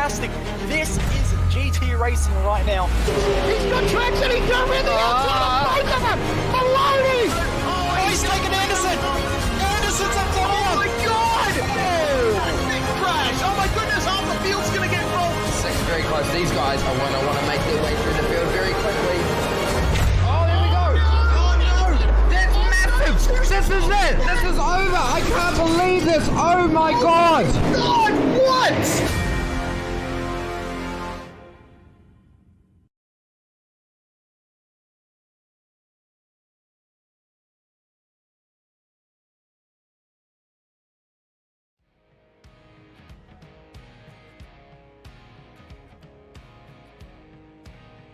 fantastic. This is GT racing right now. He's got traction, he's got with the outside of both of them! Maloney! Oh, he's taken Anderson! Anderson's up to Oh my god! Big crash! Oh my goodness, half the field's gonna get rolled! SIX very close. These guys are want to make their way through the field very quickly. Oh, here we go! Oh no! That's massive! This is it! This is over! I can't believe this! Oh my god! God, what?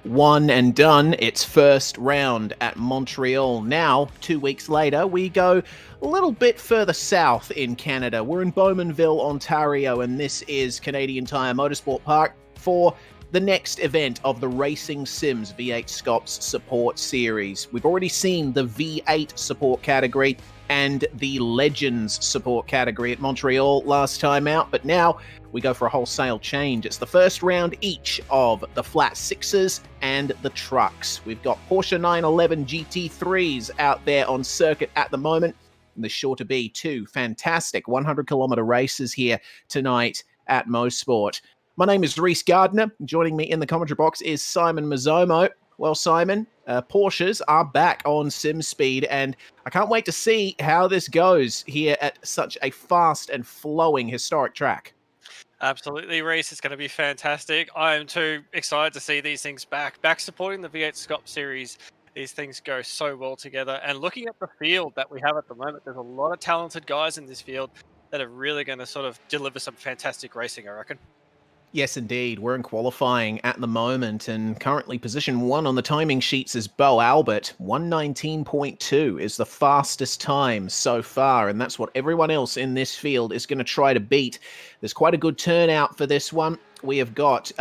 One and done, its first round at Montreal. Now, 2 weeks later, we go a little bit further south in Canada. We're in Bowmanville, Ontario, and this is Canadian Tire Motorsport Park for the next event of the Racing Sims V8SCOPS support series. We've already seen the V8 support category and the Legends support category at Montreal last time out, but now we go for a wholesale change. It's the first round each of the flat sixes and the trucks. We've got Porsche 911 GT3s out there on circuit at the moment, and there's sure to be two fantastic 100-kilometer races here tonight at Mosport. My name is Reese Gardner. Joining me in the commentary box is Simon Mazzomo. Well, Simon, Porsches are back on SimSpeed, and I can't wait to see how this goes here at such a fast and flowing historic track. Absolutely, Reese. It's going to be fantastic. I am too excited to see these things back supporting the V8SCOPS series. These things go so well together. And looking at the field that we have at the moment, there's a lot of talented guys in this field that are really going to sort of deliver some fantastic racing, I reckon. Yes, indeed. We're in qualifying at the moment, and currently position 1 on the timing sheets is Bo Albert. 119.2 is the fastest time so far, and that's what everyone else in this field is going to try to beat. There's quite a good turnout for this one. We have got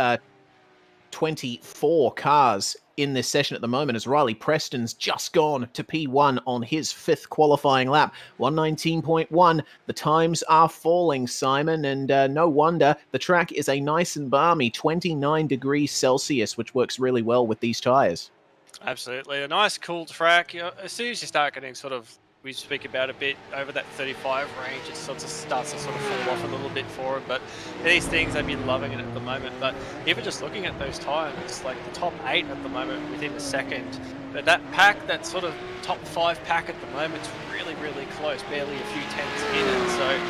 24 cars in this session at the moment, as Riley Preston's just gone to P1 on his 5th qualifying lap. 119.1. The times are falling, Simon, and no wonder. The track is a nice and balmy 29 degrees Celsius, which works really well with these tires. Absolutely. A nice, cool track. You know, as soon as you start getting sort of, we speak about a bit over that 35 range, it sort of starts to sort of fall off a little bit for them. But these things, they've been loving it at the moment. But even just looking at those times, it's like the top 8 at the moment within a second. But that pack, that sort of top 5 pack at the moment is really, really close, barely a few tenths in it. So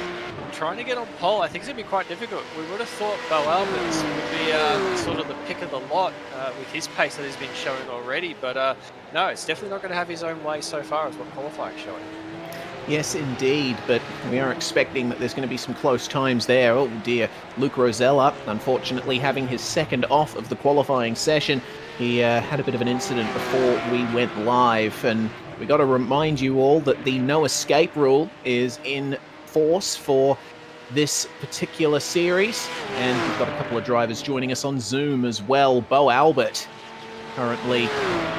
trying to get on pole, I think it's going to be quite difficult. We would have thought Bo Alberts would be sort of the pick of the lot with his pace that he's been showing already. But no, it's definitely not going to have his own way so far as what qualifying showing. Yes, indeed, but we are expecting that there's going to be some close times there. Oh dear, Luke Rosella, unfortunately having his second off of the qualifying session. He had a bit of an incident before we went live, and we got to remind you all that the no escape rule is in force for this particular series, and we've got a couple of drivers joining us on Zoom as well. Bo Albert currently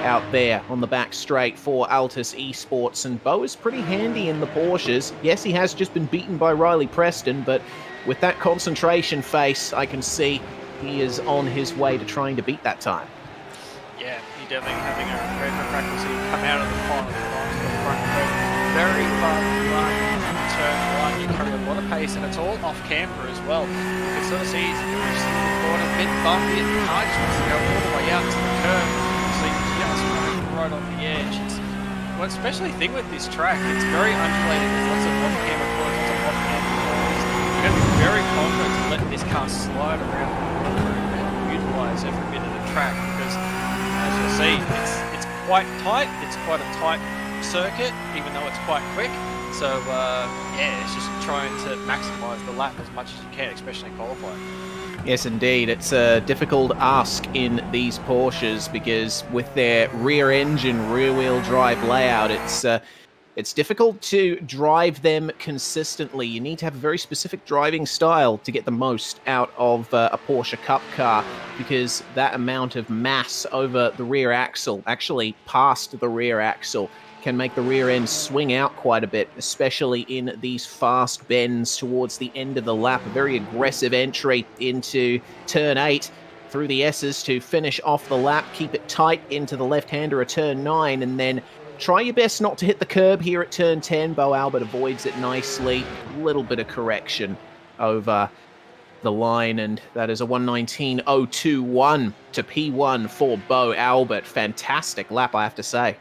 out there on the back straight for Altus Esports, and Bo is pretty handy in the Porsches. Yes, he has just been beaten by Riley Preston, but with that concentration face, I can see he is on his way to trying to beat that time. Yeah, he definitely having a great practice. He come out of the final to the front row. Very fast run, turn one. You carry a lot of pace, and it's all off camber as well. You can sort of see he's a bit bumpy, and the car just wants to go all the way out to the curve. So you just right on the edge. It's well, especially thing with this track, it's very undulating. There's lots of off-camber corners, lots of off-camber corners. You're going to be very confident to let this car slide around and utilise every bit of the track, because as you'll see, it's quite tight. It's quite a tight circuit, even though it's quite quick. So yeah, it's just trying to maximise the lap as much as you can, especially qualifying. Yes, indeed. It's a difficult ask in these Porsches because with their rear engine, rear-wheel drive layout, it's difficult to drive them consistently. You need to have a very specific driving style to get the most out of a Porsche Cup car, because that amount of mass over the rear axle, actually past the rear axle, can make the rear end swing out quite a bit, especially in these fast bends towards the end of the lap. A very aggressive entry into turn 8 through the S's to finish off the lap, keep it tight into the left-hander at turn 9, and then try your best not to hit the curb here at turn 10. Bo Albert avoids it nicely. A little bit of correction over the line, and that is a 1:19.021 to P1 for Bo Albert. Fantastic lap, I have to say.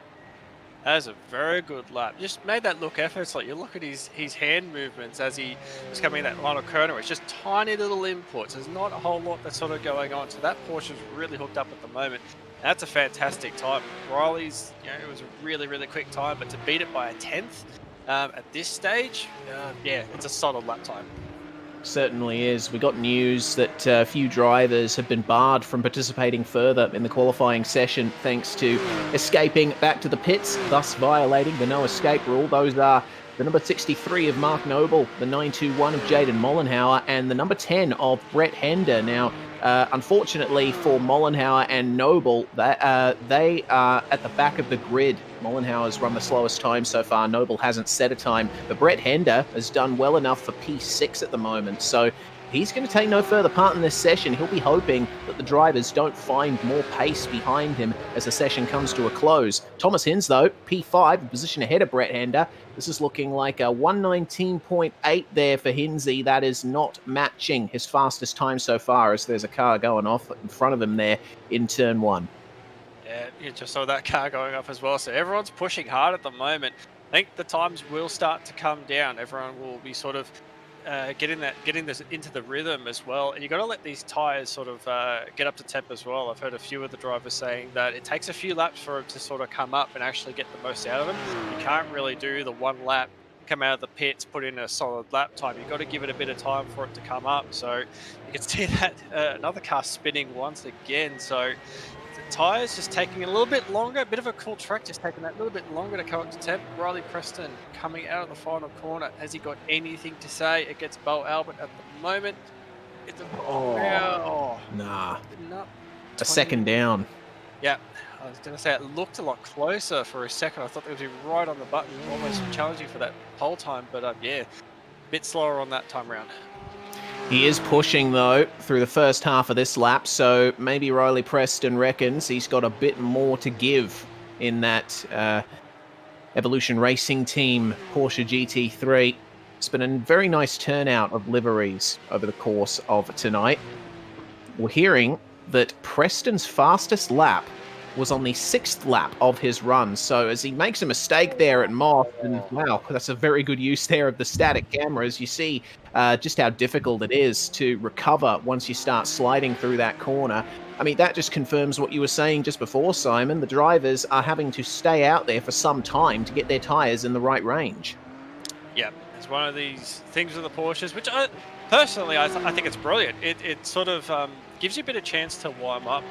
That is a very good lap. Just made that look effortless. You look at his hand movements as he was coming in that final corner. It's just tiny little inputs. There's not a whole lot that's sort of going on. So that Porsche is really hooked up at the moment. That's a fantastic time. Riley's, it was a really, really quick time, but to beat it by a 10th at this stage, yeah, it's a solid lap time. Certainly is. We got news that a few drivers have been barred from participating further in the qualifying session thanks to escaping back to the pits, thus violating the no escape rule. Those are the number 63 of Mark Noble, the 921 of Jaden Mollenhauer, and the number 10 of Brett Hender. Now, unfortunately for Mollenhauer and Noble, they are at the back of the grid. Mollenhauer's run the slowest time so far. Noble hasn't set a time, but Brett Hender has done well enough for P6 at the moment. So he's going to take no further part in this session. He'll be hoping that the drivers don't find more pace behind him as the session comes to a close. Thomas Hinz, though, P5, a position ahead of Brett Hender. This is looking like a 1:19.8 there for Hinsey. That is not matching his fastest time so far, as there's a car going off in front of him there in turn 1. Yeah, you just saw that car going off as well. So everyone's pushing hard at the moment. I think the times will start to come down. Everyone will be sort of getting this into the rhythm as well, and you got to let these tires sort of get up to temp as well. I've heard a few of the drivers saying that it takes a few laps for them to sort of come up and actually get the most out of them. You can't really do the one lap, come out of the pits, put in a solid lap time. You've got to give it a bit of time for it to come up. So you can see that another car spinning once again. So the tyres just taking a little bit longer, a bit of a cool track, just taking that little bit longer to come up to temp. Riley Preston coming out of the final corner. Has he got anything to say against Bo Albert at the moment? It's Nah. A second down. Yeah, I was going to say it looked a lot closer for a second. I thought they would be right on the button, almost challenging for that pole time. But yeah, a bit slower on that time round. He is pushing, though, through the first half of this lap, so maybe Riley Preston reckons he's got a bit more to give in that Evolution Racing Team Porsche GT3. It's been a very nice turnout of liveries over the course of tonight. We're hearing that Preston's fastest lap was on the 6th lap of his run. So as he makes a mistake there at Moss, and wow, that's a very good use there of the static cameras. You see just how difficult it is to recover once you start sliding through that corner. I mean, that just confirms what you were saying just before, Simon. The drivers are having to stay out there for some time to get their tyres in the right range. Yeah, it's one of these things with the Porsches, which personally, I think it's brilliant. It sort of gives you a bit of chance to warm up.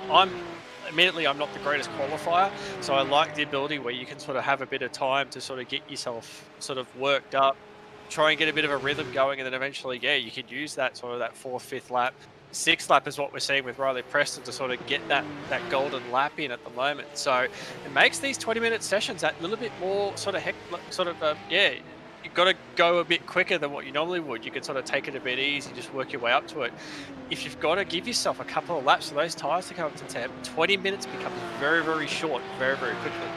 Admittedly, I'm not the greatest qualifier, so I like the ability where you can sort of have a bit of time to sort of get yourself sort of worked up, try and get a bit of a rhythm going, and then eventually, yeah, you could use that sort of that 4th, 5th lap. 6th lap is what we're seeing with Riley Preston to sort of get that golden lap in at the moment. So it makes these 20-minute sessions that little bit more sort of yeah, you've got to go a bit quicker than what you normally would. You can sort of take it a bit easy, just work your way up to it. If you've got to give yourself a couple of laps for those tyres to come up to temp, 20 minutes becomes very, very short, very, very quickly.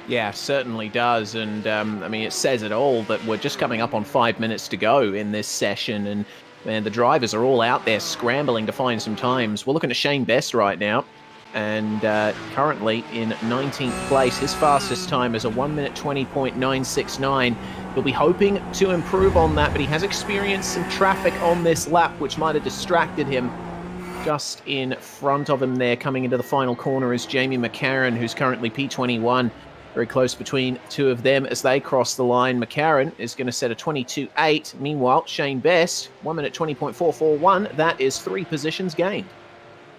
Yeah, certainly does. And I mean, it says it all that we're just coming up on 5 minutes to go in this session. And man, the drivers are all out there scrambling to find some times. We're looking at Shane Best right now. And currently in 19th place. His fastest time is a 1:20.969. He'll be hoping to improve on that, but he has experienced some traffic on this lap, which might have distracted him. Just in front of him there, coming into the final corner, is Jamie McCarran, who's currently P21. Very close between two of them as they cross the line. McCarran is going to set a 22.8. Meanwhile, Shane Best, 1:20.441. That is 3 positions gained.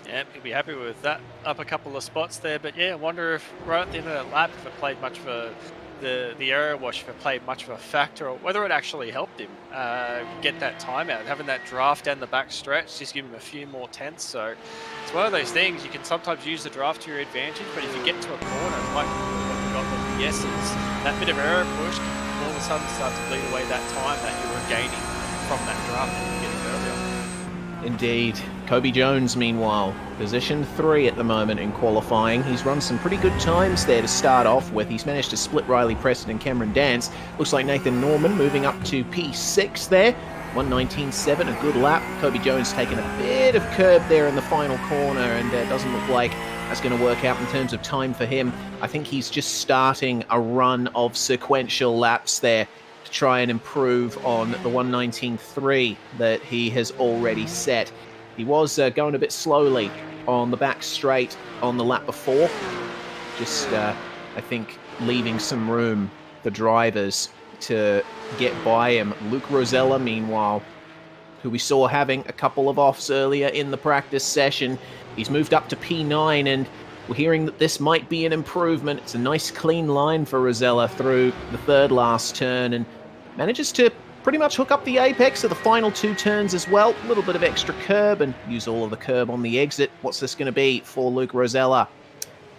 Yeah, he'll be happy with that. Up a couple of spots there, but yeah, I wonder if right at the end of that lap, if it played much of the error wash, if it played much of a factor, or whether it actually helped him get that time out. Having that draft down the back stretch, just give him a few more tenths. So it's one of those things, you can sometimes use the draft to your advantage, but if you get to a corner, like what we got yeses, that bit of aero push can all of a sudden start to bleed away that time that you were gaining from that draft at the beginning earlier. Indeed. Kobe Jones, meanwhile, position 3 at the moment in qualifying. He's run some pretty good times there to start off with. He's managed to split Riley Preston and Cameron Dance. Looks like Nathan Norman moving up to P6 there. 1:19.7, a good lap. Kobe Jones taking a bit of curb there in the final corner, and doesn't look like that's going to work out in terms of time for him. I think he's just starting a run of sequential laps there to try and improve on the 1:19.3 that he has already set. He was going a bit slowly on the back straight on the lap before. Just, I think, leaving some room for drivers to get by him. Luke Rosella, meanwhile, who we saw having a couple of offs earlier in the practice session, he's moved up to P9, and we're hearing that this might be an improvement. It's a nice clean line for Rosella through the third last turn, and manages to pretty much hook up the apex of the final 2 turns as well. A little bit of extra curb and use all of the curb on the exit. What's this going to be for Luke Rosella?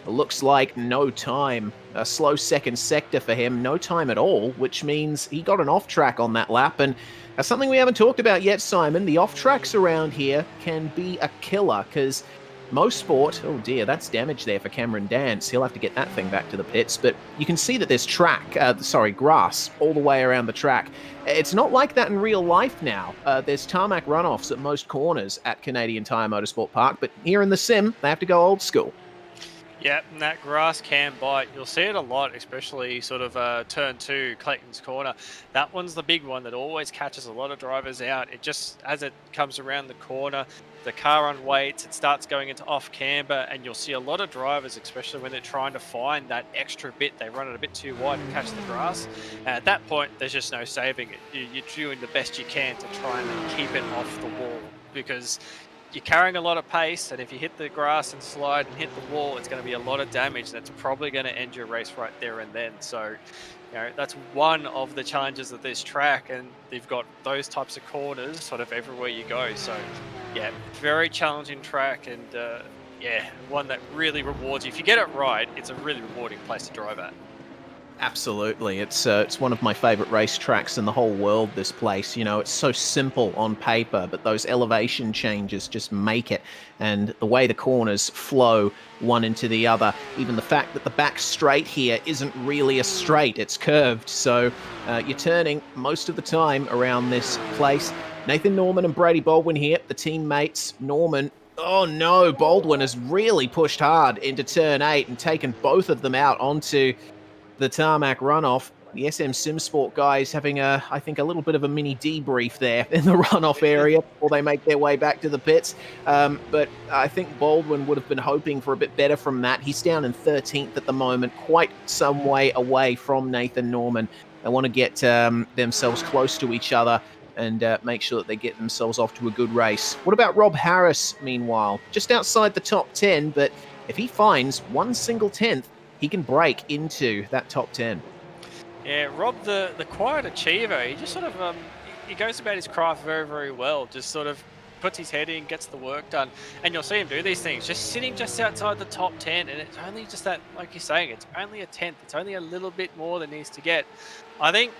It looks like no time. A slow second sector for him, no time at all, which means he got an off track on that lap. And that's something we haven't talked about yet, Simon. The off tracks around here can be a killer, because Mosport, oh dear, that's damage there for Cameron Dance. He'll have to get that thing back to the pits. But you can see that there's grass all the way around the track. It's not like that in real life now. There's tarmac runoffs at most corners at Canadian Tire Motorsport Park, but here in the sim, they have to go old school. Yeah, and that grass can bite. You'll see it a lot, especially sort of turn 2, Clayton's corner. That one's the big one that always catches a lot of drivers out. It just, as it comes around the corner, the car unweights, it starts going into off camber, and you'll see a lot of drivers, especially when they're trying to find that extra bit, they run it a bit too wide and catch the grass. And at that point, there's just no saving it. You're doing the best you can to try and keep it off the wall, because you're carrying a lot of pace, and if you hit the grass and slide and hit the wall, it's going to be a lot of damage. That's probably going to end your race right there and then. So, you know, that's one of the challenges of this track, and they've got those types of corners sort of everywhere you go. So, yeah, very challenging track, and yeah, one that really rewards you. If you get it right, it's a really rewarding place to drive at. Absolutely. It's one of my favorite race tracks in the whole world, this place. You know, it's so simple on paper, but those elevation changes just make it. And the way the corners flow one into the other, even the fact that the back straight here isn't really a straight, it's curved. So you're turning most of the time around this place. Nathan Norman and Brady Baldwin here, the teammates. Norman, oh no, Baldwin has really pushed hard into turn 8 and taken both of them out onto the tarmac runoff. The SM SimSport guys having I think a little bit of a mini debrief there in the runoff area before they make their way back to the pits. But I think Baldwin would have been hoping for a bit better from that. He's down in 13th at the moment, quite some way away from Nathan Norman. They want to get themselves close to each other and make sure that they get themselves off to a good race. What about Rob Harris, meanwhile? Just outside the top 10, but if he finds one single tenth, he can break into that top 10. Yeah, Rob, the quiet achiever, he just sort of, he goes about his craft very, very well. Just sort of puts his head in, gets the work done. And you'll see him do these things, just sitting just outside the top 10. And it's only just that, like you're saying, it's only a tenth. It's only a little bit more than needs to get. I think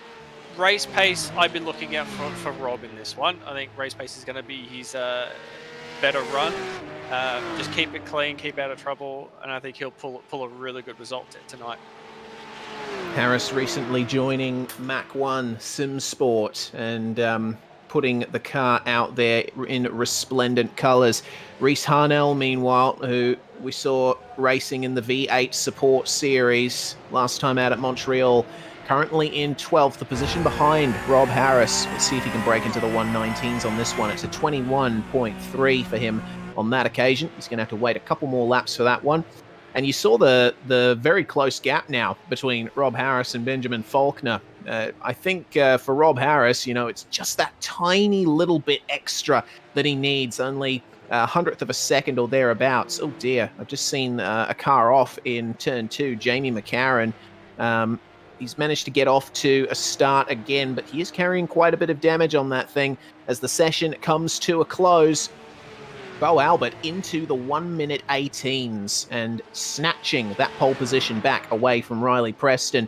race pace, I've been looking out for Rob in this one. I think race pace is going to be his better run. Just keep it clean, keep out of trouble, and I think he'll pull a really good result tonight. Harris recently joining Mach 1 SimSport and putting the car out there in resplendent colours. Reese Harnell, meanwhile, who we saw racing in the V8 Support Series last time out at Montreal, currently in 12th, the position behind Rob Harris. Let's see if he can break into the 119s on this one. It's a 21.3 for him on that occasion. He's going to have to wait a couple more laps for that one. And you saw the very close gap now between Rob Harris and Benjamin Faulkner. I think for Rob Harris, you know, it's just that tiny little bit extra that he needs, only a hundredth of a second or thereabouts. Oh dear, I've just seen a car off in turn 2, Jamie McCarran. He's managed to get off to a start again, but he is carrying quite a bit of damage on that thing as the session comes to a close. Bo Albert into the 1 minute 18s and snatching that pole position back away from Riley Preston.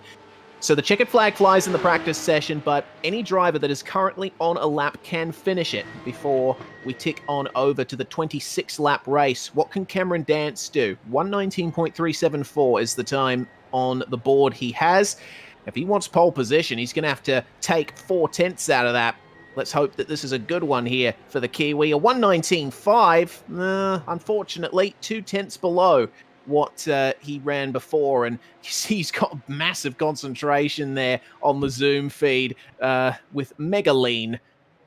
So the checkered flag flies in the practice session, but any driver that is currently on a lap can finish it before we tick on over to the 26-lap race. What can Cameron Dance do? 119.374 is the time on the board he has. If he wants pole position, he's going to have to take 4/10 out of that. Let's hope that this is a good one here for the Kiwi. A 119.5, unfortunately, 2/10 below what he ran before, and you see he's got massive concentration there on the Zoom feed with mega lean,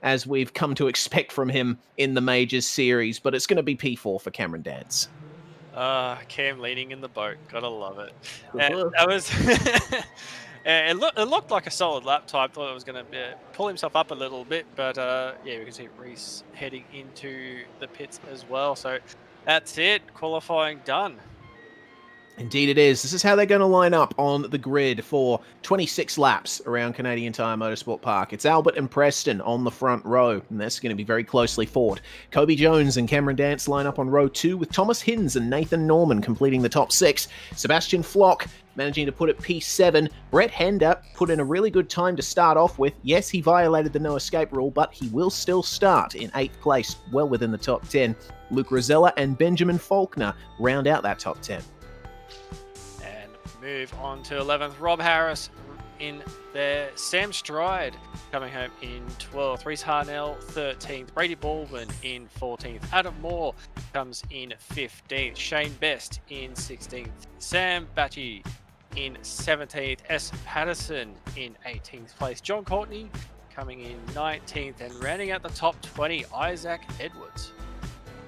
as we've come to expect from him in the Majors series, but it's going to be P4 for Cameron Dance. Cam leaning in the boat, gotta love it. That was it looked like a solid lap time. Thought it was going to pull himself up a little bit, but yeah, we can see Reese heading into the pits as well. So that's it, qualifying done. Indeed it is. This is how they're going to line up on the grid for 26 laps around Canadian Tire Motorsport Park. It's Albert and Preston on the front row, and that's going to be very closely fought. Kobe Jones and Cameron Dance line up on row 2, with Thomas Hinz and Nathan Norman completing the top 6. Sebastian Flock managing to put at P7. Brett Hender put in a really good time to start off with. Yes, he violated the no escape rule, but he will still start in 8th place, well within the top 10. Luke Rosella and Benjamin Faulkner round out that top 10. Move on to 11th, Rob Harris in there. Sam Stride coming home in 12th. Reese Harnell 13th. Brady Baldwin in 14th. Adam Moore comes in 15th. Shane Best in 16th. Sam Batty in 17th. S. Patterson in 18th place. John Courtney coming in 19th. And rounding out the top 20, Isaac Edwards.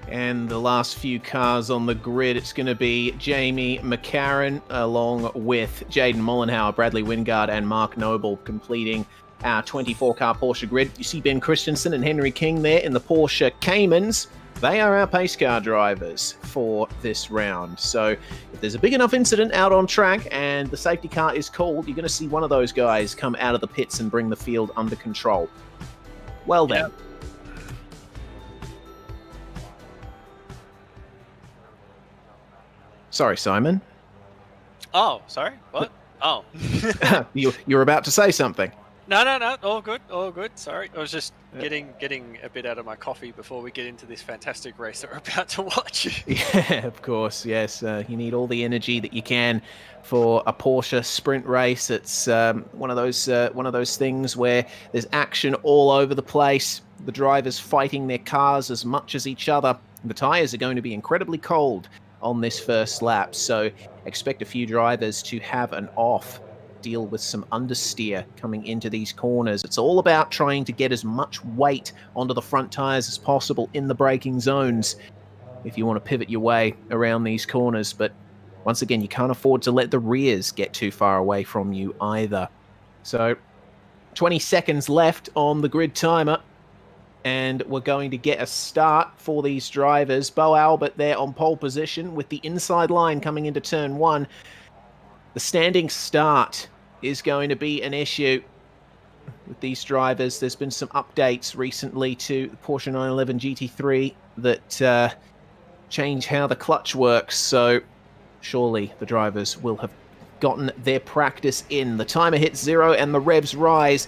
And the last few cars on the grid, it's going to be Jamie McCarran along with Jaden Mollenhauer, Bradley Wingard, and Mark Noble completing our 24-car Porsche grid. You see Ben Christensen and Henry King there in the Porsche Caymans. They are our pace car drivers for this round. So if there's a big enough incident out on track and the safety car is called, you're going to see one of those guys come out of the pits and bring the field under control. Well then. Yep. Sorry, Simon. Oh, sorry. What? Oh. you were about to say something. No. All good. Sorry. I was just getting a bit out of my coffee before we get into this fantastic race that we're about to watch. Yeah, of course. Yes, you need all the energy that you can for a Porsche sprint race. It's one of those things where there's action all over the place. The drivers fighting their cars as much as each other. The tires are going to be incredibly cold on this first lap, so expect a few drivers to have an off, deal with some understeer coming into these corners. It's all about trying to get as much weight onto the front tires as possible in the braking zones if you want to pivot your way around these corners, but once again, you can't afford to let the rears get too far away from you either. So 20 seconds left on the grid timer, and we're going to get a start for these drivers. Bo Albert there on pole position with the inside line coming into turn 1. The standing start is going to be an issue with these drivers. There's been some updates recently to the Porsche 911 GT3 that change how the clutch works, so surely the drivers will have gotten their practice in. The timer hits 0 and the revs rise.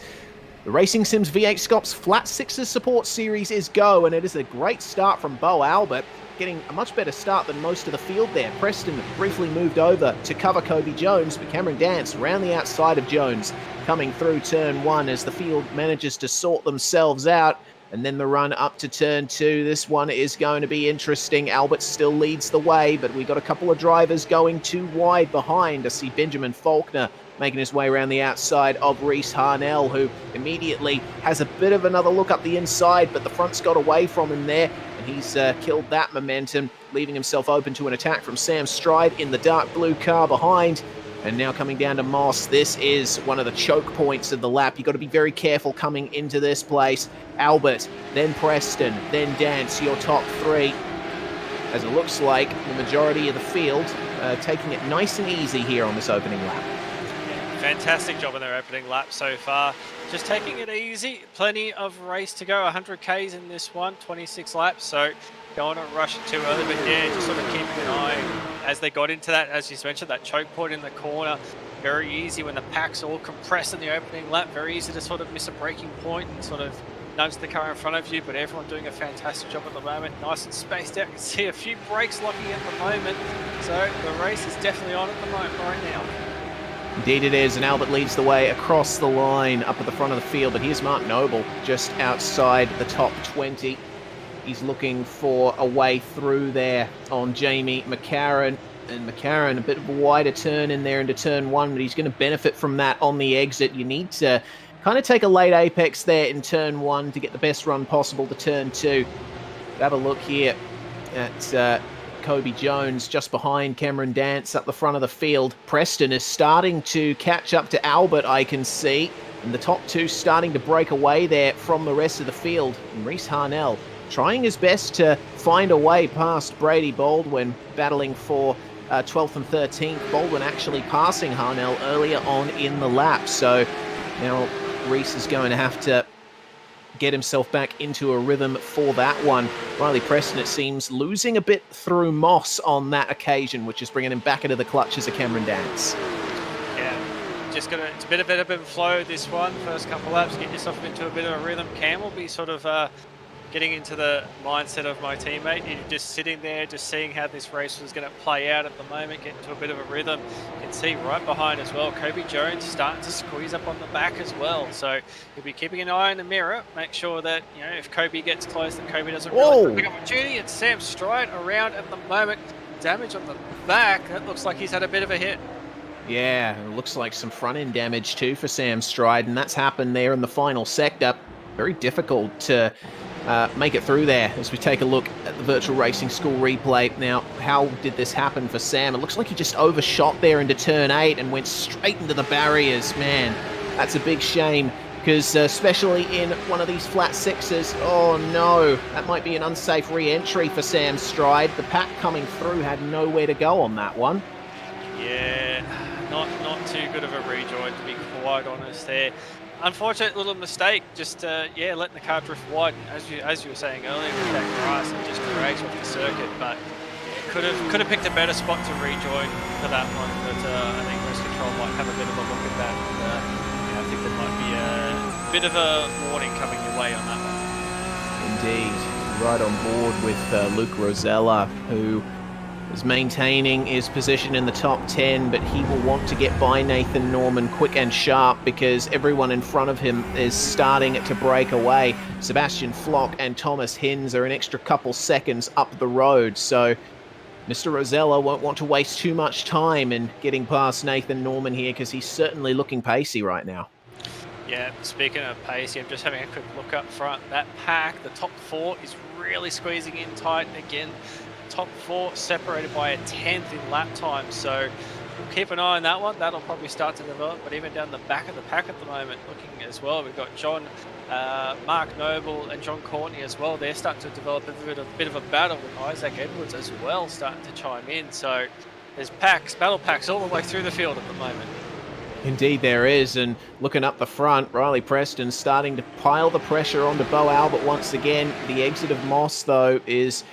The Racing Sims V8SCOPS Flat Sixes Support Series is go, and it is a great start from Bo Albert, getting a much better start than most of the field there. Preston briefly moved over to cover Kobe Jones, but Cameron Dance round the outside of Jones, coming through turn 1 as the field manages to sort themselves out. And then the run up to turn 2. This one is going to be interesting. Albert still leads the way, but we got a couple of drivers going too wide behind. I see Benjamin Faulkner making his way around the outside of Reese Harnell, who immediately has a bit of another look up the inside, but the front's got away from him there, and he's killed that momentum, leaving himself open to an attack from Sam Stride in the dark blue car behind. And now coming down to Moss, this is one of the choke points of the lap. You've got to be very careful coming into this place. Albert, then Preston, then Dance, your top 3. As it looks like the majority of the field taking it nice and easy here on this opening lap. Fantastic job in their opening lap so far. Just taking it easy. Plenty of race to go. 100 Ks in this one, 26 laps. So Don't want to rush it too early, but yeah, just sort of keeping an eye as they got into that, as you mentioned, that choke point in the corner. Very easy when the pack's all compressed in the opening lap, very easy to sort of miss a braking point and sort of nudge the car in front of you, but everyone doing a fantastic job at the moment. Nice and spaced out. You can see a few brakes locking at the moment. So the race is definitely on at the moment right now. Indeed it is, and Albert leads the way across the line up at the front of the field, but here's Mark Noble just outside the top 20. He's looking for a way through there on Jamie McCarran. And McCarran, a bit of a wider turn in there into turn 1, but he's going to benefit from that on the exit. You need to kind of take a late apex there in turn 1 to get the best run possible to turn 2. Have a look here at Kobe Jones just behind Cameron Dance up the front of the field. Preston is starting to catch up to Albert, I can see. And the top 2 starting to break away there from the rest of the field. And Reese Harnell trying his best to find a way past Brady Baldwin, battling for 12th and 13th. Baldwin actually passing Harnell earlier on in the lap. So now Reese is going to have to get himself back into a rhythm for that one. Riley Preston, it seems, losing a bit through Moss on that occasion, which is bringing him back into the clutches of Cameron Dance. Yeah, just it's a bit of a flow this one. First couple laps, get yourself into a bit of a rhythm. Cam will be sort of getting into the mindset of my teammate. You're just sitting there, just seeing how this race was going to play out at the moment, get into a bit of a rhythm. You can see right behind as well, Kobe Jones starting to squeeze up on the back as well. So you'll be keeping an eye on the mirror, make sure that, you know, if Kobe gets close, that Kobe doesn't really have a big opportunity. It's Sam Stride around at the moment. Damage on the back. That looks like he's had a bit of a hit. Yeah, it looks like some front end damage too for Sam Stride, and that's happened there in the final sector. Very difficult to make it through there as we take a look at the virtual racing school replay. Now, how did this happen for Sam? It looks like he just overshot there into turn 8 and went straight into the barriers. Man, that's a big shame, because especially in one of these flat sixes, oh no, that might be an unsafe re-entry for Sam Stride. The pack coming through had nowhere to go on that one. Yeah, not too good of a rejoin, to be quite honest there. Unfortunate little mistake, just yeah, letting the car drift wide, as you were saying earlier with that grass, and just drags off the circuit. But yeah, could have picked a better spot to rejoin for that one. But I think Race Control might have a bit of a look at that. And, yeah, I think there might be a bit of a warning coming your way on that one. Indeed, right on board with Luke Rosella, who is maintaining his position in the top 10, but he will want to get by Nathan Norman quick and sharp, because everyone in front of him is starting to break away. Sebastian Flock and Thomas Hinz are an extra couple seconds up the road, so Mr. Rosella won't want to waste too much time in getting past Nathan Norman here, because he's certainly looking pacey right now. Yeah, speaking of pacey, I'm just having a quick look up front. That pack, the top 4, is really squeezing in tight again. Top 4 separated by a 10th in lap time, so we'll keep an eye on that one. That'll probably start to develop, but even down the back of the pack at the moment, looking as well, we've got John, Mark Noble and John Courtney as well. They're starting to develop a bit of a battle with Isaac Edwards as well, starting to chime in. So there's battle packs all the way through the field at the moment. Indeed there is, and looking up the front, Riley Preston starting to pile the pressure onto Bo Albert once again. The exit of Moss, though, is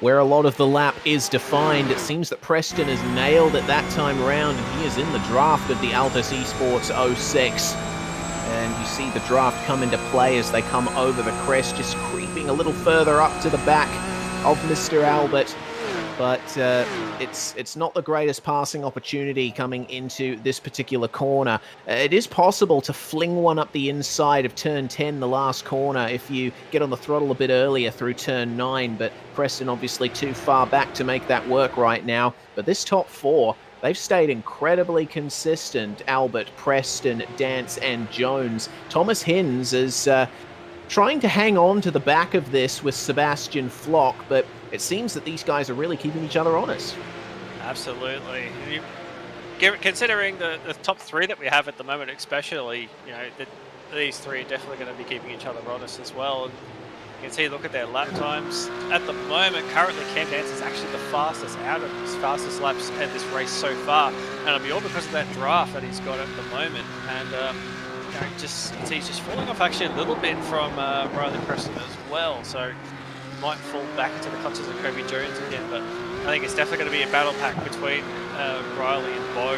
where a lot of the lap is defined. It seems that Preston has nailed it that time around, and he is in the draft of the Altus Esports 06. And you see the draft come into play as they come over the crest, just creeping a little further up to the back of Mr. Albert. But it's not the greatest passing opportunity coming into this particular corner. It is possible to fling one up the inside of turn 10, the last corner, if you get on the throttle a bit earlier through turn 9, but Preston obviously too far back to make that work right now. But this top 4, they've stayed incredibly consistent. Albert, Preston, Dance, and Jones. Thomas Hinz is trying to hang on to the back of this with Sebastian Flock, but it seems that these guys are really keeping each other honest. Absolutely. Considering the top 3 that we have at the moment, especially, you know, these 3 are definitely going to be keeping each other honest as well. And you can see, look at their lap times. At the moment, currently, Cam Dance is actually the fastest out of his fastest laps at this race so far. And it'll be all because of that draft that he's got at the moment. And, you know, he's just falling off actually a little bit from Riley Preston as well. So might fall back into the clutches of Kobe Jones again, but I think it's definitely going to be a battle pack between Riley and Bo.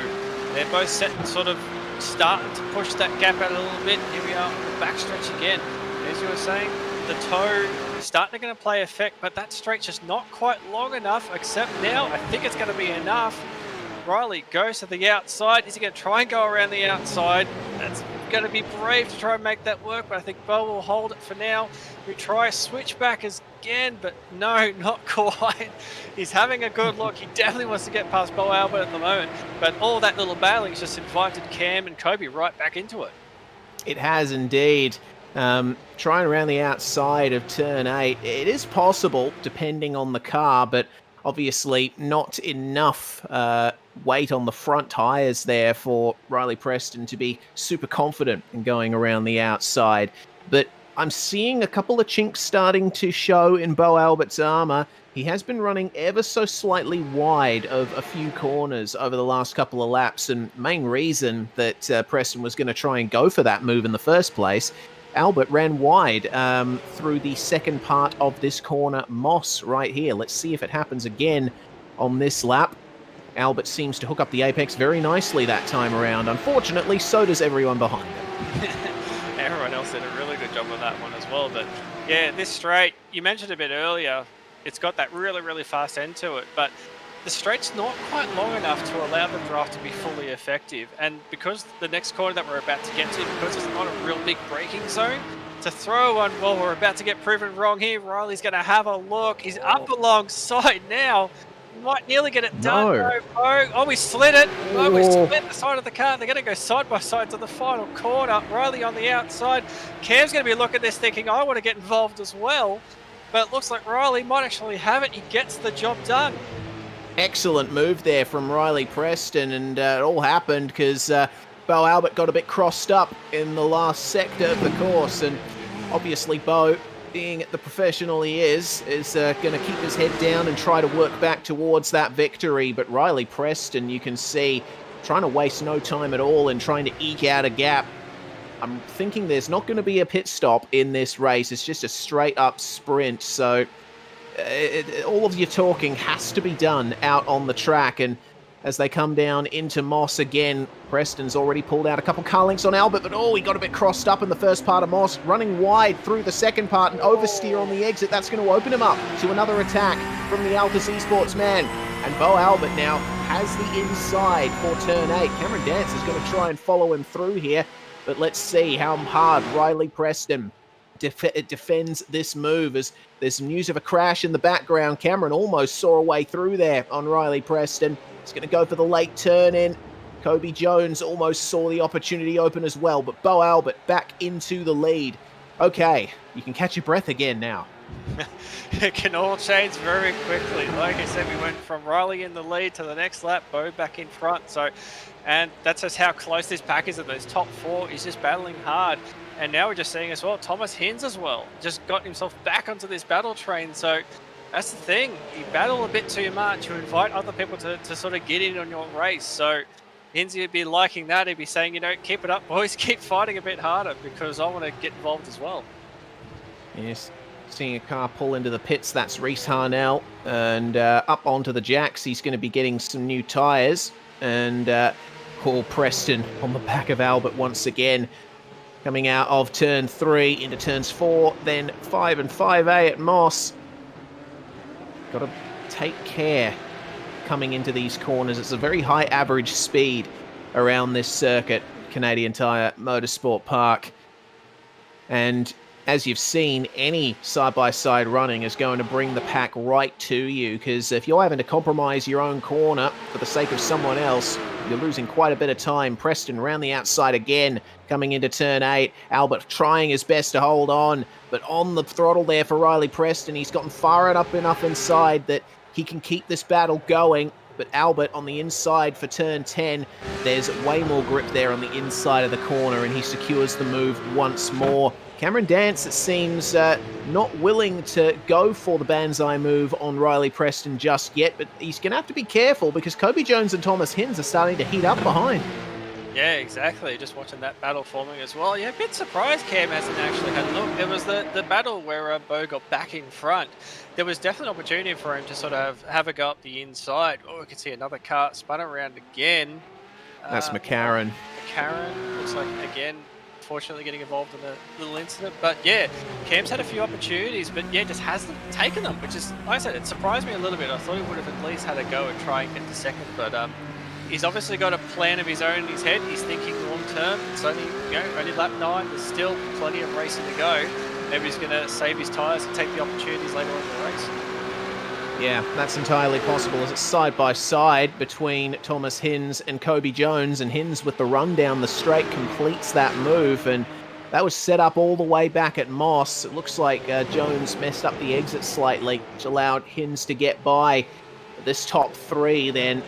They're both set and sort of starting to push that gap out a little bit. Here we are on the backstretch again. As you were saying, the toe starting to play effect, but that straight's just not quite long enough, except now I think it's going to be enough. Riley goes to the outside. Is he going to try and go around the outside? That's going to be brave to try and make that work, but I think Bo will hold it for now. We try switch back again, but no, not quite. He's having a good look. He definitely wants to get past Bo Albert at the moment, but all that little battling has just invited Cam and Kobe right back into it. It has indeed. Trying around the outside of turn 8, it is possible depending on the car, but obviously not enough weight on the front tyres there for Riley Preston to be super confident in going around the outside. But I'm seeing a couple of chinks starting to show in Bo Albert's armour. He has been running ever so slightly wide of a few corners over the last couple of laps, and main reason that Preston was going to try and go for that move in the first place, Albert ran wide through the second part of this corner, Moss right here. Let's see if it happens again on this lap. Albert seems to hook up the apex very nicely that time around. Unfortunately, so does everyone behind him. Everyone else did a really good job on that one as well. But yeah, this straight, you mentioned a bit earlier, it's got that really, really fast end to it. But the straight's not quite long enough to allow the draft to be fully effective. And because the next corner that we're about to get to, because it's not a real big braking zone, to throw one, well, we're about to get proven wrong here. Riley's going to have a look. He's up alongside now. Might nearly get it done. No. Oh, we slid it. Oh, we split the side of the car. They're going to go side by side to the final corner. Riley on the outside. Cam's going to be looking at this thinking, I want to get involved as well. But it looks like Riley might actually have it. He gets the job done. Excellent move there from Riley Preston, and it all happened because Bo Albert got a bit crossed up in the last sector of the course, and obviously Bo, being the professional he is going to keep his head down and try to work back towards that victory. But Riley Preston, you can see, trying to waste no time at all and trying to eke out a gap. I'm thinking there's not going to be a pit stop in this race. It's just a straight up sprint. So all of your talking has to be done out on the track. And as they come down into Moss again, Preston's already pulled out a couple car links on Albert, but he got a bit crossed up in the first part of Moss, running wide through the second part and oversteer on the exit. That's going to open him up to another attack from the Altus Esports man. And Bo Albert now has the inside for turn 8. Cameron Dance is going to try and follow him through here, but let's see how hard Riley Preston defends this move, as there's some news of a crash in the background. Cameron almost saw a way through there on Riley Preston. He's going to go for the late turn in. Kobe Jones almost saw the opportunity open as well, but Bo Albert back into the lead. Okay, you can catch your breath again now. It can all change very quickly. Like I said, we went from Riley in the lead to the next lap, Bo back in front. So, and that's just how close this pack is. At those top 4, he's just battling hard. And now we're just seeing as well, Thomas Hinz as well, just got himself back onto this battle train. So that's the thing, you battle a bit too much, you invite other people to sort of get in on your race. So Hinz would be liking that, he'd be saying, you know, keep it up boys, keep fighting a bit harder because I want to get involved as well. Yes, seeing a car pull into the pits, that's Reese Harnell, and up onto the jacks, he's going to be getting some new tyres, and Paul Preston on the back of Albert once again. Coming out of turn 3 into turns 4, then 5 and 5A at Moss. Got to take care coming into these corners. It's a very high average speed around this circuit, Canadian Tire Motorsport Park. And as you've seen, any side-by-side running is going to bring the pack right to you, because if you're having to compromise your own corner for the sake of someone else, you're losing quite a bit of time. Preston around the outside again, coming into turn 8. Albert trying his best to hold on, but on the throttle there for Riley Preston. He's gotten far enough inside that he can keep this battle going. But Albert on the inside for turn 10, there's way more grip there on the inside of the corner, and he secures the move once more. Cameron Dance, it seems, not willing to go for the Banzai move on Riley Preston just yet, but he's going to have to be careful because Kobe Jones and Thomas Hinz are starting to heat up behind. Yeah, exactly. Just watching that battle forming as well. Yeah, a bit surprised Cam hasn't actually had a look. There was the battle where Bo got back in front. There was definitely an opportunity for him to sort of have a go up the inside. Oh, we could see another car spun around again. That's McCarran. McCarran looks like, again, fortunately getting involved in a little incident. But yeah, Cam's had a few opportunities, but yeah, just hasn't taken them, which is, like I said, it surprised me a little bit. I thought he would have at least had a go and try and get to second, but he's obviously got a plan of his own in his head. He's thinking long term. It's only, only lap 9. There's still plenty of racing to go. Maybe he's going to save his tyres and take the opportunities later on in the race. Yeah, that's entirely possible as it's side by side between Thomas Hinz and Kobe Jones, and Hinz with the run down the straight completes that move, and that was set up all the way back at Moss. It looks like Jones messed up the exit slightly, which allowed Hinz to get by this top 3 then.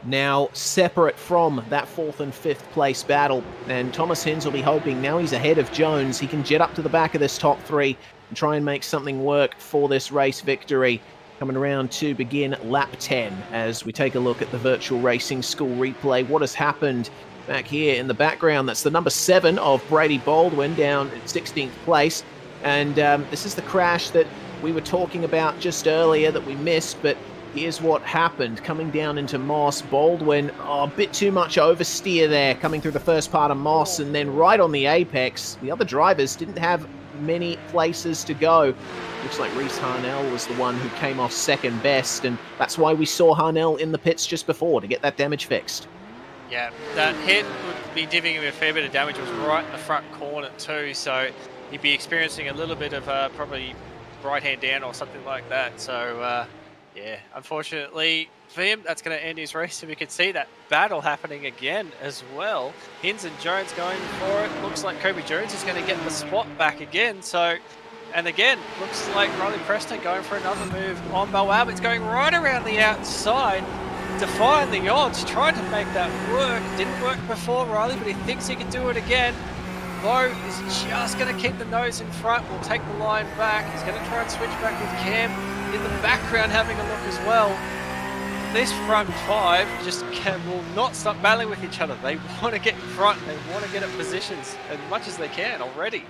Now separate from that 4th and 5th place battle, and Thomas Hinz will be hoping now he's ahead of Jones, he can jet up to the back of this top 3 and try and make something work for this race victory. Coming around to begin lap 10 as we take a look at the virtual racing school replay. What has happened back here in the background? That's the number 7 of Brady Baldwin down at 16th place, and this is the crash that we were talking about just earlier that we missed, but here's what happened. Coming down into Moss, Baldwin, a bit too much oversteer there, coming through the first part of Moss, and then right on the apex. The other drivers didn't have many places to go. Looks like Reese Harnell was the one who came off second best, and that's why we saw Harnell in the pits just before to get that damage fixed. Yeah, that hit would be giving him a fair bit of damage. It was right in the front corner too, so he'd be experiencing a little bit of probably right hand down or something like that. So yeah, unfortunately for him, that's going to end his race. And we could see that battle happening again as well. Hinz and Jones going for it. Looks like Kobe Jones is going to get the spot back again. So, and again, looks like Riley Preston going for another move on Bo Albert's going right around the outside, defying the odds, trying to make that work. Didn't work before, Riley, but he thinks he can do it again. Bo is just going to keep the nose in front. Will take the line back. He's going to try and switch back with Cam in the background having a look as well. This front 5 just will not stop battling with each other. They want to get in front. They want to get at positions as much as they can already.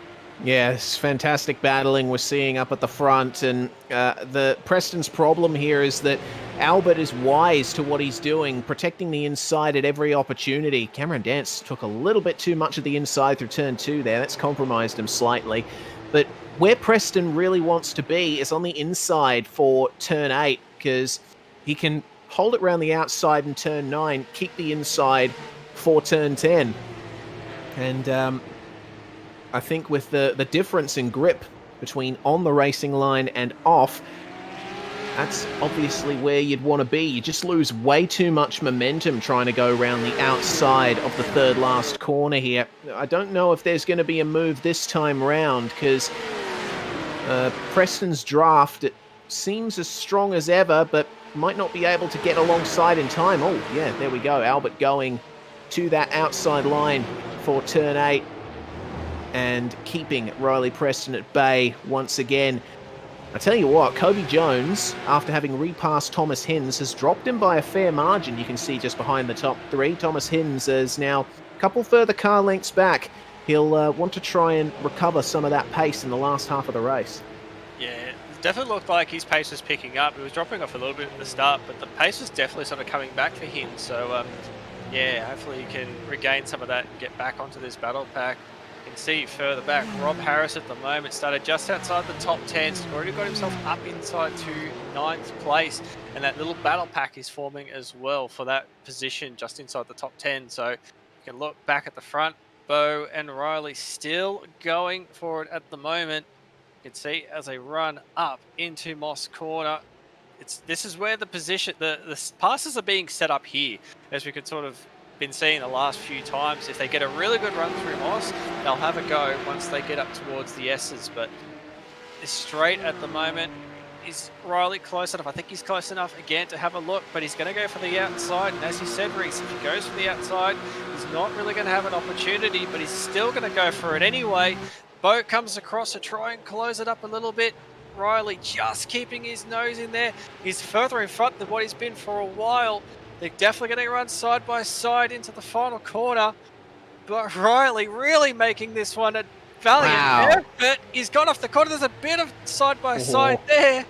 Yeah, it's fantastic battling we're seeing up at the front, and the Preston's problem here is that Albert is wise to what he's doing, protecting the inside at every opportunity. Cameron Dance took a little bit too much of the inside through turn 2 there. That's compromised him slightly. But where Preston really wants to be is on the inside for turn 8, because he can hold it around the outside in turn 9, keep the inside for turn 10. And I think with the difference in grip between on the racing line and off, that's obviously where you'd want to be. You just lose way too much momentum trying to go around the outside of the 3rd last corner here. I don't know if there's going to be a move this time round, because Preston's draft, it seems as strong as ever, but might not be able to get alongside in time. Oh, yeah, there we go. Albert going to that outside line for turn 8 and keeping Riley Preston at bay once again. I tell you what, Kobe Jones, after having repassed Thomas Hinz, has dropped him by a fair margin. You can see just behind the top 3. Thomas Hinz is now a couple further car lengths back. He'll want to try and recover some of that pace in the last half of the race. Yeah, it definitely looked like his pace was picking up. He was dropping off a little bit at the start, but the pace was definitely sort of coming back for him. So, yeah, hopefully he can regain some of that and get back onto this battle pack. You can see further back, Rob Harris at the moment started just outside the top 10. So he's already got himself up inside to 9th place. And that little battle pack is forming as well for that position just inside the top 10. So you can look back at the front. Bo and Riley still going for it at the moment. You can see as they run up into Moss Corner. This is where the position, the passes are being set up here, as we could sort of been seeing the last few times. If they get a really good run through Moss, they'll have a go once they get up towards the S's. But this straight at the moment, is Riley close enough? I think he's close enough again to have a look, but he's going to go for the outside. And as you said, Reese, if he goes for the outside, he's not really going to have an opportunity, but he's still going to go for it anyway. Bo comes across to try and close it up a little bit. Riley just keeping his nose in there. He's further in front than what he's been for a while. They're definitely going to run side by side into the final corner. But Riley really making this one a valiant effort. He's gone off the corner. There's a bit of side by side there.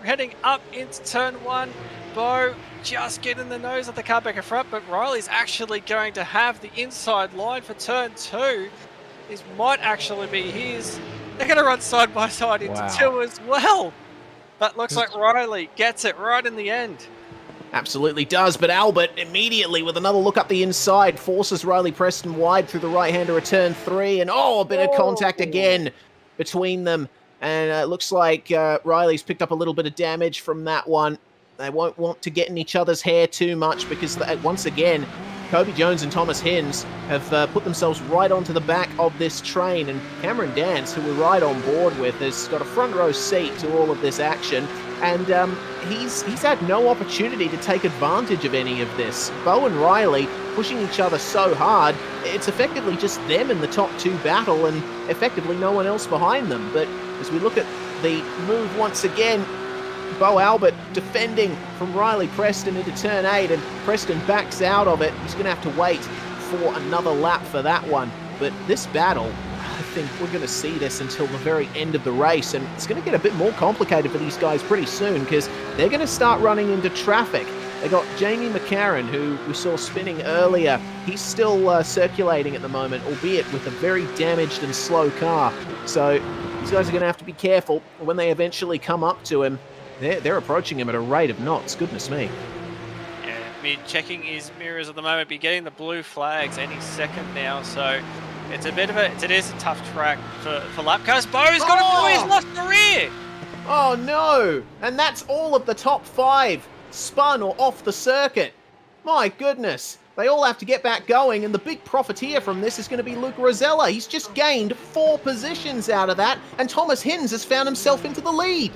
We're heading up into turn 1. Bo just getting the nose of the car back in front, but Riley's actually going to have the inside line for turn 2. This might actually be his. They're going to run side by side into 2 as well. But looks like Riley gets it right in the end. Absolutely does, but Albert immediately with another look up the inside forces Riley Preston wide through the right-hander of turn 3, and a bit of contact again between them. And it looks like Riley's picked up a little bit of damage from that one. They won't want to get in each other's hair too much because, once again, Kobe Jones and Thomas Hins have put themselves right onto the back of this train. And Cameron Dance, who we're right on board with, has got a front row seat to all of this action. And he's had no opportunity to take advantage of any of this. Bo and Riley pushing each other so hard, it's effectively just them in the top 2 battle and effectively no one else behind them. But as we look at the move once again, Bo Albert defending from Riley Preston into turn 8, and Preston backs out of it. He's going to have to wait for another lap for that one. But this battle, I think we're going to see this until the very end of the race, and it's going to get a bit more complicated for these guys pretty soon because they're going to start running into traffic. They got Jamie McCarran, who we saw spinning earlier. He's still circulating at the moment, albeit with a very damaged and slow car. So these guys are going to have to be careful when they eventually come up to him. They're approaching him at a rate of knots. Goodness me. Yeah, Mid checking his mirrors at the moment, be getting the blue flags any second now. So it's a bit of it is a tough track for lap cars. Bo's got a he's lost the rear. Oh no! And that's all of the top 5 spun or off the circuit. My goodness. They all have to get back going, and the big profiteer from this is going to be Luke Rosella. He's just gained 4 positions out of that, and Thomas Hins has found himself into the lead.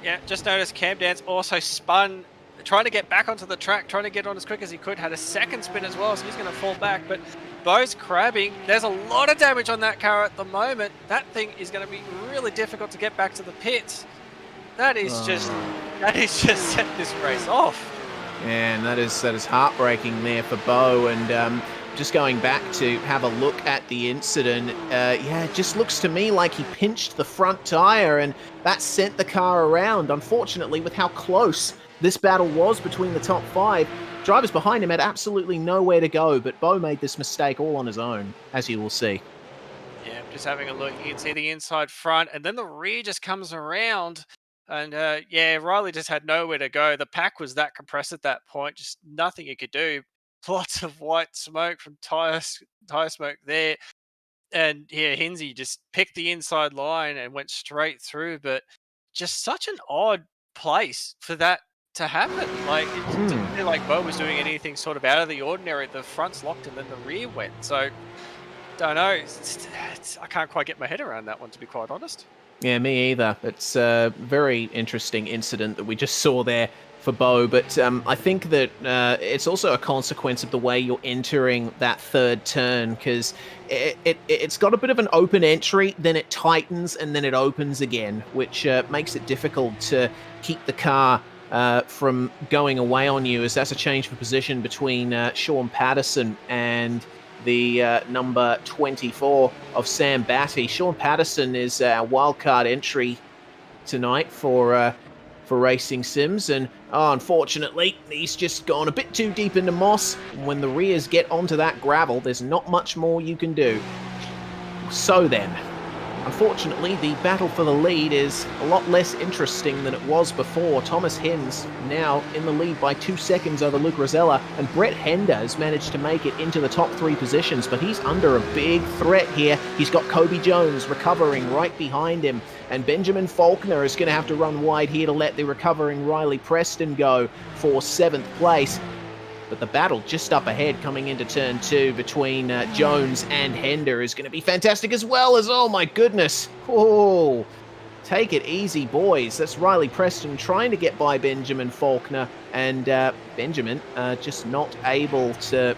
Yeah, just noticed Cam Dance also spun, trying to get back onto the track, trying to get on as quick as he could, had a second spin as well, so he's going to fall back, but Bo's crabbing. There's a lot of damage on that car at the moment. That thing is going to be really difficult to get back to the pits. That is just set this race off. And that is heartbreaking there for Bo. And just going back to have a look at the incident, it just looks to me like he pinched the front tire, and that sent the car around. Unfortunately, with how close this battle was between the top 5, drivers behind him had absolutely nowhere to go. But Bo made this mistake all on his own, as you will see. Yeah, just having a look, you can see the inside front, and then the rear just comes around. And Riley just had nowhere to go. The pack was that compressed at that point, just nothing he could do. Lots of white smoke from tire smoke there. And Hinsey just picked the inside line and went straight through. But just such an odd place for that to happen. Like, it didn't feel like Bo was doing anything sort of out of the ordinary. The front's locked and then the rear went. So, don't know. I can't quite get my head around that one, to be quite honest. Yeah, me either. It's a very interesting incident that we just saw there for Bo, but I think that it's also a consequence of the way you're entering that third turn, because it's got a bit of an open entry, then it tightens, and then it opens again, which makes it difficult to keep the car from going away on you, as that's a change for position between Sean Patterson and the number 24 of Sam Batty. Sean Patterson is our wildcard entry tonight for Racing Sims, and unfortunately he's just gone a bit too deep into moss. When the rears get onto that gravel, there's not much more you can do. So then, unfortunately, the battle for the lead is a lot less interesting than it was before. Thomas Hins now in the lead by 2 seconds over Luke Rosella, and Brett Hender has managed to make it into the top 3 positions, but he's under a big threat here. He's got Kobe Jones recovering right behind him, and Benjamin Faulkner is going to have to run wide here to let the recovering Riley Preston go for 7th place. But the battle just up ahead coming into turn 2 between Jones and Hender is going to be fantastic, as well as, oh my goodness. Oh, take it easy, boys. That's Riley Preston trying to get by Benjamin Faulkner, and Benjamin just not able to...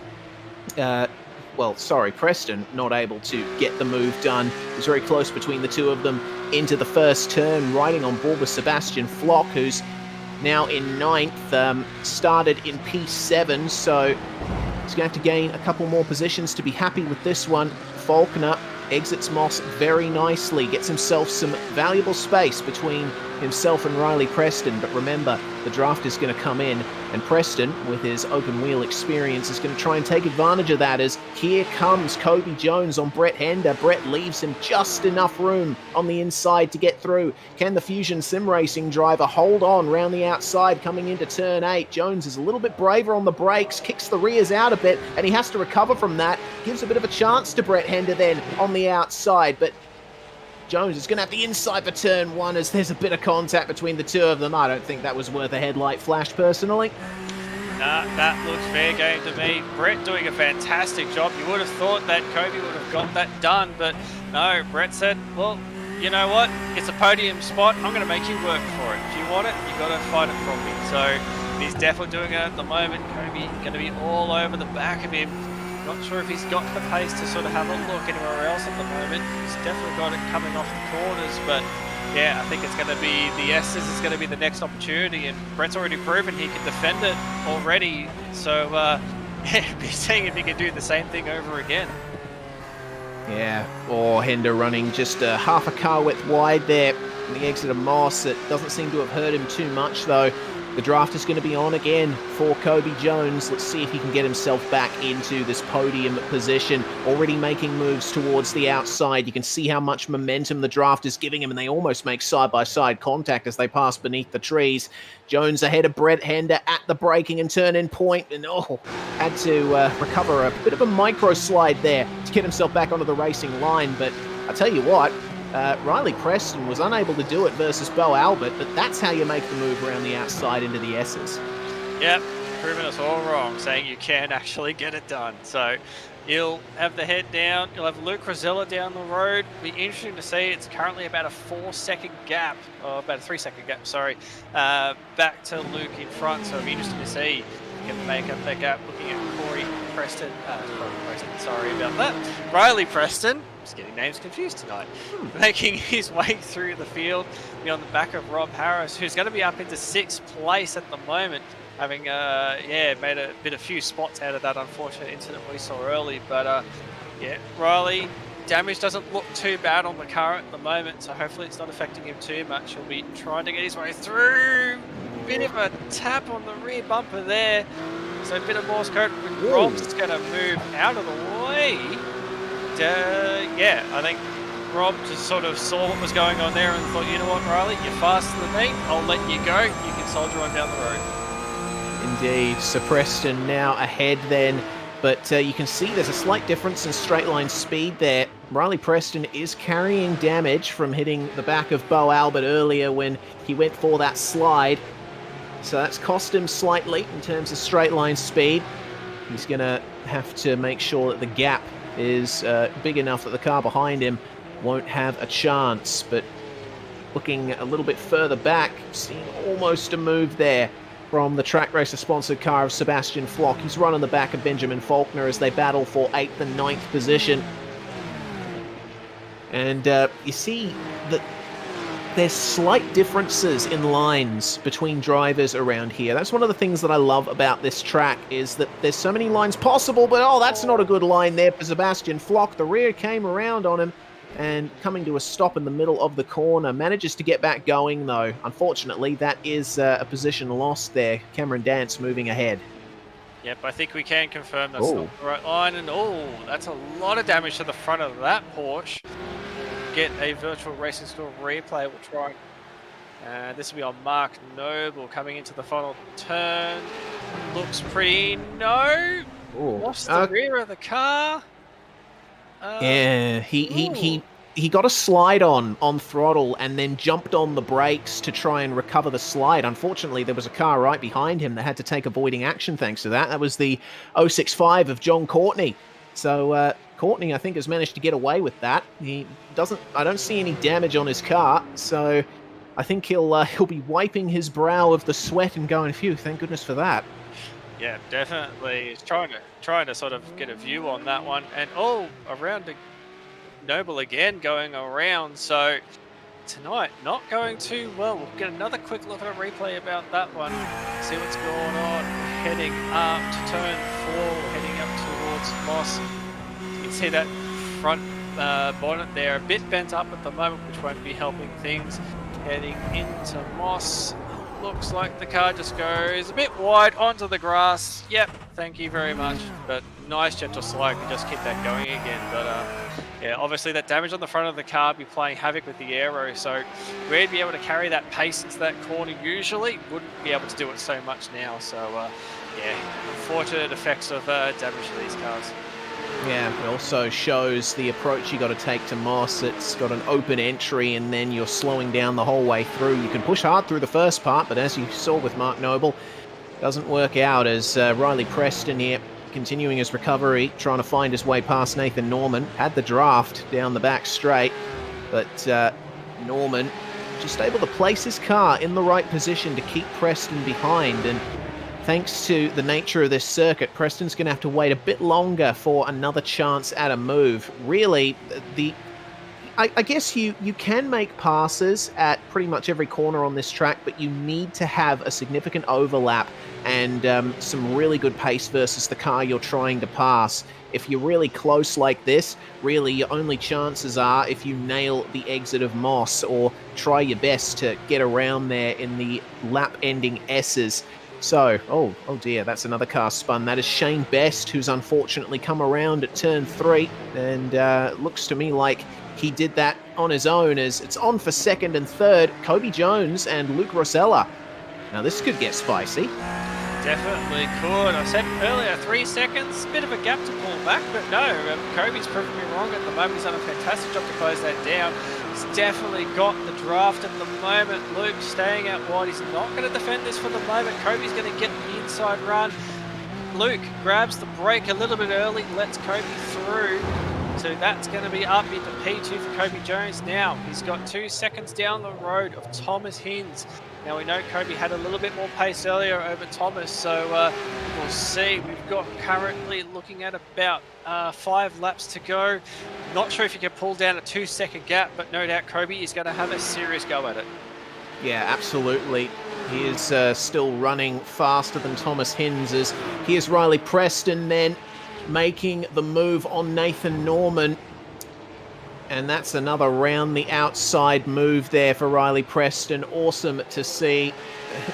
Preston not able to get the move done. It was very close between the two of them into the first turn, riding on board with Sebastian Flock, who's now in ninth, started in P7, so he's going to have to gain a couple more positions to be happy with this one. Falconer exits Moss very nicely, gets himself some valuable space between himself and Riley Preston, but remember, the draft is going to come in, and Preston, with his open wheel experience, is going to try and take advantage of that as here comes Kobe Jones on Brett Hender. Brett leaves him just enough room on the inside to get through. Can the Fusion Sim Racing driver hold on round the outside coming into turn 8? Jones is a little bit braver on the brakes, kicks the rears out a bit, and he has to recover from that. Gives a bit of a chance to Brett Hender then on the outside, but Jones is going to have the inside for turn 1 as there's a bit of contact between the two of them. I don't think that was worth a headlight flash, personally. Nah, that looks fair game to me. Brett doing a fantastic job. You would have thought that Kobe would have got that done, but no, Brett said, well, you know what? It's a podium spot. I'm going to make you work for it. If you want it, you got to fight it from me. So he's definitely doing it at the moment. Kobe going to be all over the back of him. Not sure if he's got the pace to sort of have a look anywhere else at the moment. He's definitely got it coming off the corners, but yeah, I think it's going to be the S's is going to be the next opportunity, and Brett's already proven he can defend it already. So yeah, be seeing if he can do the same thing over again. Yeah, or Hender running just half a car width wide there in the exit of Moss. It doesn't seem to have hurt him too much, though. The draft is going to be on again for Kobe Jones. Let's see if he can get himself back into this podium position. Already making moves towards the outside. You can see how much momentum the draft is giving him, and they almost make side-by-side contact as they pass beneath the trees. Jones ahead of Brett Hender at the braking and turn-in point, and had to recover a bit of a micro slide there to get himself back onto the racing line. But I tell you what, Riley Preston was unable to do it versus Bo Albert, but that's how you make the move around the outside into the S's. Yep, proving us all wrong, saying you can actually get it done. So you'll have the head down, you'll have Luke Rosella down the road. Be interesting to see. It's currently about a 4-second gap, or about a 3-second gap, sorry, back to Luke in front. So it'll be interesting to see. You can make up that gap looking at Corey Preston, sorry about that. Riley Preston, just getting names confused tonight, making his way through the field, be on the back of Rob Harris, who's going to be up into 6th place at the moment, having made a few spots out of that unfortunate incident we saw early. But yeah, Riley, damage doesn't look too bad on the car at the moment, so hopefully it's not affecting him too much. He'll be trying to get his way through. Bit of a tap on the rear bumper there, so a bit of Morse code. Rob's going to move out of the way. Yeah, I think Rob just sort of saw what was going on there and thought, you know what, Riley, you're faster than me. I'll let you go. You can soldier on down the road. Indeed. So Preston now ahead then, but you can see there's a slight difference in straight line speed there. Riley Preston is carrying damage from hitting the back of Bo Albert earlier when he went for that slide. So that's cost him slightly in terms of straight line speed. He's going to have to make sure that the gap is big enough that the car behind him won't have a chance. But looking a little bit further back, seeing almost a move there from the Track Racer sponsored car of Sebastian Flock. He's running the back of Benjamin Faulkner as they battle for 8th and 9th position. And you see that there's slight differences in lines between drivers around here. That's one of the things that I love about this track, is that there's so many lines possible, but that's not a good line there for Sebastian Flock. The rear came around on him and coming to a stop in the middle of the corner. Manages to get back going, though. Unfortunately, that is a position lost there. Cameron Dance moving ahead. Yep, I think we can confirm that's not the right line. And that's a lot of damage to the front of that Porsche. Get a virtual racing score replay. We'll try. This will be on Mark Noble coming into the final turn. Looks pretty. Lost the rear of the car. Yeah, he got a slide on throttle and then jumped on the brakes to try and recover the slide. Unfortunately, there was a car right behind him that had to take avoiding action thanks to that. That was the 065 of John Courtney. So Courtney, I think, has managed to get away with that. I don't see any damage on his car, so I think he'll be wiping his brow of the sweat and going, phew, thank goodness for that. Yeah, definitely. He's trying to sort of get a view on that one. And around to Noble again going around. So tonight. Not going too well. We'll get another quick look at a replay about that one. See what's going on. Heading up to turn 4, heading up towards Moss. You can see that front bonnet there a bit bent up at the moment, which won't be helping things. Heading into Moss. Looks like the car just goes a bit wide onto the grass. Yep, thank you very much. But nice gentle slide, can just keep that going again. But yeah, obviously that damage on the front of the car be playing havoc with the aero, so we'd be able to carry that pace into that corner usually. Wouldn't be able to do it so much now. So yeah, unfortunate effects of damage to these cars. Yeah, it also shows the approach you got to take to Moss. It's got an open entry and then you're slowing down the whole way through. You can push hard through the first part, but as you saw with Mark Noble, doesn't work out as Riley Preston here continuing his recovery, trying to find his way past Nathan Norman. Had the draft down the back straight, but Norman just able to place his car in the right position to keep Preston behind. And thanks to the nature of this circuit, Preston's going to have to wait a bit longer for another chance at a move. Really, I guess you can make passes at pretty much every corner on this track, but you need to have a significant overlap and some really good pace versus the car you're trying to pass. If you're really close like this, really your only chances are if you nail the exit of Moss or try your best to get around there in the lap-ending S's. So, oh dear, that's another car spun. That is Shane Best, who's unfortunately come around at turn 3, and looks to me like he did that on his own, as it's on for second and third, Kobe Jones and Luke Rosella. Now this could get spicy. Definitely could. I said earlier, 3 seconds, bit of a gap to pull back, but no, Kobe's proven me wrong at the moment. He's done a fantastic job to close that down. He's definitely got the draft at the moment. Luke staying out wide. He's not going to defend this for the moment. Kobe's going to get the inside run. Luke grabs the brake a little bit early, lets Kobe through. So that's going to be up into P2 for Kobe Jones now. He's got 2 seconds down the road of Thomas Hinds. Now we know Kobe had a little bit more pace earlier over Thomas, so we'll see. We've got currently looking at about 5 laps to go. Not sure if you can pull down a 2-second gap, but no doubt Kobe is going to have a serious go at it. Yeah, absolutely. He is still running faster than Thomas Hinds. As here's Riley Preston then making the move on Nathan Norman. And that's another round the outside move there for Riley Preston. Awesome to see,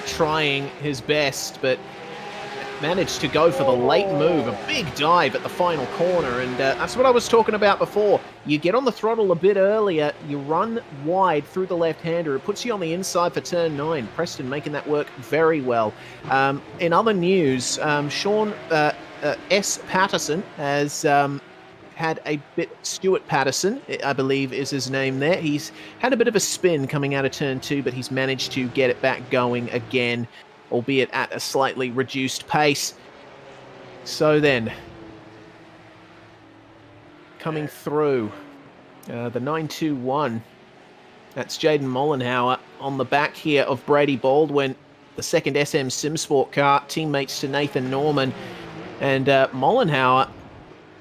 trying his best, but managed to go for the late move. A big dive at the final corner, and that's what I was talking about before. You get on the throttle a bit earlier, you run wide through the left-hander. It puts you on the inside for turn 9. Preston making that work very well. In other news, Sean S. Patterson has had a bit, Stuart Patterson, I believe is his name there. He's had a bit of a spin coming out of turn 2, but he's managed to get it back going again, albeit at a slightly reduced pace. So then, coming through, the 921, that's Jaden Mollenhauer on the back here of Brady Baldwin, the second SM SimSport car, teammates to Nathan Norman, and Mollenhauer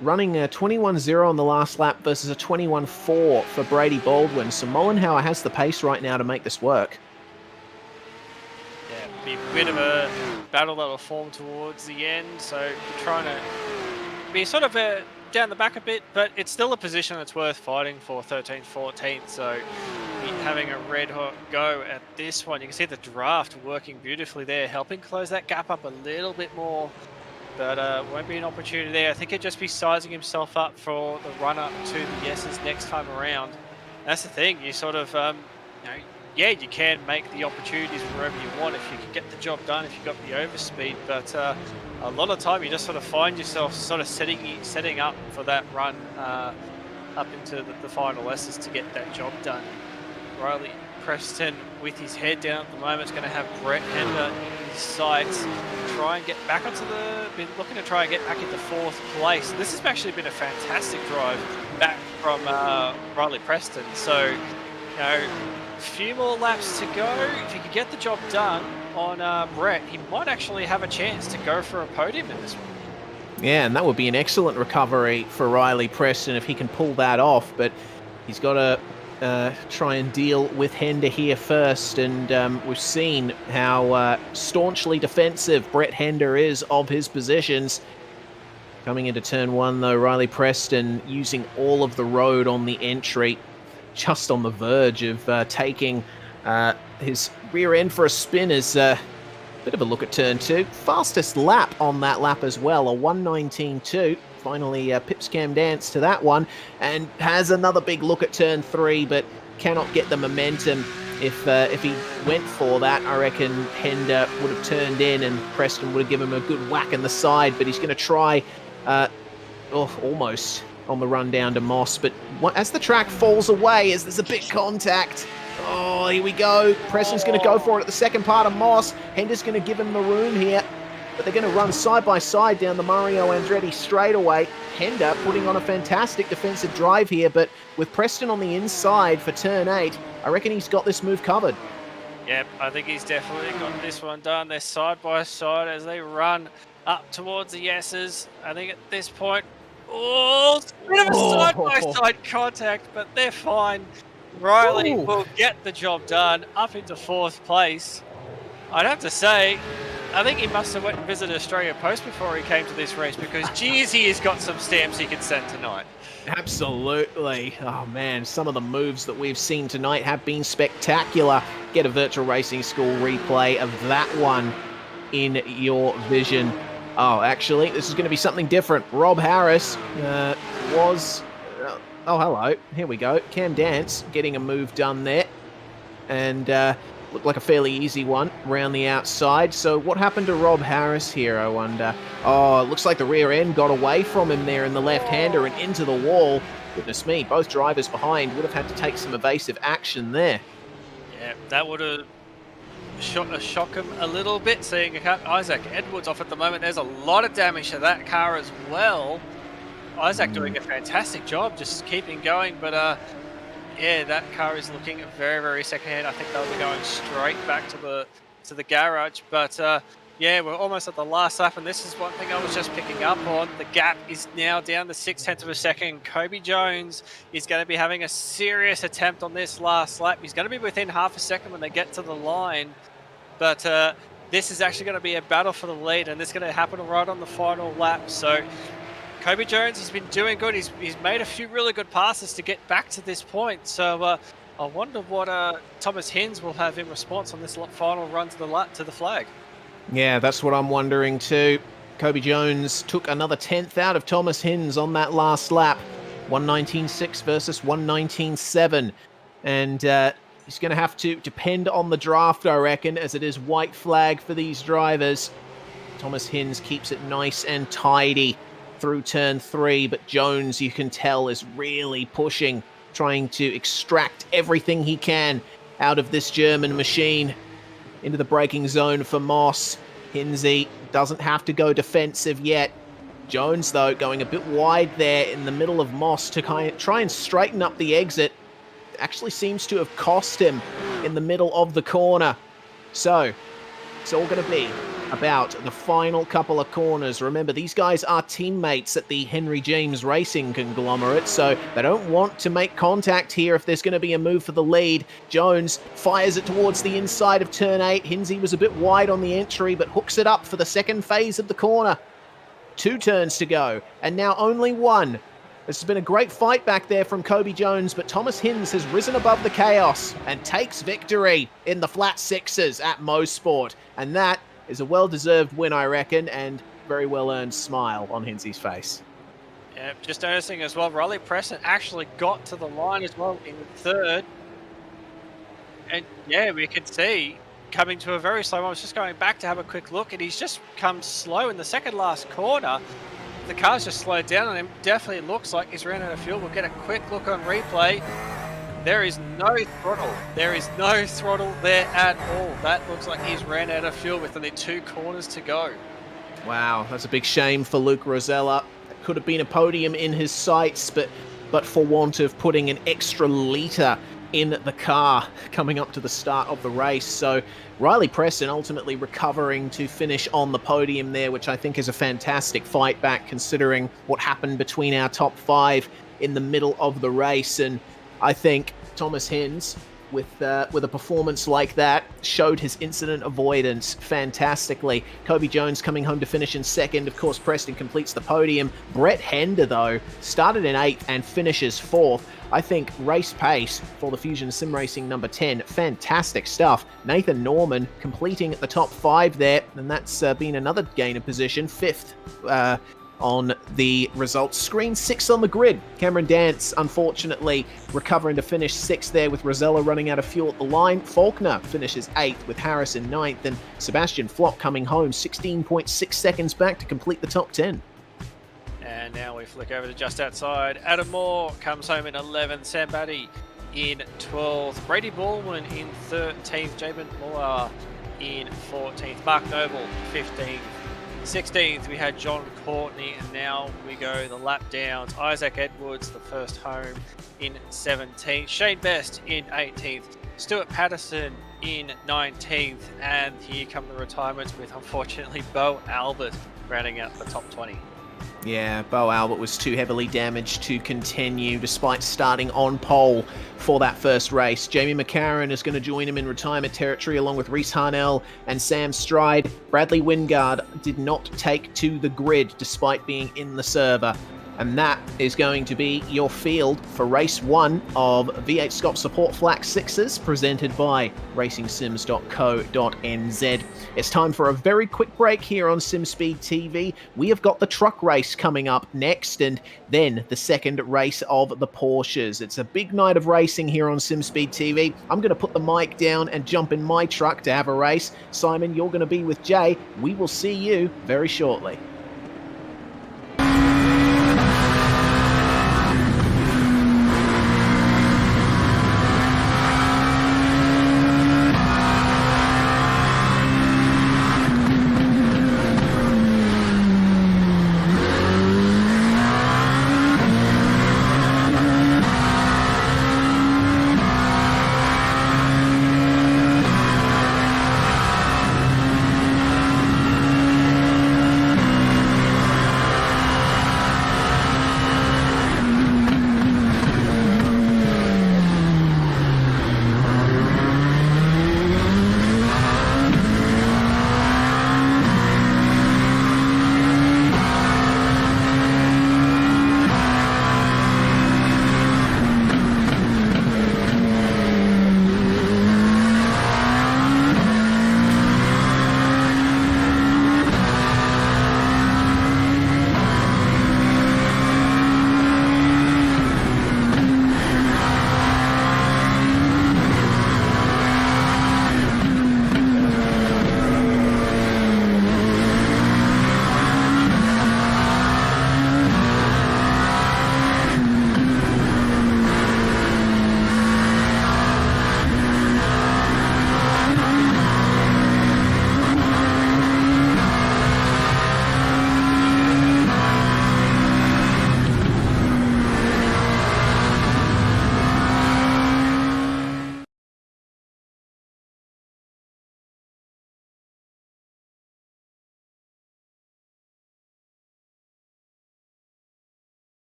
running a 21.0 on the last lap versus a 21.4 for Brady Baldwin. So Mollenhauer has the pace right now to make this work. Yeah, be a bit of a battle that will form towards the end. So you're trying to be sort of down the back a bit, but it's still a position that's worth fighting for 13th, 14th. So having a red hot go at this one. You can see the draft working beautifully there, helping close that gap up a little bit more. But won't be an opportunity there. I think he'd just be sizing himself up for the run-up to the yeses next time around. That's the thing. You sort of, yeah, you can make the opportunities wherever you want if you can get the job done, if you've got the overspeed. But a lot of time you just sort of find yourself sort of setting up for that run up into the final S's to get that job done. Riley Preston with his head down at the moment is going to have Brett Hender in his sights. Try and get back onto been looking to try and get back into 4th place. This has actually been a fantastic drive back from Riley Preston. So, you know, a few more laps to go. If he could get the job done on Brett, he might actually have a chance to go for a podium in this one. Yeah, and that would be an excellent recovery for Riley Preston if he can pull that off, but he's got to try and deal with Hender here first, and we've seen how staunchly defensive Brett Hender is of his positions. Coming into turn one, though, Riley Preston using all of the road on the entry, just on the verge of taking his rear end for a spin. As a bit of a look at turn two. Fastest lap on that lap as well, a 1:19.2. Finally pips Cam Dance to that one, and has another big look at turn three, but cannot get the momentum. If he went for that, I reckon Hender would have turned in and Preston would have given him a good whack in the side, but he's going to try almost on the run down to Moss. But as the track falls away, as there's a bit contact, oh, here we go. Preston's going to go for it at the second part of Moss. Hender's going to give him the room here, but they're going to run side by side down the Mario Andretti straightaway. Hender putting on a fantastic defensive drive here, but with Preston on the inside for turn 8, I reckon he's got this move covered. Yep, I think he's definitely got this one done. They're side by side as they run up towards the S's. I think at this point, it's a bit of a side by side contact, but they're fine. Riley will get the job done up into 4th place. I'd have to say, I think he must have went and visited Australia Post before he came to this race, because geez, he has got some stamps he can send tonight. Absolutely. Oh man, some of the moves that we've seen tonight have been spectacular. Get a Virtual Racing School replay of that one in your vision. Oh, actually, this is going to be something different. Rob Harris was... oh, hello. Here we go. Cam Dance getting a move done there. And looked like a fairly easy one around the outside. So what happened to Rob Harris here, I wonder? Oh, it looks like the rear end got away from him there in the left-hander and into the wall. Goodness me, both drivers behind would have had to take some evasive action there. Yeah, that would have shock him a little bit, seeing Isaac Edwards off at the moment. There's a lot of damage to that car as well. Isaac doing a fantastic job just keeping going, but yeah, that car is looking very, very secondhand. I think they'll be going straight back to the garage. But yeah, we're almost at the last lap, and this is one thing I was just picking up on. The gap is now down to 0.6 of a second. Kobe Jones is going to be having a serious attempt on this last lap. He's going to be within half a second when they get to the line. But this is actually going to be a battle for the lead, and this is going to happen right on the final lap. So Kobe Jones has been doing good. He's made a few really good passes to get back to this point. So I wonder what Thomas Hins will have in response on this final run to the flag. Yeah, that's what I'm wondering too. Kobe Jones took another 10th out of Thomas Hins on that last lap. 1:19.6 versus 1:19.7. And he's going to have to depend on the draft, I reckon, as it is white flag for these drivers. Thomas Hins keeps it nice and tidy through turn 3, but Jones, you can tell, is really pushing, trying to extract everything he can out of this German machine. Into the braking zone for Moss. Hinsey doesn't have to go defensive yet. Jones, though, going a bit wide there in the middle of Moss to try and straighten up the exit. Actually seems to have cost him in the middle of the corner. So it's all going to be about the final couple of corners. Remember, these guys are teammates at the Henry James Racing conglomerate, so they don't want to make contact here if there's going to be a move for the lead. Jones fires it towards the inside of turn 8. Hinsey was a bit wide on the entry, but hooks it up for the second phase of the corner. 2 turns to go, and now only 1. This has been a great fight back there from Kobe Jones, but Thomas Hins has risen above the chaos and takes victory in the flat sixes at Mosport. And that is a well-deserved win, I reckon, and very well-earned smile on Hinsey's face. Yeah, just noticing as well, Riley Preston actually got to the line as well in 3rd. And yeah, we can see coming to a very slow. I was just going back to have a quick look, and he's just come slow in the second last corner. The car's just slowed down on him. Definitely looks like he's ran out of fuel. We'll get a quick look on replay. There is no throttle. There is no throttle there at all. That looks like he's ran out of fuel with only 2 corners to go. Wow, that's a big shame for Luke Rosella. It could have been a podium in his sights, but for want of putting an extra litre in the car coming up to the start of the race. So Riley Preston ultimately recovering to finish on the podium there, which I think is a fantastic fight back considering what happened between our top 5 in the middle of the race. And I think Thomas Hins, with a performance like that, showed his incident avoidance fantastically. Kobe Jones coming home to finish in second. Of course, Preston completes the podium. Brett Hender, though, started in 8th and finishes 4th. I think race pace for the Fusion Sim Racing number 10. Fantastic stuff. Nathan Norman completing the top 5 there, and that's been another gain of position. 5th on the results screen. 6th on the grid. Cameron Dance, unfortunately, recovering to finish 6th there with Rosella running out of fuel at the line. Faulkner finishes 8th with Harris in 9th, and Sebastian Flock coming home 16.6 seconds back to complete the top 10. And now we flick over to just outside. Adam Moore comes home in 11th. Sam Batty in 12th. Brady Baldwin in 13th. Jabin Moore in 14th. Mark Noble 15th. 16th we had John Courtney, and now we go the lap downs. Isaac Edwards, the first home, in 17th. Shane Best in 18th. Stuart Patterson in 19th. And here come the retirements with, unfortunately, Bo Albert rounding out the top 20. Yeah, Bo Albert was too heavily damaged to continue despite starting on pole for that first race. Jamie McCarron is going to join him in retirement territory along with Reese Harnell and Sam Stride. Bradley Wingard did not take to the grid despite being in the server. And that is going to be your field for race 1 of V8SCOPS Support Flak 6s presented by racingsims.co.nz. It's time for a very quick break here on SimSpeed TV. We have got the truck race coming up next, and then the second race of the Porsches. It's a big night of racing here on SimSpeed TV. I'm going to put the mic down and jump in my truck to have a race. Simon, you're going to be with Jay. We will see you very shortly.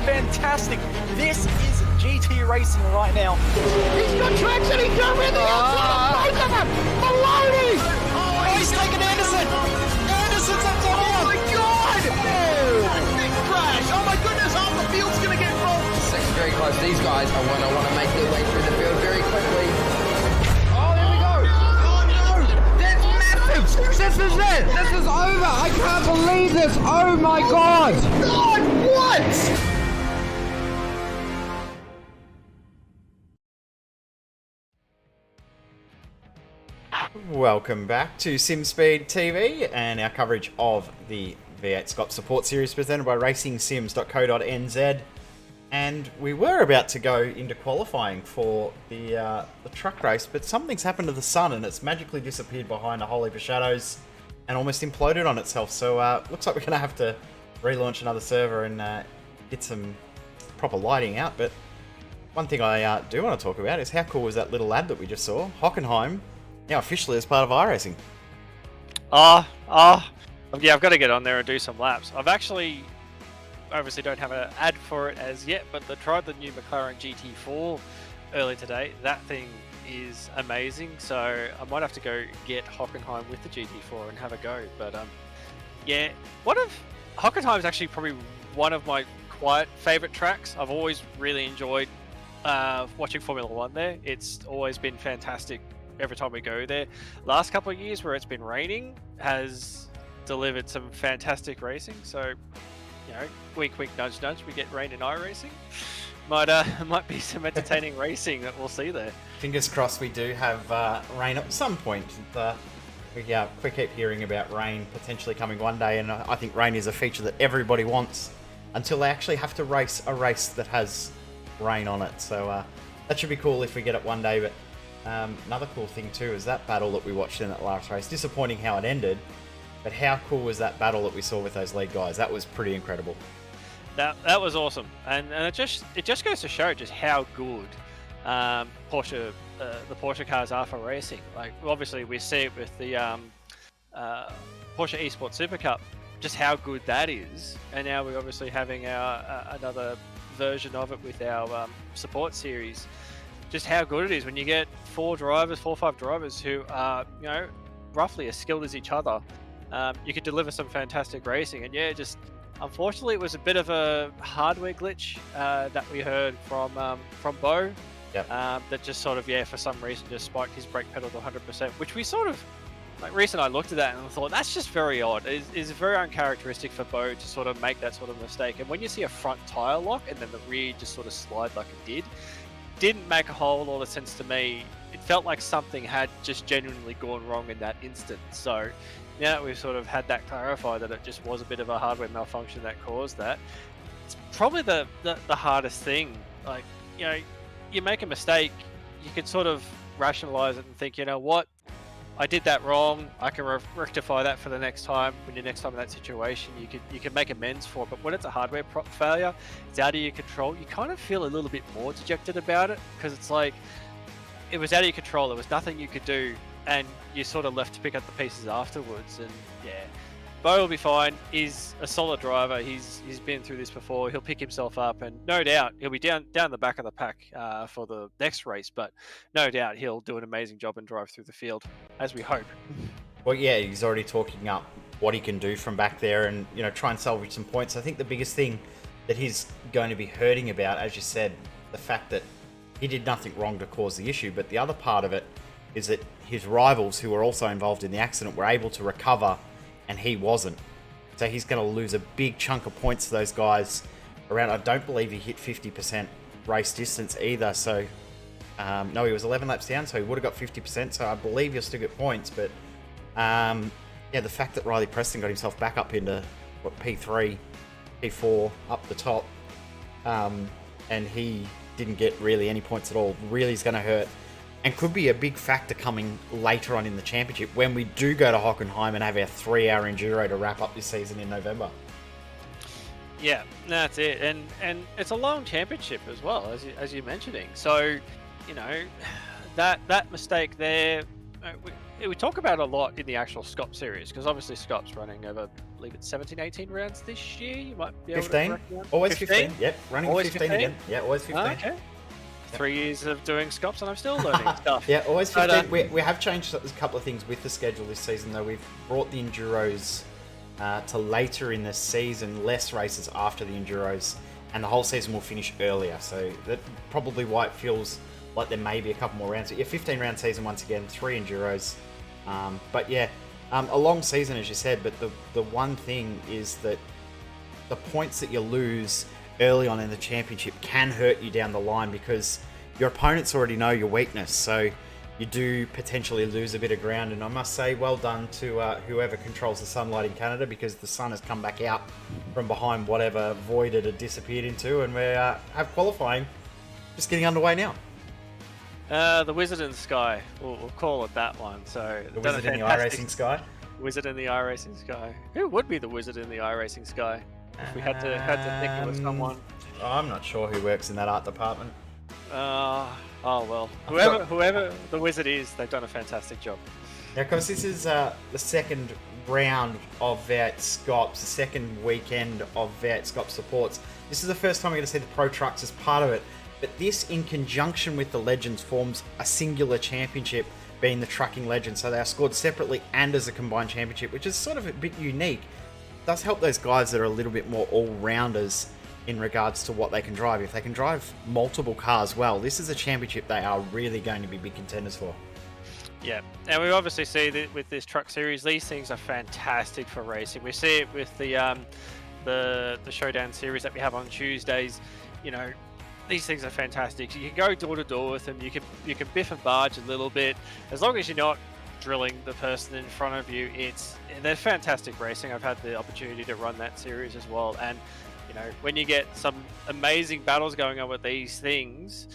Fantastic. This is GT racing right now. He's got traction. He's going the outside of both of them. Maloney. Oh, he's taken Anderson. Anderson's up top. Oh my God. Oh, big crash. Oh my goodness. Half the field's going to get rolled. Second very close. These guys I want to make their way through the field very quickly. Oh, there we go. Oh no. That's massive. This is it. This is over. I can't believe this. Oh my God. God, what? Welcome back to SimSpeed TV and our coverage of the V8SCOPS Support Series presented by racingsims.co.nz. And we were about to go into qualifying for the truck race, but something's happened to the sun and it's magically disappeared behind a whole heap of shadows and almost imploded on itself. So looks like we're going to have to relaunch another server and get some proper lighting out. But one thing I do want to talk about is how cool was that little lad that we just saw? Hockenheim, now officially as part of iRacing. Yeah, I've got to get on there and do some laps. I've actually, obviously don't have an ad for it as yet, but I tried the new McLaren GT4 earlier today. That thing is amazing, so I might have to go get Hockenheim with the GT4 and have a go. But yeah, Hockenheim is actually probably one of my quite favourite tracks. I've always really enjoyed watching Formula One there. It's always been fantastic every time we go there. Last couple of years where it's been raining has delivered some fantastic racing. So, you know, wink, nudge, nudge. We get rain in iRacing. Might be some entertaining racing that we'll see there. Fingers crossed we do have rain at some point. We keep hearing about rain potentially coming one day, and I think rain is a feature that everybody wants until they actually have to race a race that has rain on it. So that should be cool if we get it one day. But another cool thing too is that battle that we watched in that last race. Disappointing how it ended, but how cool was that battle that we saw with those lead guys? That was pretty incredible. That was awesome, and it just goes to show just how good Porsche the Porsche cars are for racing. Like obviously we see it with the Porsche Esports Super Cup, just how good that is, and now we're obviously having our another version of it with our support series. Just how good it is when you get 4 or 5 drivers who are, you know, roughly as skilled as each other. You could deliver some fantastic racing, and yeah, just unfortunately it was a bit of a hardware glitch that we heard from Bo. Yep. That just sort of, for some reason just spiked his brake pedal to 100%, which we sort of, like recently I looked at that and I thought, that's just very odd. It's very uncharacteristic for Bo to sort of make that sort of mistake. And when you see a front tyre lock and then the rear just sort of slide like it didn't make a whole lot of sense to me. It felt like something had just genuinely gone wrong in that instant. So now that we've sort of had that clarified that it just was a bit of a hardware malfunction that caused that, it's probably the hardest thing. Like, you know, you make a mistake, you could sort of rationalize it and think, you know what, I did that wrong, I can rectify that for the next time. When you're next time in that situation, you can make amends for it. But when it's a hardware failure, it's out of your control, you kind of feel a little bit more dejected about it, because it's like it was out of your control, there was nothing you could do, and you're sort of left to pick up the pieces afterwards. And yeah, Bo will be fine. He's a solid driver. He's been through this before. He'll pick himself up, and no doubt he'll be down the back of the pack for the next race. But no doubt he'll do an amazing job and drive through the field, as we hope. Well, yeah, he's already talking up what he can do from back there, and you know, try and salvage some points. I think the biggest thing that he's going to be hurting about, as you said, the fact that he did nothing wrong to cause the issue. But the other part of it is that his rivals, who were also involved in the accident, were able to recover, and he wasn't. So he's going to lose a big chunk of points to those guys around. I don't believe he hit 50% race distance either. So no, he was 11 laps down, so he would have got 50%. So I believe he'll still get points. But yeah, the fact that Riley Preston got himself back up into P3, P4, up the top, and he didn't get really any points at all, really is going to hurt. And could be a big factor coming later on in the championship when we do go to Hockenheim and have our 3-hour enduro to wrap up this season in November. Yeah, that's it, and it's a long championship as well, as you're mentioning. So, you know, that mistake there, we talk about a lot in the actual SCOPS series, because obviously SCOPS running over, I believe it's 17, 18 rounds this year. You might be able 15, to always 15. Yep, running always 15 again. Yeah, always 15. Okay. 3 years of doing SCOPS and I'm still learning stuff. Yeah, always 15. We have changed a couple of things with the schedule this season, though. We've brought the Enduros to later in the season, less races after the Enduros, and the whole season will finish earlier. So that's probably why it feels like there may be a couple more rounds. But yeah, 15-round season once again, 3 Enduros. But yeah, a long season, as you said, but the one thing is that the points that you lose early on in the championship can hurt you down the line, because your opponents already know your weakness, so you do potentially lose a bit of ground. And I must say, well done to whoever controls the sunlight in Canada, because the sun has come back out from behind whatever void it had disappeared into, and we have qualifying just getting underway now. The Wizard in the Sky, we'll call it that one. So the Wizard in the iRacing Sky? Wizard in the iRacing Sky. Who would be the Wizard in the iRacing Sky? If we had to think it was someone. I'm not sure who works in that art department. Oh well. Whoever the wizard is, they've done a fantastic job. Now, of course, this is the second round of V8SCOPS, the second weekend of V8SCOPS supports. This is the first time we're going to see the Pro Trucks as part of it. But this, in conjunction with the Legends, forms a singular championship, being the Trucking Legends. So they are scored separately and as a combined championship, which is sort of a bit unique. It does help those guys that are a little bit more all-rounders in regards to what they can drive. If they can drive multiple cars well, this is a championship they are really going to be big contenders for. Yeah, and we obviously see that with this truck series, these things are fantastic for racing. We see it with the showdown series that we have on Tuesdays. You know, these things are fantastic. You can go door to door with them. You can biff and barge a little bit, as long as you're not drilling the person in front of you. They're fantastic racing. I've had the opportunity to run that series as well, and you know, when you get some amazing battles going on with these things,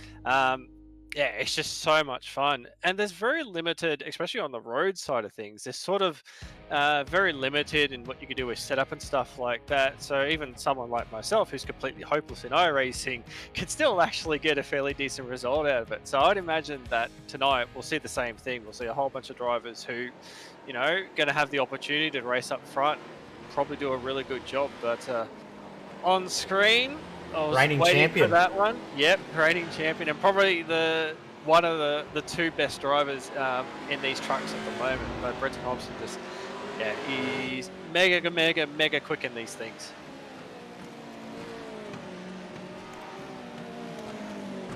yeah, it's just so much fun. And there's very limited, especially on the road side of things, there's sort of very limited in what you can do with setup and stuff like that. So even someone like myself, who's completely hopeless in iRacing, can still actually get a fairly decent result out of it. So I'd imagine that tonight we'll see the same thing. We'll see a whole bunch of drivers who, you know, going to have the opportunity to race up front, probably do a really good job. But on screen, I was reigning waiting champion for that one. Yep, reigning champion, and probably one of the two best drivers in these trucks at the moment. But Brenton Hobson just, yeah, he's mega quick in these things.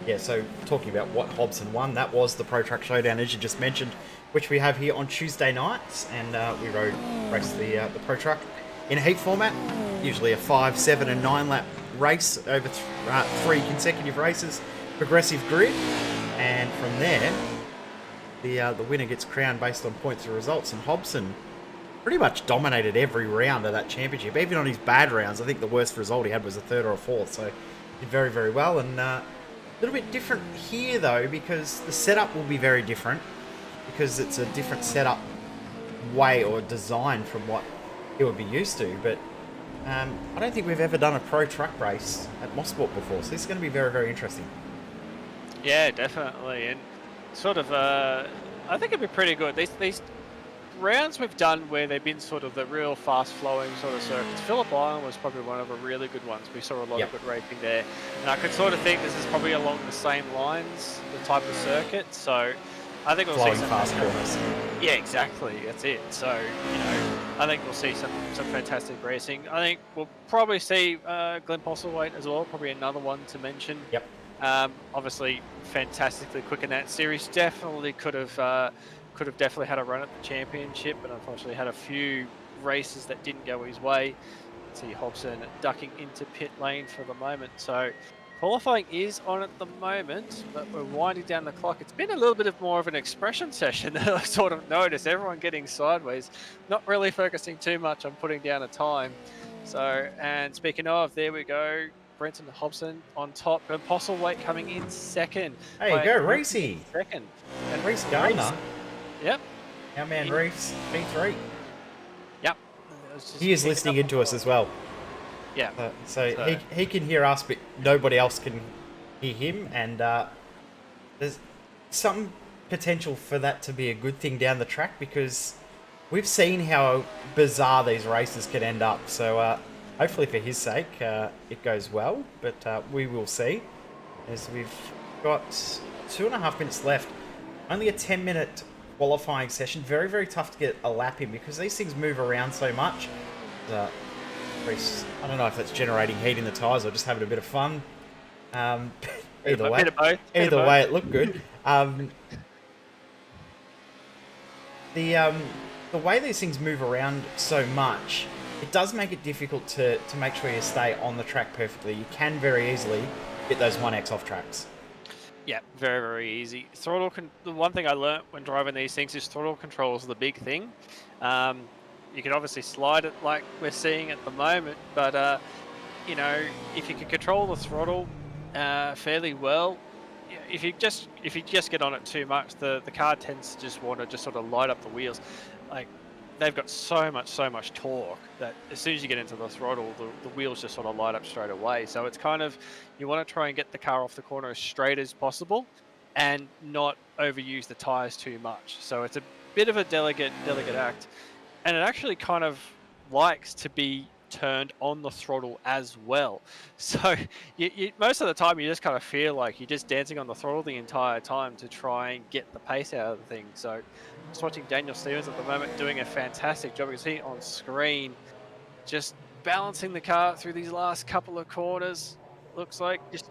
Yeah, so talking about what Hobson won, that was the Pro Truck Showdown, as you just mentioned, which we have here on Tuesday nights, and we raced the Pro Truck in a heat format, usually a 5, 7 and 9 lap race over 3 consecutive races, progressive grid, and from there the winner gets crowned based on points and results. And Hobson pretty much dominated every round of that championship. Even on his bad rounds, I think the worst result he had was a 3rd or a 4th, so he did very well. And a little bit different here though, because the setup will be very different, because it's a different setup way or design from what he would be used to. But I don't think we've ever done a pro truck race at Mosport before, so this is going to be very interesting. Yeah, definitely, and sort of, I think it'd be pretty good. These rounds we've done where they've been sort of the real fast-flowing sort of circuits. Phillip Island was probably one of the really good ones. We saw a lot of good racing there, and I could sort of think this is probably along the same lines, the type of circuit. So I think we'll see some fast corners. Yeah, exactly. That's it. So, you know, I think we'll see some fantastic racing. I think we'll probably see Glenn Postlethwaite as well. Probably another one to mention. Yep. Obviously, fantastically quick in that series. Definitely could have definitely had a run at the championship, but unfortunately had a few races that didn't go his way. See Hobson ducking into pit lane for the moment. So qualifying is on at the moment, but we're winding down the clock. It's been a little bit of more of an expression session that I've sort of noticed. Everyone getting sideways, not really focusing too much on putting down a time. So, and speaking of, there we go. Brenton Hobson on top, and Postlethwaite coming in second. There you go, Reese. Second. And Reese Gardner. Yep. Our man Reese, P3. Yep. He is listening into us as well. Yeah. So he can hear us, but nobody else can hear him, and there's some potential for that to be a good thing down the track, because we've seen how bizarre these races can end up. So hopefully for his sake it goes well, but we will see, as we've got 2.5 minutes left. Only a 10-minute qualifying session. Very tough to get a lap in, because these things move around so much. I don't know if that's generating heat in the tyres or just having a bit of fun. Either way, it looked good. The way these things move around so much, it does make it difficult to make sure you stay on the track perfectly. You can very easily get those 1x off tracks. Yeah, very easy. The one thing I learnt when driving these things is throttle control is the big thing. You can obviously slide it like we're seeing at the moment, but you know, if you can control the throttle fairly well, if you just get on it too much, the car tends to just want to just sort of light up the wheels. Like, they've got so much torque that as soon as you get into the throttle, the wheels just sort of light up straight away. So it's kind of, you want to try and get the car off the corner as straight as possible and not overuse the tires too much. So it's a bit of a delicate act, and it actually kind of likes to be turned on the throttle as well. So you most of the time you just kind of feel like you're just dancing on the throttle the entire time to try and get the pace out of the thing. So just watching Daniel Stevens at the moment doing a fantastic job. You can see on screen just balancing the car through these last couple of corners. Looks like just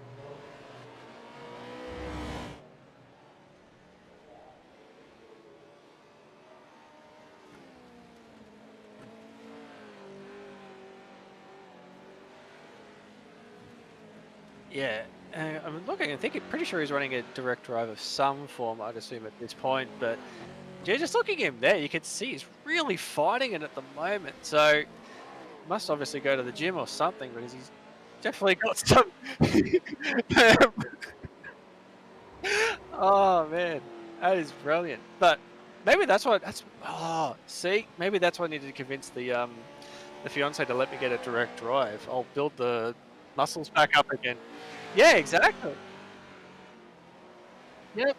yeah, I'm looking and thinking, pretty sure he's running a direct drive of some form, I'd assume at this point. But yeah, just looking at him there, you can see he's really fighting it at the moment. So must obviously go to the gym or something, because he's definitely got some. Oh man, that is brilliant. But maybe that's what maybe that's what I needed to convince the fiance to let me get a direct drive. I'll build the muscles back up again. Yeah, exactly. Yep.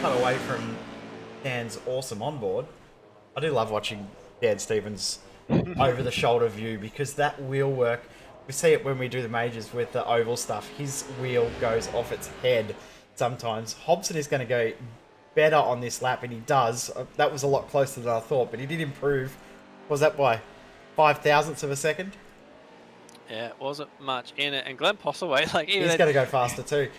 Cut away from Dan's awesome onboard. I do love watching Dan Stevens over the shoulder view, because that wheel work, we see it when we do the majors with the oval stuff. His wheel goes off its head sometimes. Hobson is going to go better on this lap, and he does. That was a lot closer than I thought, but he did improve. Was that by 0.005 of a second? Yeah, it wasn't much in it. And Glenn Postlewaite, like, even he's going to go faster too.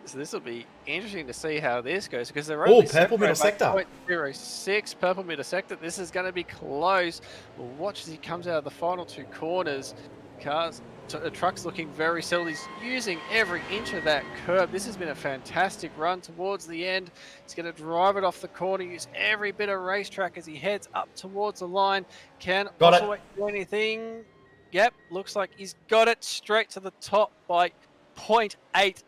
So this will be interesting to see how this goes, because they're only purple middle sector. 0.06 purple middle sector. This is going to be close. We'll watch as he comes out of the final two corners. The truck's looking very settled. He's using every inch of that curb. This has been a fantastic run towards the end. He's going to drive it off the corner, use every bit of racetrack as he heads up towards the line. Can Postlewaite do anything? Yep, looks like he's got it straight to the top by 0.8.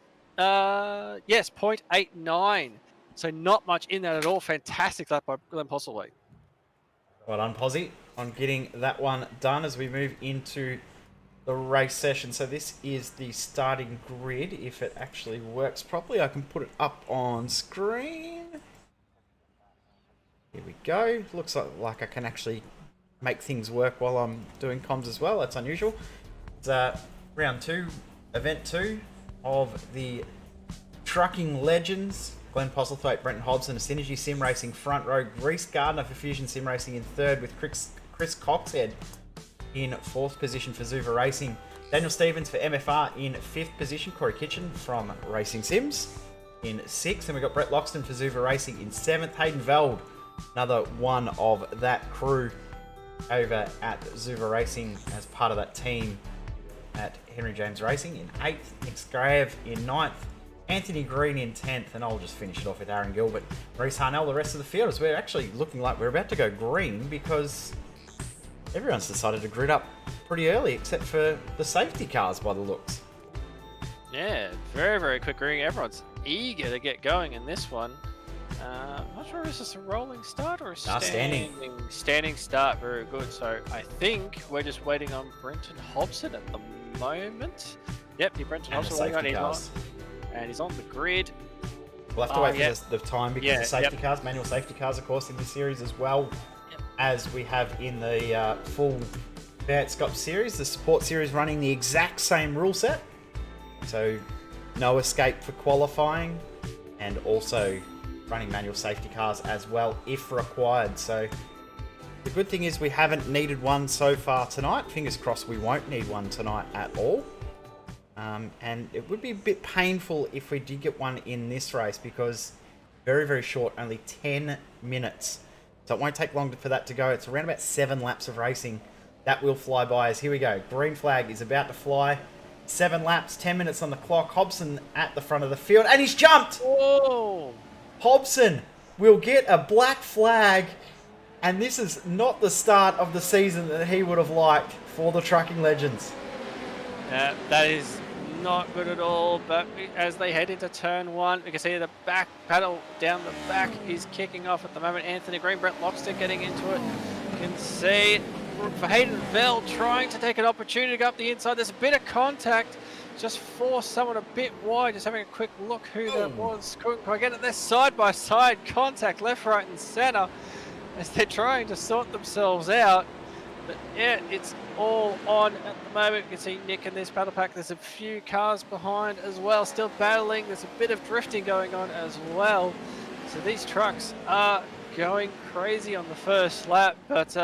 Yes, 0.89. So not much in that at all. Fantastic lap by Glenn Postlewaite. Well done, Posy, on getting that one done as we move into the race session. So this is the starting grid. If it actually works properly, I can put it up on screen. Here we go. Looks like I can actually make things work while I'm doing comms as well. That's unusual. It's round 2, event 2 of the Trucking Legends. Glenn Postlethwaite, Brenton Hobson, Synergy Sim Racing front row. Reese Gardner for Fusion Sim Racing in third, with Chris Coxhead in 4th position for Zuva Racing. Daniel Stevens for MFR in 5th position. Corey Kitchen from Racing Sims in 6th. And we've got Brett Loxton for Zuva Racing in 7th. Hayden Veld, another one of that crew over at Zuva Racing as part of that team at Henry James Racing in 8th. Nick Scrave in 9th. Anthony Green in 10th, and I'll just finish it off with Aaron Gilbert, Maurice Harnell, the rest of the field, as we're actually looking like we're about to go green, because everyone's decided to grid up pretty early, except for the safety cars by the looks. Yeah, very quick green. Everyone's eager to get going in this one. I'm not sure if it's just a rolling start or a standing start. Very good. So I think we're just waiting on Brenton Hobson at the moment. Yep, Brenton and Hobson the safety cars. And he's on the grid. We'll have to wait for the time, because the safety cars, manual safety cars, of course, in this series as well, as we have in the full V8SCOPS series. The support series running the exact same rule set. So no escape for qualifying, and also running manual safety cars as well if required. So the good thing is we haven't needed one so far tonight. Fingers crossed we won't need one tonight at all. And it would be a bit painful if we did get one in this race, because very short, only 10 minutes. So it won't take long for that to go. It's around about 7 laps of racing. That will fly by as here we go. Green flag is about to fly. 7 laps, 10 minutes on the clock. Hobson at the front of the field, and he's jumped! Whoa! Hobson will get a black flag And this is not the start of the season that he would have liked for the trucking legends. That is not good at all, but as they head into turn 1, we can see the back pedal down the back is kicking off at the moment. Anthony Green, Brett Loxton getting into it. You can see Hayden Bell trying to take an opportunity to go up the inside. There's a bit of contact, just forced someone a bit wide. Just having a quick look who that was. Couldn't quite get it. They're side by side contact, left, right, and center, as they're trying to sort themselves out. But yeah, it's all on at the moment. You can see Nick in this battle pack. There's a few cars behind as well, still battling. There's a bit of drifting going on as well. So these trucks are going crazy on the first lap. But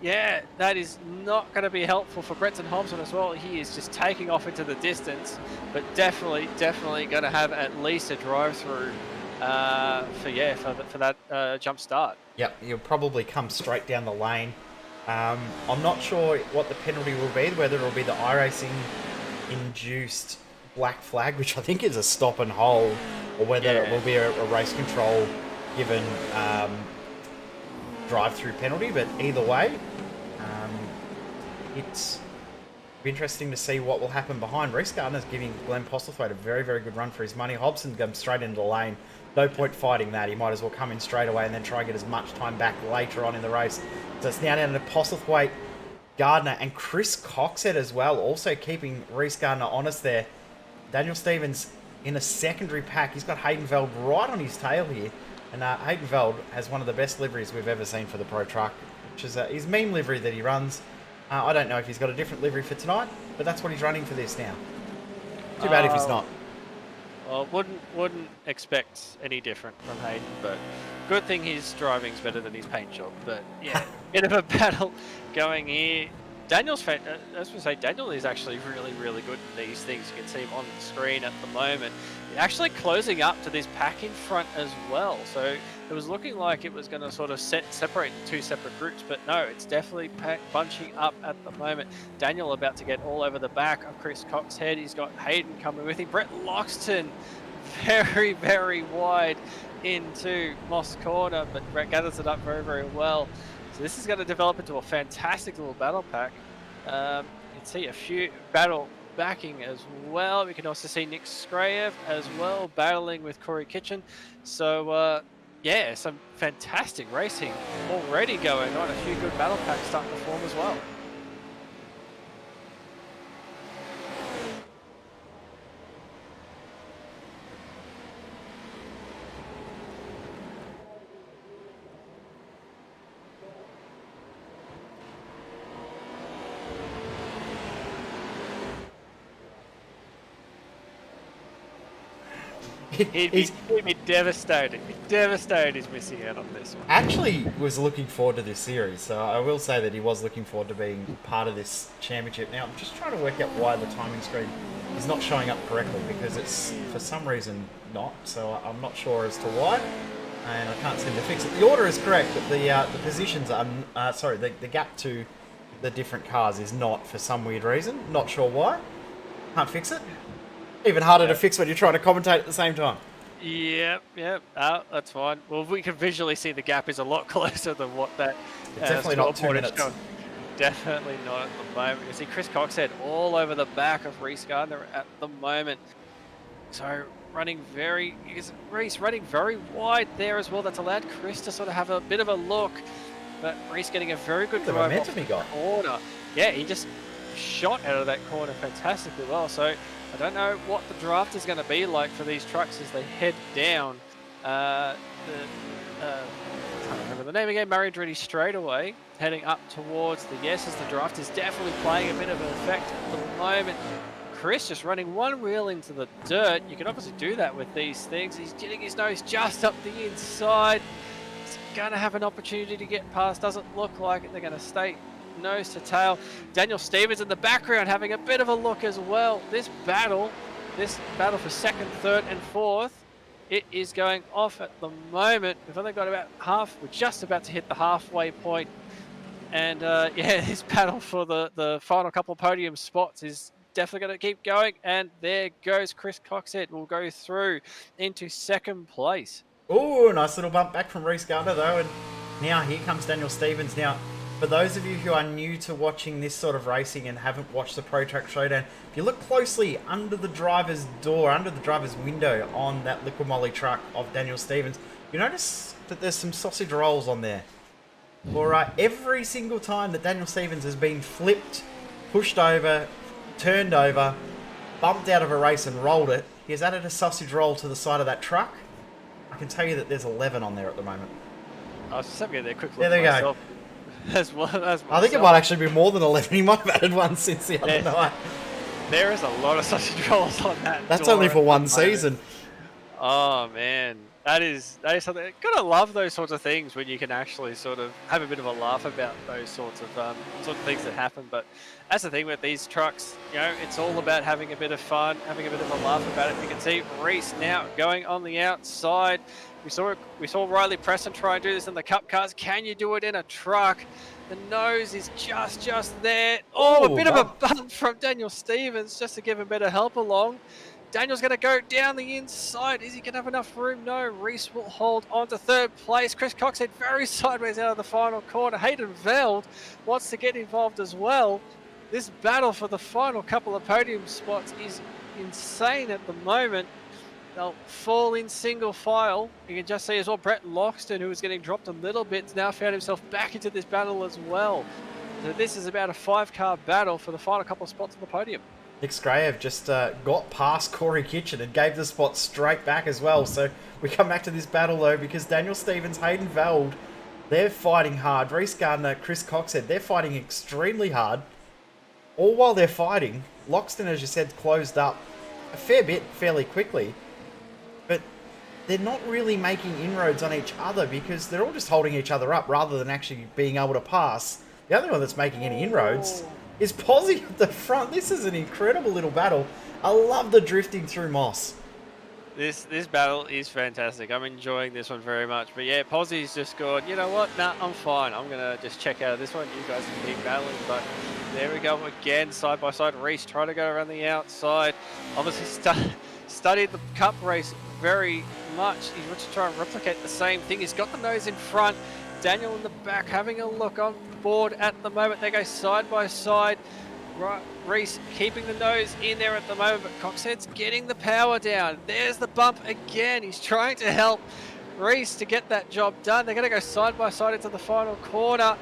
yeah, that is not going to be helpful for Brenton Hobson as well. He is just taking off into the distance, but definitely going to have at least a drive through for that jump start. Yep, he'll probably come straight down the lane. I'm not sure what the penalty will be, whether it'll be the iRacing induced black flag, which I think is a stop and hold, or whether it will be a race control given drive-through penalty. But either way, it's interesting to see what will happen behind. Reece Gardner's giving Glenn Postlethwaite a very, very good run for his money. Hobson comes straight into the lane. No point fighting that. He might as well come in straight away and then try and get as much time back later on in the race. So it's now down to Postlethwaite, Gardner, and Chris Coxhead as well, also keeping Reece Gardner honest there. Daniel Stevens in a secondary pack. He's got Hayden Veld right on his tail here. And Hayden Veld has one of the best liveries we've ever seen for the Pro Truck, which is his meme livery that he runs. I don't know if he's got a different livery for tonight, but that's what he's running for this now. Too bad if he's not. Well, wouldn't expect any different from Hayden, but good thing his driving's better than his paint job. But yeah, bit of a battle going here. Daniel's, as we say, Daniel is actually really, really good in these things. You can see him on the screen at the moment. Actually closing up to this pack in front as well. So it was looking like it was going to sort of separate into two separate groups, but no, it's definitely bunching up at the moment. Daniel about to get all over the back of Chris Coxhead. He's got Hayden coming with him. Brett Loxton very, very wide into Moss Corner, but Brett gathers it up very, very well. So this is going to develop into a fantastic little battle pack. You can see a few battle backing as well. We can also see Nick Skrayev as well battling with Corey Kitchen. So yeah, some fantastic racing already going on. A few good battle packs starting to form as well. He'd be devastated. He's missing out on this one. Actually was looking forward to this series, so I will say that he was looking forward to being part of this championship. Now, I'm just trying to work out why the timing screen is not showing up correctly, because it's, for some reason, not, so I'm not sure as to why, and I can't seem to fix it. The order is correct, but the positions are, the gap to the different cars is not, for some weird reason. Not sure why. Can't fix it. Even harder to fix when you're trying to commentate at the same time. Yep. That's fine. Well, we can visually see the gap is a lot closer than what that... It's definitely not 2 minutes. Definitely not at the moment. You can see Chris Coxhead all over the back of Reece Gardner at the moment. So Reece running very wide there as well. That's allowed Chris to sort of have a bit of a look. But Reece getting a very good drive off the corner. Yeah, he just shot out of that corner fantastically well. So I don't know what the draft is going to be like for these trucks as they head down I can't remember the name again, Murray Dreddy straightaway, heading up towards the yeses. The draft is definitely playing a bit of an effect at the moment. Chris just running one wheel into the dirt. You can obviously do that with these things. He's getting his nose just up the inside. He's going to have an opportunity to get past. Doesn't look like it. They're going to stay nose to tail. Daniel Stevens in the background having a bit of a look as well. This battle for second, third and fourth, it is going off at the moment. We've only got about we're just about to hit the halfway point. And yeah, this battle for the final couple of podium spots is definitely going to keep going. And there goes Chris Coxhead. Will go through into second place. Oh, nice little bump back from Reece Gardner though, and Now here comes Daniel Stevens. Now, for those of you who are new to watching this sort of racing and haven't watched the Pro Track Showdown, if you look closely under the driver's door, under the driver's window on that Liquid Moly truck of Daniel Stevens, you notice that there's some sausage rolls on there. Alright, every single time that Daniel Stevens has been flipped, pushed over, turned over, bumped out of a race and rolled it, he has added a sausage roll to the side of that truck. I can tell you that there's 11 on there at the moment. I was just having a quick look There they myself. As well as I think it might actually be more than 11. He might have added one since the other night. There is a lot of sausage rolls on that. That's door only for at one the moment. season. Oh man, that is something. Gotta love those sorts of things when you can actually sort of have a bit of a laugh about those sorts of things that happen. But that's the thing with these trucks, you know, it's all about having a bit of fun, having a bit of a laugh about it. You can see Reese now going on the outside. We saw Riley Preston try and do this in the Cup cars. Can you do it in a truck? The nose is just there. Oh, a bit of a bump from Daniel Stevens just to give him a bit of help along. Daniel's going to go down the inside. Is he going to have enough room? No. Reese will hold on to third place. Chris Coxhead very sideways out of the final corner. Hayden Veld wants to get involved as well. This battle for the final couple of podium spots is insane at the moment. They'll fall in single file. You can just see as well Brett Loxton, who was getting dropped a little bit, has now found himself back into this battle as well. So this is about a 5-car battle for the final couple of spots on the podium. Nick Skrayev just got past Corey Kitchen and gave the spot straight back as well. So we come back to this battle though, because Daniel Stevens, Hayden Veld, they're fighting hard. Reese Gardner, Chris Coxhead, they're fighting extremely hard. All while they're fighting, Loxton, as you said, closed up a fair bit fairly quickly. But they're not really making inroads on each other because they're all just holding each other up rather than actually being able to pass. The only one that's making any inroads is Posy at the front. This is an incredible little battle. I love the drifting through moss. This battle is fantastic. I'm enjoying this one very much. But yeah, Posy's just gone, you know what? Nah, I'm fine. I'm going to just check out of this one. You guys can keep battling. But there we go again, side by side. Reese trying to go around the outside. Obviously studied the Cup race very much. He wants to try and replicate the same thing. He's got the nose in front. Daniel in the back having a look on board at the moment. They go side by side. Reese keeping the nose in there at the moment, but Coxhead's getting the power down. There's the bump again. He's trying to help Reese to get that job done. They're going to go side by side into the final corner.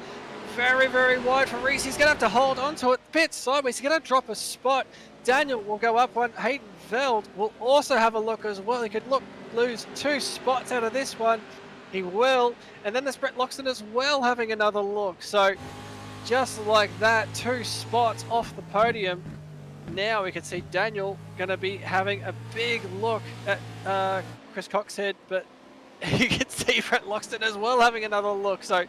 Very, very wide for Reese. He's going to have to hold on to it. Bit sideways. He's going to drop a spot. Daniel will go up one. Hayden Veld will also have a look as well. He could lose 2 spots out of this one. He will. And then there's Brett Loxton as well having another look. So just like that, 2 spots off the podium. Now we can see Daniel going to be having a big look at Chris Coxhead, but you can see Brett Loxton as well having another look. So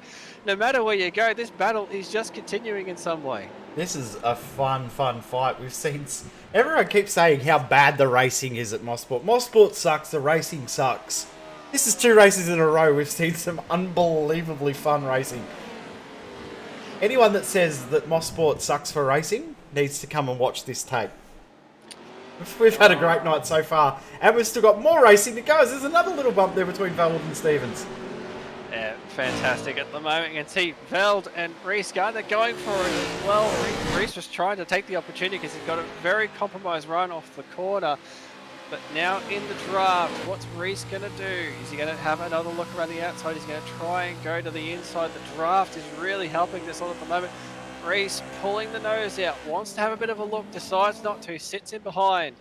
no matter where you go, this battle is just continuing in some way. This is a fun fight. We've seen... Everyone keeps saying how bad the racing is at Mosport. Mosport sucks, the racing sucks. This is 2 races in a row. We've seen some unbelievably fun racing. Anyone that says that Mosport sucks for racing needs to come and watch this tape. We've had a great night so far, and we've still got more racing to go. There's another little bump there between Veld and Stevens. Yeah, fantastic at the moment. You can see Veld and Reese Gardner going for it as well. Reese was trying to take the opportunity because he's got a very compromised run off the corner. But now in the draft, what's Reese going to do? Is he going to have another look around the outside? He's going to try and go to the inside. The draft is really helping this on at the moment. Reese pulling the nose out, wants to have a bit of a look, decides not to, sits in behind.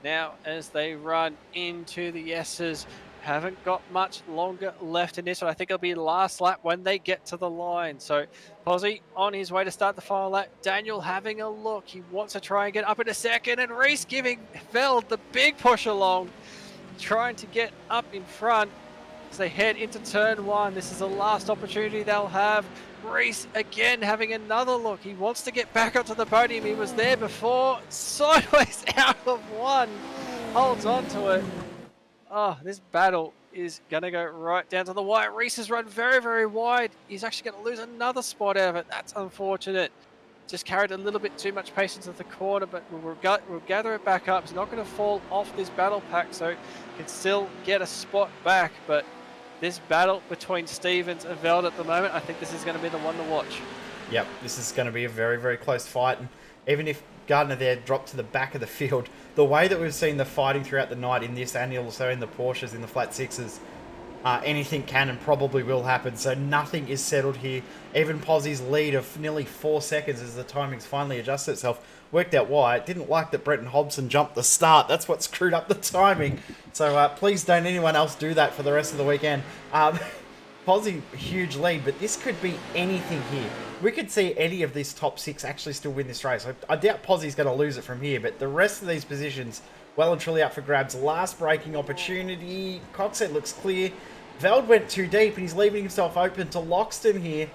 Now as they run into the S's, haven't got much longer left in this one. I think it'll be last lap when they get to the line. So Posy on his way to start the final lap. Daniel having a look. He wants to try and get up in a second, and Reese giving Veld the big push along, trying to get up in front as they head into turn 1. This is the last opportunity they'll have. Reese again having another look. He wants to get back up to the podium. He was there before. Sideways out of 1. Holds on to it. Oh, this battle is going to go right down to the wire. Reese has run very, very wide. He's actually going to lose another spot out of it. That's unfortunate. Just carried a little bit too much patience at the corner, but we'll gather it back up. He's not going to fall off this battle pack, so can still get a spot back. But this battle between Stevens and Veld at the moment, I think this is going to be the one to watch. Yep, this is going to be a very, very close fight. And even if Gardner there dropped to the back of the field, the way that we've seen the fighting throughout the night in this and also in the Porsches, in the flat sixes, anything can and probably will happen. So nothing is settled here. Even Pozzie's lead of nearly 4 seconds as the timings finally adjusted itself. Worked out why. It didn't like that Bretton Hobson jumped the start. That's what screwed up the timing. So please don't anyone else do that for the rest of the weekend. Pozzie, huge lead, but this could be anything here. We could see any of these top 6 actually still win this race. I doubt Pozzie's going to lose it from here, but the rest of these positions, well and truly up for grabs. Last braking opportunity. Coxhead looks clear. Veld went too deep, and he's leaving himself open to Loxton here.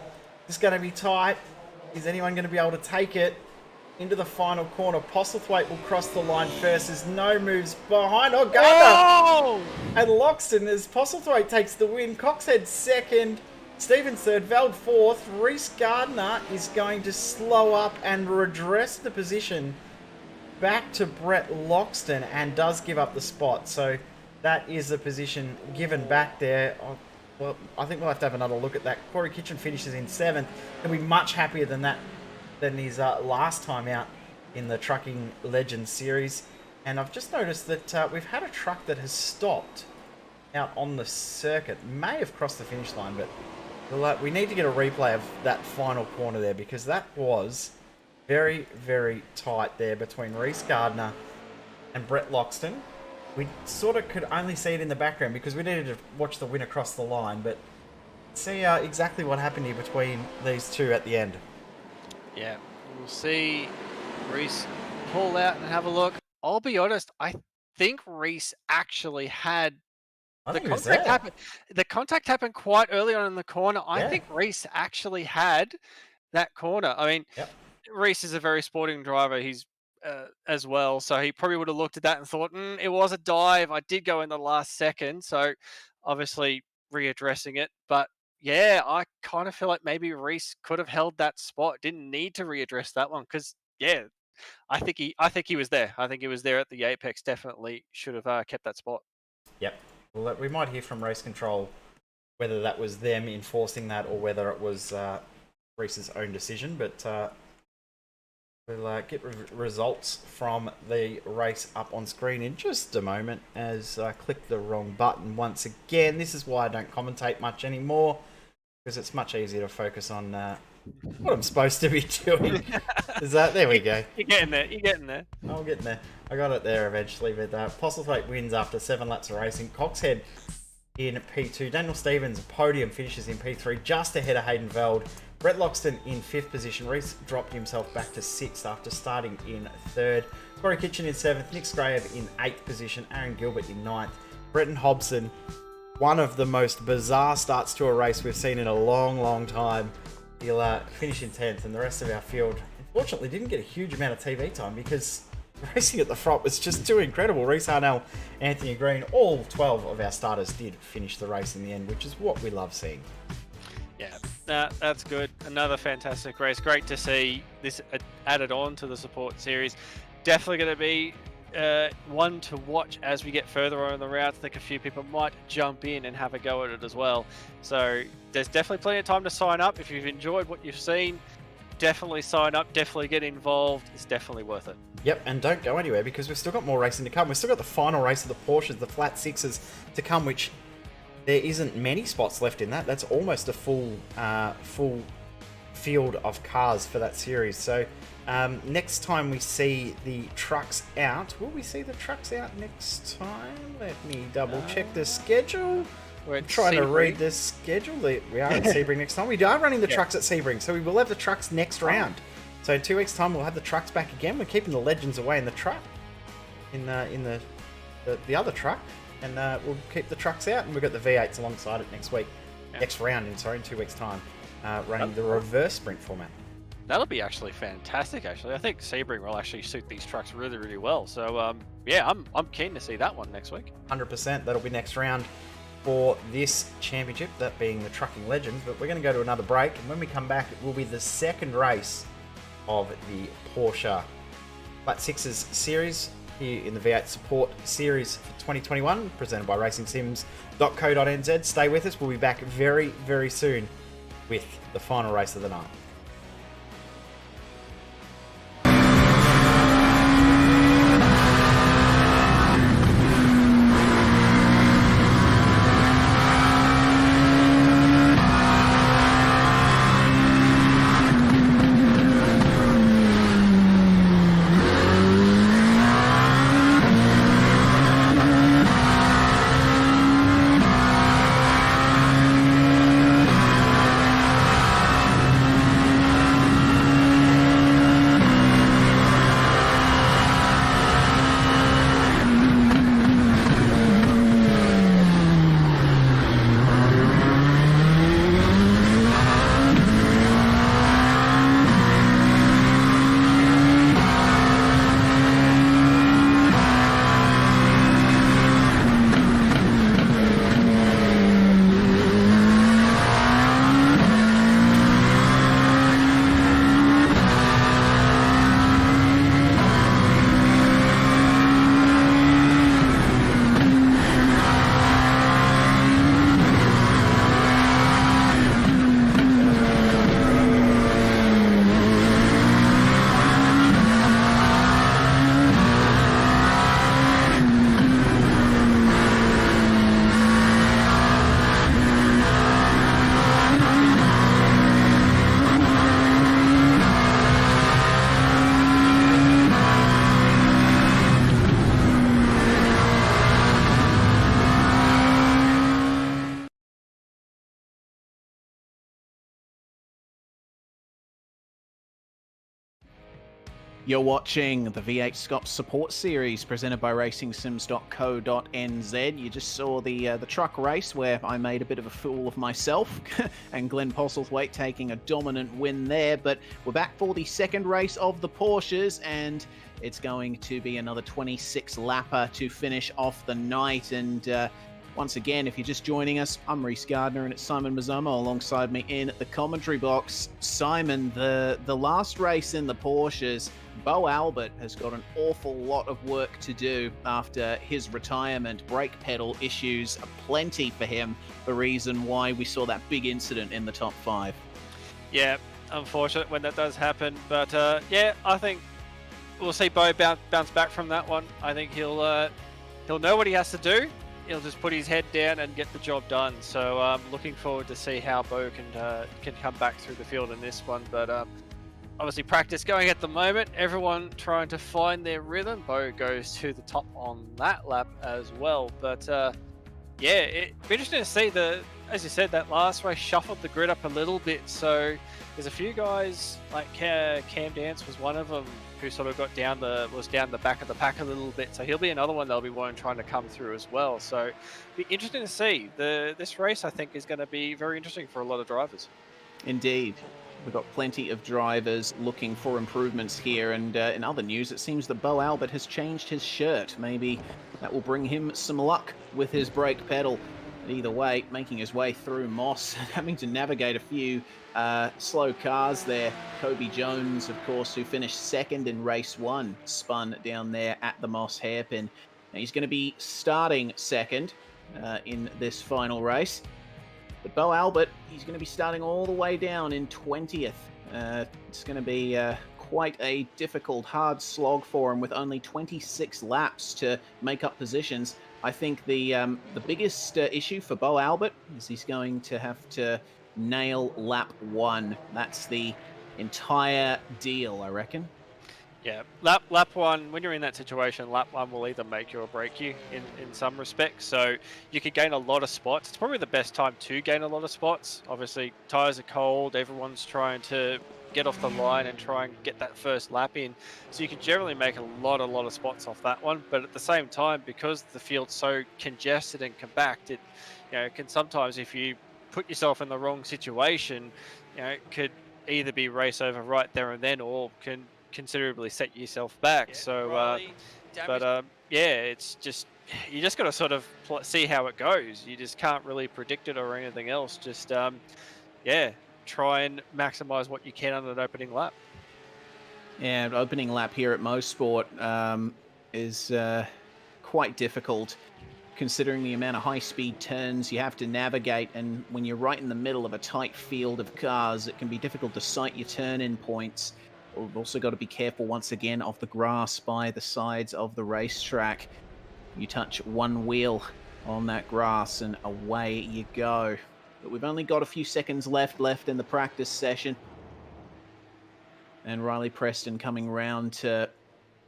This is going to be tight. Is anyone going to be able to take it into the final corner? Postlethwaite will cross the line first. There's no moves behind. Oh, Gardner! Oh! And Loxton as Postlethwaite takes the win. Coxhead second. Stevens third. Veld fourth. Reese Gardner is going to slow up and redress the position back to Brett Loxton and does give up the spot. So that is the position given back there. Well, I think we'll have to have another look at that. Corey Kitchen finishes in 7th. He'll be much happier than that, than his last time out in the Trucking Legend series. And I've just noticed that we've had a truck that has stopped out on the circuit. May have crossed the finish line, but we need to get a replay of that final corner there, because that was very, very tight there between Reese Gardner and Brett Loxton. We sort of could only see it in the background because we needed to watch the win across the line, but see exactly what happened here between these two at the end. Yeah, we'll see Reese pull out and have a look. I'll be honest, I think Reese actually had the contact happen. The contact happened quite early on in the corner. I think Reese actually had that corner. I mean, Reese is a very sporting driver. He's as well, so he probably would have looked at that and thought, it was a dive. I did go in the last second, so obviously readdressing it. But yeah, I kind of feel like maybe Reese could have held that spot. Didn't need to readdress that one because I think he was there. I think he was there at the apex. Definitely should have kept that spot. Yep. Well, we might hear from Race Control whether that was them enforcing that or whether it was Reese's own decision. But we'll get results from the race up on screen in just a moment as I click the wrong button once again. This is why I don't commentate much anymore, because it's much easier to focus on what I'm supposed to be doing. There we go. You're getting there. You're getting there. I'm getting there. I got it there eventually. But Postlethwaite wins after 7 laps of racing. Coxhead in P2. Daniel Stevens, podium, finishes in P3, just ahead of Hayden Veld. Brett Loxton in 5th position. Reese dropped himself back to 6th after starting in 3rd. Corey Kitchen in 7th. Nick Scrayev in 8th position. Aaron Gilbert in 9th. Bretton Hobson, one of the most bizarre starts to a race we've seen in a long, long time. He'll finish in 10th, and the rest of our field, unfortunately, didn't get a huge amount of TV time because racing at the front was just too incredible. Reese Harnell, Anthony Green, all 12 of our starters did finish the race in the end, which is what we love seeing. Yeah, that's good. Another fantastic race. Great to see this added on to the support series. Definitely going to be one to watch as we get further on in the route. I think a few people might jump in and have a go at it as well. So there's definitely plenty of time to sign up. If you've enjoyed what you've seen, definitely sign up, definitely get involved. It's definitely worth it. Yep, and don't go anywhere because we've still got more racing to come. We've still got the final race of the Porsches, the flat sixes to come, which there isn't many spots left in that. That's almost a full field of cars for that series. So next time we see the trucks out, will we see the trucks out next time? Let me double check the schedule. We're trying to read the schedule. We are at Sebring next time. We are running the trucks at Sebring, so we will have the trucks next round. So in 2 weeks' time, we'll have the trucks back again. We're keeping the legends away in the truck, in the other truck, and we'll keep the trucks out. And we've got the V8s alongside it next week, next round. In 2 weeks' time, running the reverse sprint format. That'll be actually fantastic. Actually, I think Sebring will actually suit these trucks really, really well. So yeah, I'm keen to see that one next week. 100%. That'll be next round for this championship, that being the Trucking Legends. But we're going to go to another break, and when we come back, it will be the second race of the Porsche Flat Sixes series. here in the V8 Support Series for 2021, presented by racingsims.co.nz. Stay with us. We'll be back very, very soon with the final race of the night. You're watching the V8SCOPS support series presented by racingsims.co.nz. You just saw the truck race where I made a bit of a fool of myself and Glenn Postlethwaite taking a dominant win there. But we're back for the second race of the Porsches, and it's going to be another 26 lapper to finish off the night. And once again, if you're just joining us, I'm Reese Gardner and it's Simon Mazzomo alongside me in the commentary box. Simon, the last race in the Porsches, Bo Albert has got an awful lot of work to do after his retirement. Brake pedal issues aplenty for him, the reason why we saw that big incident in the top 5. Yeah, unfortunate when that does happen, but yeah, I think we'll see Bo bounce back from that one. I think he'll know what he has to do. He'll just put his head down and get the job done. So looking forward to see how Bo can come back through the field in this one. But obviously practice going at the moment. Everyone trying to find their rhythm. Bo goes to the top on that lap as well. But yeah, it'd be interesting to see as you said, that last race shuffled the grid up a little bit. So there's a few guys like Cam Dance was one of them who sort of was down the back of the pack a little bit. So he'll be another one they'll be trying to come through as well. So it'll be interesting to see. This race, I think, is going to be very interesting for a lot of drivers. Indeed. We've got plenty of drivers looking for improvements here. And in other news, it seems that Bo Albert has changed his shirt. Maybe that will bring him some luck with his brake pedal. But either way, making his way through Moss, having to navigate a few slow cars there. Kobe Jones, of course, who finished second in race 1, spun down there at the Moss hairpin. Now he's going to be starting second in this final race. But Bo Albert, he's going to be starting all the way down in 20th. It's going to be quite a difficult, hard slog for him with only 26 laps to make up positions. I think the biggest issue for Bo Albert is he's going to have to nail lap 1. That's the entire deal, I reckon. Yeah, lap 1, when you're in that situation, lap 1 will either make you or break you in some respects. So you could gain a lot of spots. It's probably the best time to gain a lot of spots. Obviously, tyres are cold. Everyone's trying to get off the line and try and get that first lap in. So you can generally make a lot of spots off that one. But at the same time, because the field's so congested and compact, it can sometimes, if you put yourself in the wrong situation, it could either be race over right there and then, or can considerably set yourself back. So yeah, it's just, you just got to sort of see how it goes. You just can't really predict it or anything else. Just yeah, try and maximize what you can on an opening lap. Yeah, opening lap here at Mosport. is quite difficult, considering the amount of high-speed turns you have to navigate, and when you're right in the middle of a tight field of cars, it can be difficult to sight your turn-in points. We've also got to be careful, once again, of the grass by the sides of the racetrack. You touch one wheel on that grass, and away you go. But we've only got a few seconds left in the practice session. And Riley Preston coming round to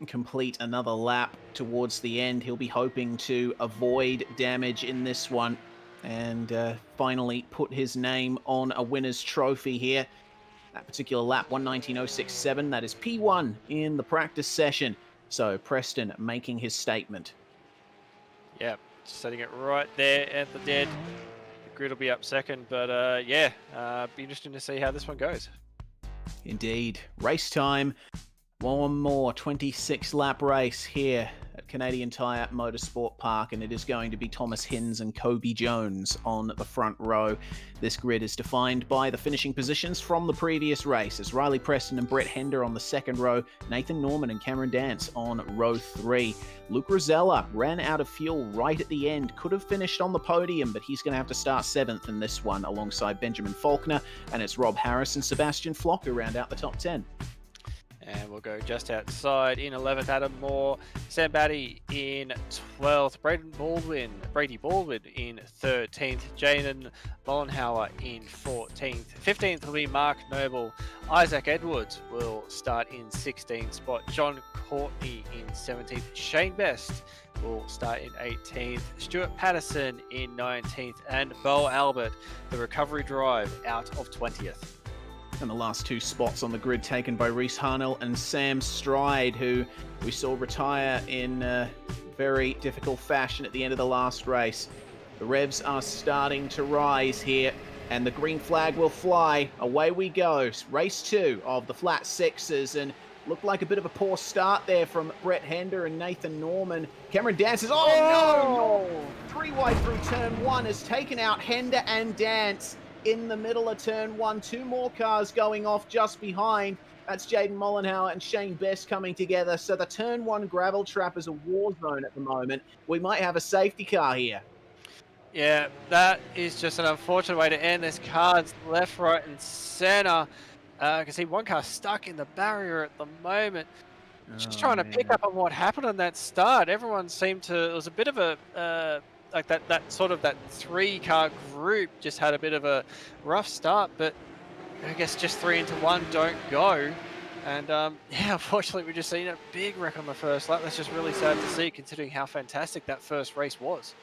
complete another lap towards the end. He'll be hoping to avoid damage in this one and finally put his name on a winner's trophy here. That particular lap, 1:19.067, that is P1 in the practice session. So Preston making his statement. Yep, setting it right there at the dead. The grid will be up second, but be interesting to see how this one goes. Indeed. Race time. One more 26-lap race here at Canadian Tire Motorsport Park, and it is going to be Thomas Hinz and Kobe Jones on the front row. This grid is defined by the finishing positions from the previous race, as Riley Preston and Brett Hender on the second row, Nathan Norman and Cameron Dance on row 3. Luke Rosella ran out of fuel right at the end, could have finished on the podium, but he's going to have to start 7th in this one alongside Benjamin Faulkner, and it's Rob Harris and Sebastian Flock who round out the top 10. And we'll go just outside in 11th, Adam Moore. Sam Batty in 12th. Brady Baldwin in 13th. Jaden Mollenhauer in 14th. 15th will be Mark Noble. Isaac Edwards will start in 16th spot. John Courtney in 17th. Shane Best will start in 18th. Stuart Patterson in 19th. And Bo Albert, the recovery drive, out of 20th. And the last 2 spots on the grid taken by Reese Harnell and Sam Stride, who we saw retire in very difficult fashion at the end of the last race. The revs are starting to rise here, and the green flag will fly. Away we go. Race 2 of the flat sixes, and looked like a bit of a poor start there from Brett Hender and Nathan Norman. Cameron Dance is, no! 3 wide through turn 1 has taken out Hender and Dance. In the middle of turn 1, 2 more cars going off just behind. That's Jaden Mollenhauer and Shane Best coming together. So the turn 1 gravel trap is a war zone at the moment. We might have a safety car here. Yeah, that is just an unfortunate way to end this. Cars left, right, and center. I can see one car stuck in the barrier at the moment. Just trying to pick up on what happened on that start. Everyone seemed to. It was a bit of a. Like that 3-car group just had a bit of a rough start, but I guess just 3 into 1 don't go. And unfortunately, we've just seen a big wreck on the first lap. That's just really sad to see, considering how fantastic that first race was.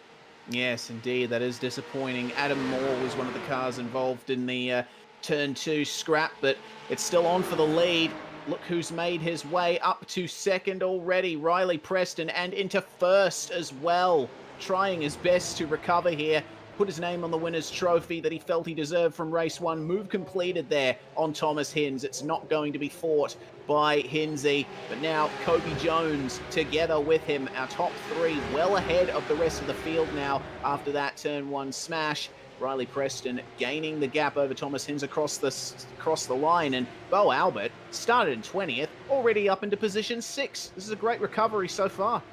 Yes, indeed, that is disappointing. Adam Moore was one of the cars involved in the turn 2 scrap, but it's still on for the lead. Look who's made his way up to second already, Riley Preston, and into first as well. Trying his best to recover here, put his name on the winner's trophy that he felt he deserved from race 1. Move completed there on Thomas Hinz. It's not going to be fought by Hinsey, but now Kobe Jones together with him, our top 3, well ahead of the rest of the field now after that turn 1 smash. Riley Preston gaining the gap over Thomas Hinz across the line, and Bo Albert started in 20th, already up into position 6. This is a great recovery so far.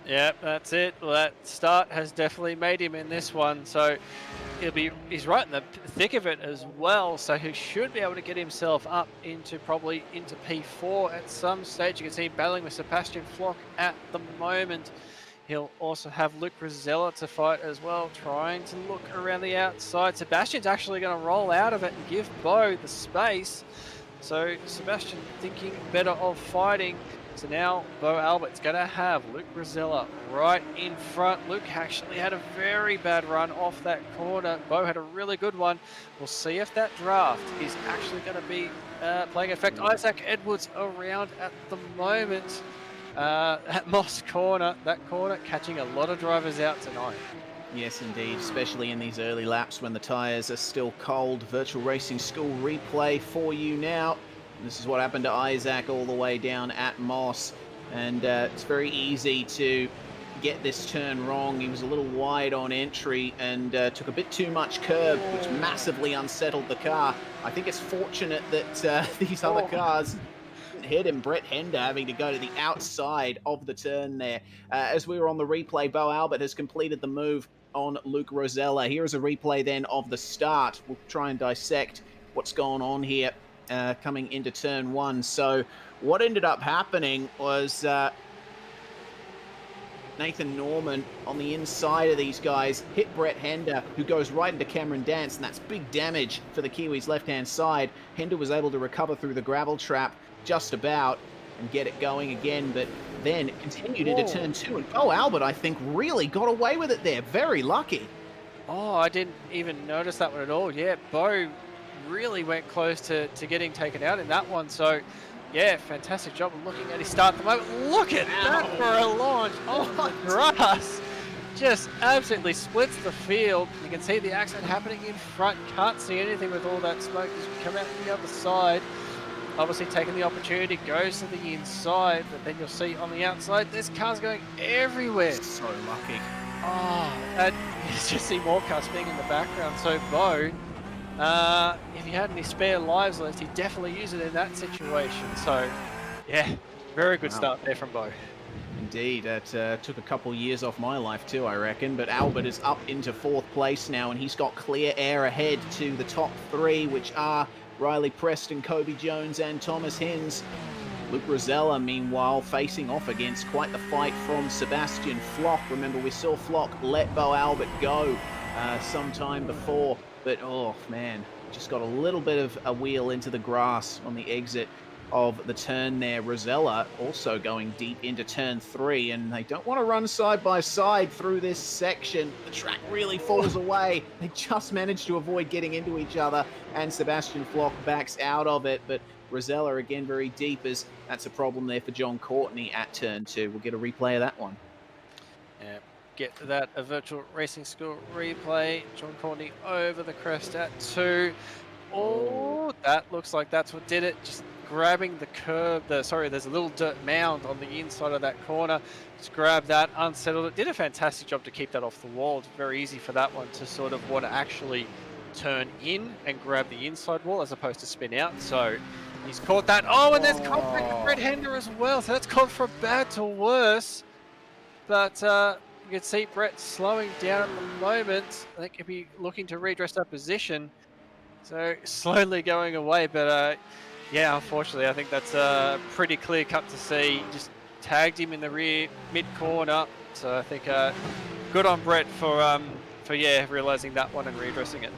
Yep, that's it. Well, that start has definitely made him in this one, so he's right in the thick of it as well, so he should be able to get himself up into P4 at some stage. You can see him battling with Sebastian Flock at the moment. He'll also have Luke Rosella to fight as well, trying to look around the outside. Sebastian's actually going to roll out of it and give Bo the space. So Sebastian thinking better of fighting. So now Bo Albert's going to have Luke Rosella right in front. Luke actually had a very bad run off that corner. Bo had a really good one. We'll see if that draft is actually going to be playing effect. Isaac Edwards around at the moment at Moss Corner. That corner catching a lot of drivers out tonight. Yes, indeed, especially in these early laps when the tyres are still cold. Virtual Racing School replay for you now. This is what happened to Isaac all the way down at Moss, and it's very easy to get this turn wrong. He was a little wide on entry and took a bit too much curb, which massively unsettled the car. I think it's fortunate that these other cars didn't hit him. Brett Hender having to go to the outside of the turn there. As we were on the replay, Bo Albert has completed the move on Luke Rosella. Here is a replay then of the start. We'll try and dissect what's going on here coming into turn one. So what ended up happening was Nathan Norman on the inside of these guys hit Brett Hender, who goes right into Cameron Dance, and that's big damage for the Kiwis' left-hand side. Hender was able to recover through the gravel trap just about and get it going again, but then continued into turn two, and Bo Albert, I think, really got away with it there. Very lucky. Oh, I didn't even notice that one at all. Yeah, Bo really went close to getting taken out in that one, so yeah, fantastic job of looking at his start at the moment. Look at that for a launch. Oh, my grass. Just absolutely splits the field. You can see the accident happening in front. Can't see anything with all that smoke as we come out the other side. Obviously taking the opportunity, goes to the inside, but then you'll see on the outside, there's cars going everywhere. So lucky. Oh, and you just see more cars being in the background. So Bo, if he had any spare lives left, he'd definitely use it in that situation. So, yeah, very good start there from Bo. Indeed, it took a couple years off my life too, I reckon, but Albert is up into fourth place now, and he's got clear air ahead to the top three, which are Riley Preston, Kobe Jones, and Thomas Hins. Luke Rosella, meanwhile, facing off against quite the fight from Sebastian Flock. Remember, we saw Flock let Bo Albert go sometime before, but oh man, just got a little bit of a wheel into the grass on the exit of the turn there. Rosella also going deep into turn three, and they don't want to run side by side through this section. The track really falls away. They just managed to avoid getting into each other, and Sebastian Flock backs out of it, but Rosella again very deep, as that's a problem there for John Courtney at turn two. We'll get a replay of that one. Yeah, get to that, a virtual racing school replay. John Courtney over the crest at two. Oh, that looks like that's what did it. Just grabbing the curb, there's a little dirt mound on the inside of that corner. Just grab that, unsettled it. Did a fantastic job to keep that off the wall. It's very easy for that one to sort of want to actually turn in and grab the inside wall as opposed to spin out. So he's caught that. Oh, and there's contact with Brett Hender as well. So that's gone from bad to worse. But you can see Brett slowing down at the moment. I think he'll be looking to redress that position. So slowly going away, but yeah, unfortunately, I think that's pretty clear cut to see. Just tagged him in the rear mid corner. So I think good on Brett for realizing that one and redressing it.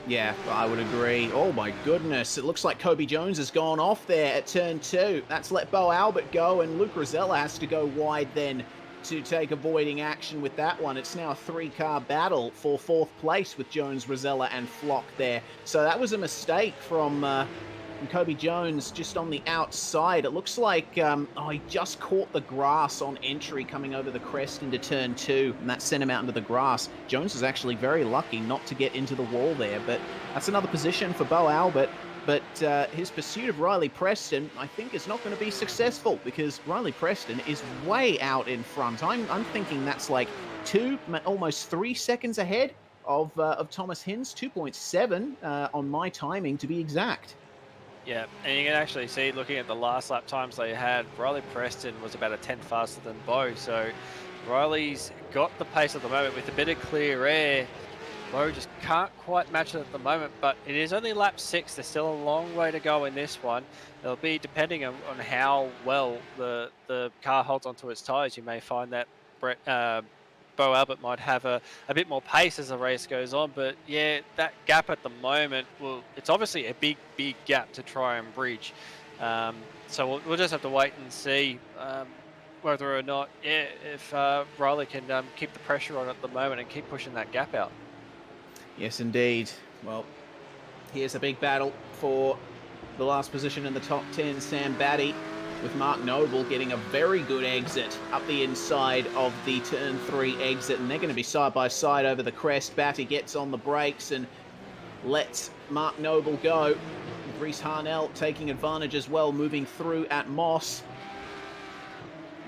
Yeah, I would agree. Oh my goodness, it looks like Kobe Jones has gone off there at turn two. That's let Bo Albert go, and Luke Rosella has to go wide then to take avoiding action with that one. It's now a three-car battle for fourth place with Jones, Rosella, and Flock there. So that was a mistake from Kobe Jones just on the outside. It looks like he just caught the grass on entry coming over the crest into turn two, and that sent him out into the grass. Jones was actually very lucky not to get into the wall there, but that's another position for Bo Albert. But his pursuit of Riley Preston, I think, is not going to be successful, because Riley Preston is way out in front. I'm thinking that's like almost 3 seconds ahead of Thomas Hins, 2.7 on my timing to be exact. Yeah, and you can actually see, looking at the last lap times they had, Riley Preston was about a 10th faster than Bo. So Riley's got the pace at the moment with a bit of clear air. Bo just can't quite match it at the moment, but it is only lap 6. There's still a long way to go in this one. It'll be depending on how well the car holds onto its tyres. You may find that Bo Albert might have a bit more pace as the race goes on, but yeah, that gap at the moment, it's obviously a big gap to try and bridge. So we'll just have to wait and see whether or not, if Riley can keep the pressure on at the moment and keep pushing that gap out. Yes, indeed. Well, here's a big battle for the last position in the top 10. Sam Batty with Mark Noble getting a very good exit up the inside of the turn 3 exit, and they're going to be side by side over the crest. Batty gets on the brakes and lets Mark Noble go. With Reese Harnell taking advantage as well, moving through at Moss.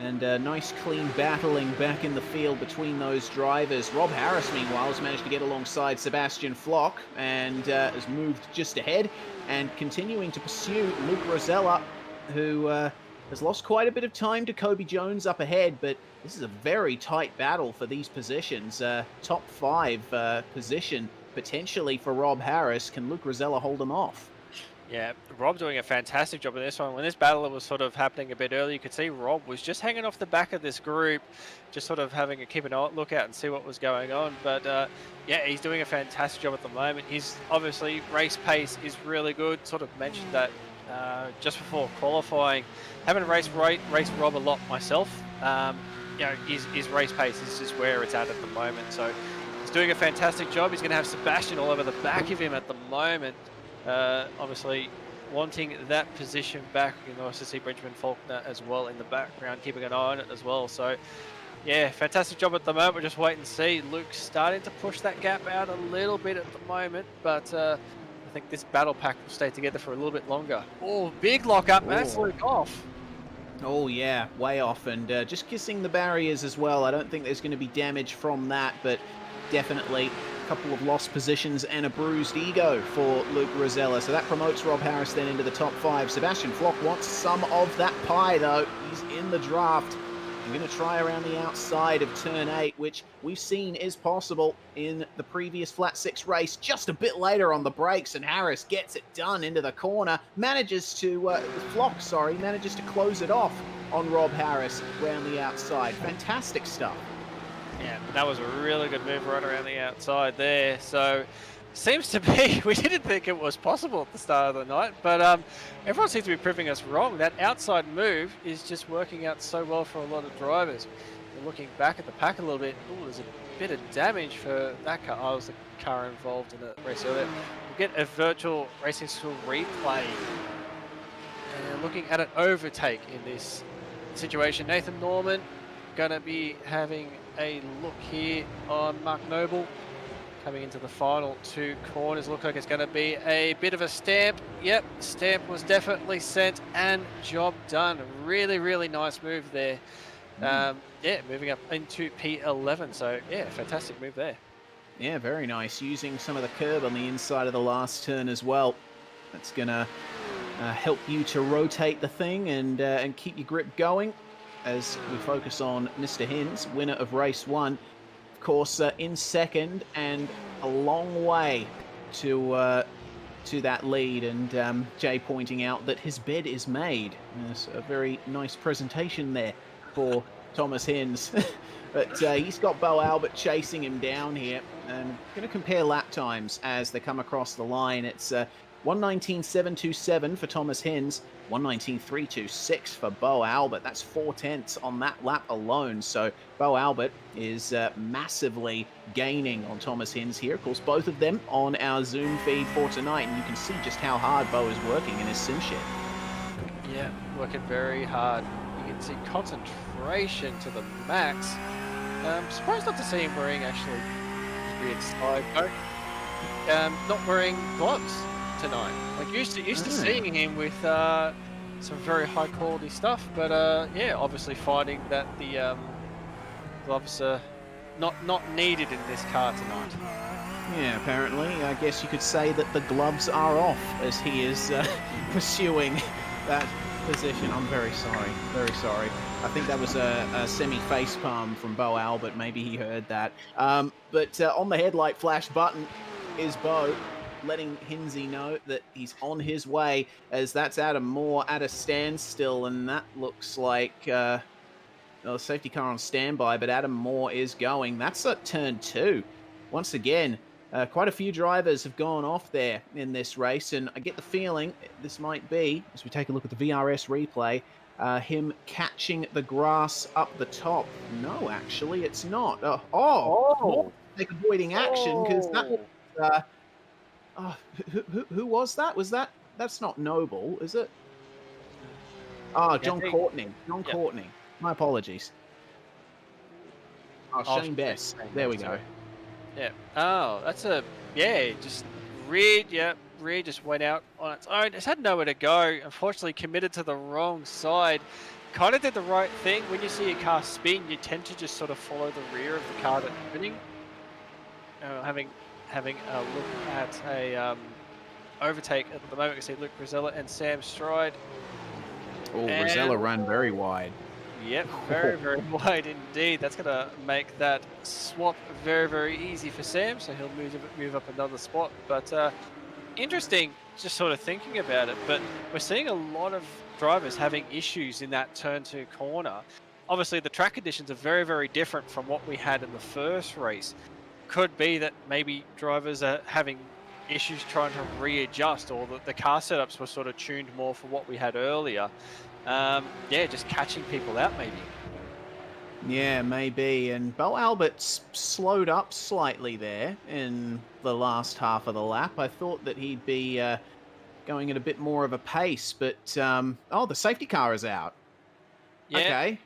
And nice clean battling back in the field between those drivers. Rob Harris, meanwhile, has managed to get alongside Sebastian Flock and has moved just ahead, and continuing to pursue Luke Rosella who has lost quite a bit of time to Kobe Jones up ahead, but this is a very tight battle for these positions. Top 5 position potentially for Rob Harris. Can Luke Rosella hold him off? Yeah, Rob doing a fantastic job in this one. When this battle was sort of happening a bit earlier, you could see Rob was just hanging off the back of this group, just sort of having a keep an lookout and see what was going on. But yeah, he's doing a fantastic job at the moment. He's obviously race pace is really good. Sort of mentioned that just before qualifying. Haven't raced Rob a lot myself. You know, his race pace is just where it's at the moment. So he's doing a fantastic job. He's going to have Sebastian all over the back of him at the moment. Obviously wanting that position back. You can also see Benjamin Faulkner as well in the background, keeping an eye on it as well. So yeah, fantastic job at the moment. We'll just wait and see. Luke's starting to push that gap out a little bit at the moment, but I think this battle pack will stay together for a little bit longer. Oh, big lock up, that's Luke off. Oh yeah, way off, and just kissing the barriers as well. I don't think there's going to be damage from that, but definitely a couple of lost positions and a bruised ego for Luke Rosella. So that promotes Rob Harris then into the top 5. Sebastian Flock wants some of that pie though. He's in the draft. I'm going to try around the outside of turn 8, which we've seen is possible in the previous Flat 6 race. Just a bit later on the brakes, and Harris gets it done into the corner. Manages to, manages to close it off on Rob Harris around the outside. Fantastic stuff. Yeah, that was a really good move right around the outside there. So seems to be, we didn't think it was possible at the start of the night, but everyone seems to be proving us wrong. That outside move is just working out so well for a lot of drivers. We're looking back at the pack a little bit. Oh, there's a bit of damage for that car. I was the car involved in the race earlier. We'll get a virtual racing school replay. And looking at an overtake in this situation. Nathan Norman going to be having a look here on Mark Noble. Coming into the final 2 corners, look like it's going to be a bit of a stamp. Yep, stamp was definitely sent and job done. Really, really nice move there. Yeah, moving up into P11. So yeah, fantastic move there. Yeah, very nice. Using some of the curb on the inside of the last turn as well. That's going to help you to rotate the thing and keep your grip going as we focus on Mr. Hinz, winner of race 1. Course in second and a long way to that lead, and Jay pointing out that his bed is made. There's a very nice presentation there for Thomas Hinz. But he's got Bo Albert chasing him down here, and going to compare lap times as they come across the line. It's 1:19.727 for Thomas Hinz, 1:19.326 for Bo Albert. That's 4/10 on that lap alone. So Bo Albert is massively gaining on Thomas Hinz here. Of course, both of them on our Zoom feed for tonight, and you can see just how hard Bo is working in his sim shed. Yeah, working very hard. You can see concentration to the max. Surprised not to see him wearing actually weird slide coat. Not wearing gloves tonight. Like used to seeing him with some very high quality stuff, but yeah, obviously finding that the gloves are not needed in this car tonight. Yeah, apparently. I guess you could say that the gloves are off as he is pursuing that position. I'm very sorry. Very sorry. I think that was a semi-face palm from Bo Albert. Maybe he heard that. But on the headlight flash button is Bo, letting Hinzy know that he's on his way, as that's Adam Moore at a standstill, and that looks like the safety car on standby, but Adam Moore is going. That's at turn 2. Once again, quite a few drivers have gone off there in this race, and I get the feeling this might be, as we take a look at the VRS replay, him catching the grass up the top. No, actually, it's not. Like avoiding action, because that was... who was that? That's not Noble, is it? John Courtney. John Courtney. My apologies. Shane Bess. There we go. Yeah. Oh, that's a... Yeah, just... Rear just went out on its own. It's had nowhere to go. Unfortunately, committed to the wrong side. Kind of did the right thing. When you see a car spin, you tend to just sort of follow the rear of the car that's spinning. Having a look at a overtake at the moment, you can see Luke Rosella and Sam Stride Oh, And- Rosella ran very wide. Yep, very, very wide indeed. That's going to make that swap very, very easy for Sam, so he'll move up another spot. But interesting, just sort of thinking about it, but we're seeing a lot of drivers having issues in that turn 2 corner. Obviously, the track conditions are very, very different from what we had in the first race. Could be that maybe drivers are having issues trying to readjust, or that the car setups were sort of tuned more for what we had earlier. Yeah, just catching people out maybe. Yeah, maybe. And Bo Albert's slowed up slightly there in the last half of the lap. I thought that he'd be going at a bit more of a pace, but oh, the safety car is out. Yeah, Okay.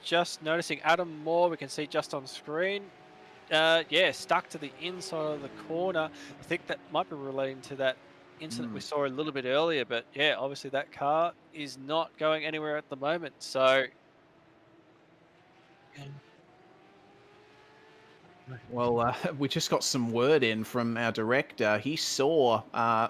just noticing Adam Moore, we can see just on screen. Yeah, stuck to the inside of the corner. I think that might be relating to that incident we saw a little bit earlier, but yeah, obviously that car is not going anywhere at the moment. So Well, we just got some word in from our director. He saw,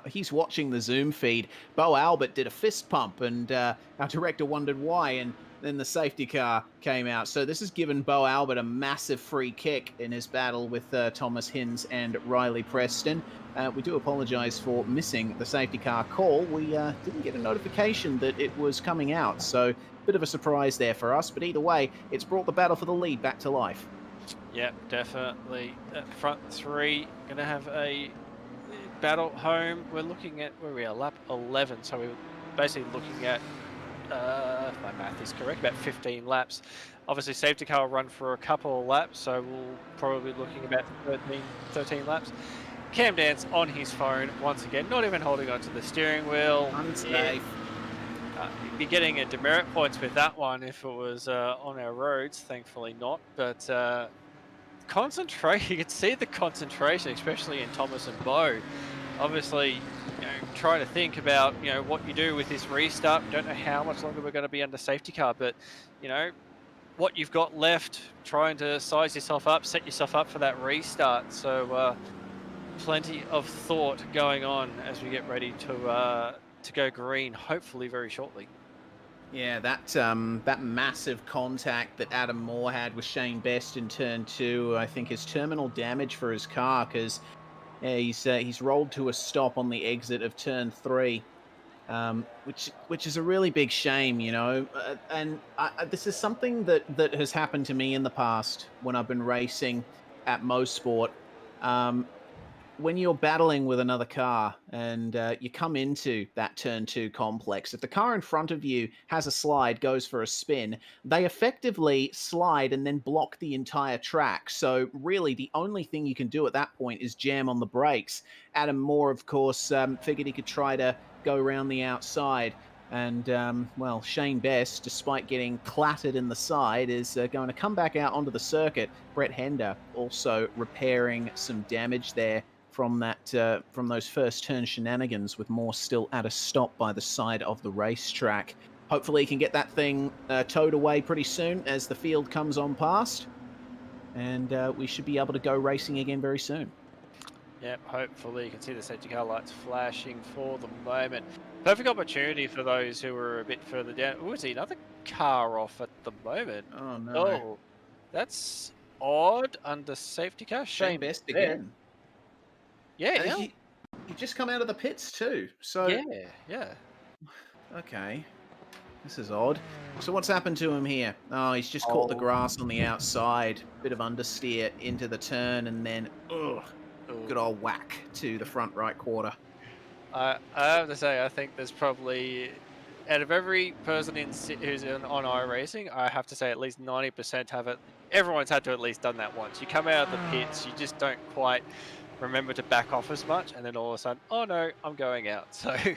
he's watching the Zoom feed. Bo Albert did a fist pump, and our director wondered why, and then the safety car came out. So this has given Bo Albert a massive free kick in his battle with Thomas Hinz and Riley Preston. We do apologise for missing the safety car call. We didn't get a notification that it was coming out, so bit of a surprise there for us. But either way, it's brought the battle for the lead back to life. yeah, definitely. Front 3 going to have a battle home. We're looking at, where we are, lap 11. So we're basically looking at, if my math is correct, about 15 laps. Obviously, safety car will run for a couple of laps, so we'll probably be looking about 13 laps. Cam Dance on his phone once again, not even holding onto the steering wheel. Unsafe. You'd be getting a demerit points with that one if it was on our roads. Thankfully not. But concentrate. You can see the concentration, especially in Thomas and Bo. Obviously, trying to think about what you do with this restart. Don't know how much longer we're going to be under safety car, but what you've got left. Trying to size yourself up, set yourself up for that restart. So plenty of thought going on as we get ready to go green, hopefully very shortly. Yeah, that massive contact that Adam Moore had with Shane Best in turn 2, I think, is terminal damage for his car, because he's rolled to a stop on the exit of turn 3, which is a really big shame, and this is something that has happened to me in the past when I've been racing at Mosport. When you're battling with another car and you come into that turn 2 complex, if the car in front of you has a slide, goes for a spin, they effectively slide and then block the entire track. So really the only thing you can do at that point is jam on the brakes. Adam Moore, of course, figured he could try to go around the outside. And, well, Shane Best, despite getting clattered in the side, is going to come back out onto the circuit. Brett Hender also repairing some damage there from those first turn shenanigans, with Moore still at a stop by the side of the racetrack. Hopefully he can get that thing towed away pretty soon as the field comes on past, and we should be able to go racing again very soon. Yep, hopefully you can see the safety car lights flashing for the moment. Perfect opportunity for those who are a bit further down. Oh, see another car off at the moment. Oh no! Oh, that's odd under safety car. Shane Best again. Yeah, He just come out of the pits too. So yeah. Okay, this is odd. So what's happened to him here? Oh, he's just caught the grass on the outside. Bit of understeer into the turn, and then good old whack to the front right quarter. I have to say, I think there's probably, out of every person who's on iRacing, I have to say at least 90% have it. Everyone's had to at least done that once. You come out of the pits, you just don't quite remember to back off as much, and then all of a sudden, oh no, I'm going out. So you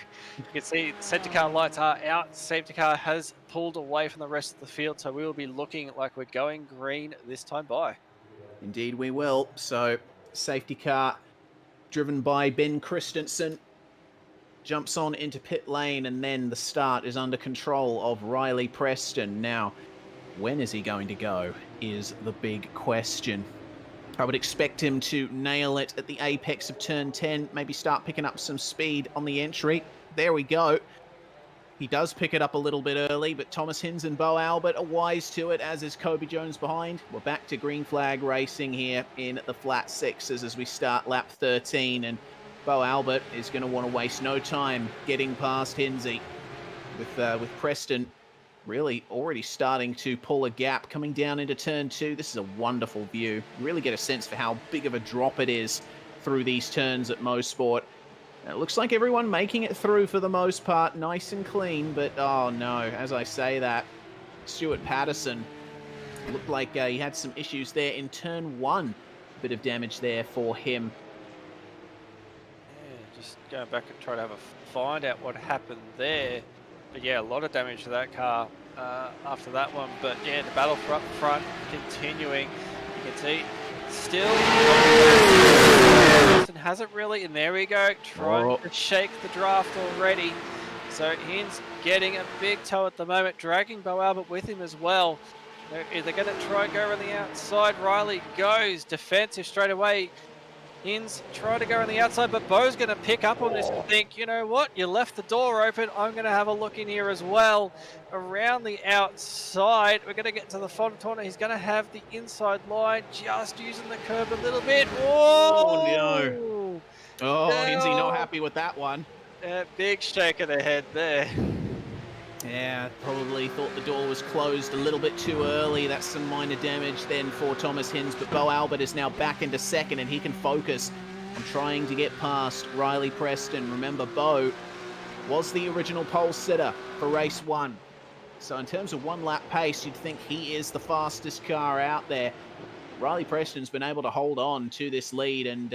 can see the safety car lights are out. Safety car has pulled away from the rest of the field, so we will be looking like we're going green this time by. Indeed we will. So safety car driven by Ben Christensen jumps on into pit lane, and then the start is under control of Riley Preston. Now, when is he going to go is the big question. I would expect him to nail it at the apex of turn 10, maybe start picking up some speed on the entry. There we go. He does pick it up a little bit early, but Thomas Hinz and Bo Albert are wise to it, as is Kobe Jones behind. We're back to green flag racing here in the flat sixes as we start lap 13, and Bo Albert is going to want to waste no time getting past Hinzy, with Preston really already starting to pull a gap coming down into turn 2. This is a wonderful view. You really get a sense for how big of a drop it is through these turns at Mosport. It looks like everyone making it through for the most part, nice and clean, but oh no, as I say that, Stuart Patterson looked like he had some issues there in turn 1. A bit of damage there for him. Yeah, just going back and trying to have a find out what happened there. But yeah, a lot of damage to that car after that one. But yeah, the battle for up front continuing. You can see still hasn't really, and there we go, trying to shake the draft already. So Hinz getting a big toe at the moment, dragging Bo Albert with him as well. They're going to try and go around the outside. Riley goes defensive straight away. Hinz try to go on the outside, but Bo's going to pick up on this and think, you know what, you left the door open, I'm going to have a look in here as well. Around the outside, we're going to get to the final corner. He's going to have the inside line, just using the curb a little bit. Oh no. Oh, Hinzy not happy with that one. Big shake of the head there. Yeah, probably thought the door was closed a little bit too early. That's some minor damage then for Thomas Hinz, but Bo Albert is now back into second and he can focus on trying to get past Riley Preston. Remember, Bo was the original pole sitter for race 1. So in terms of one lap pace, you'd think he is the fastest car out there. Riley Preston's been able to hold on to this lead and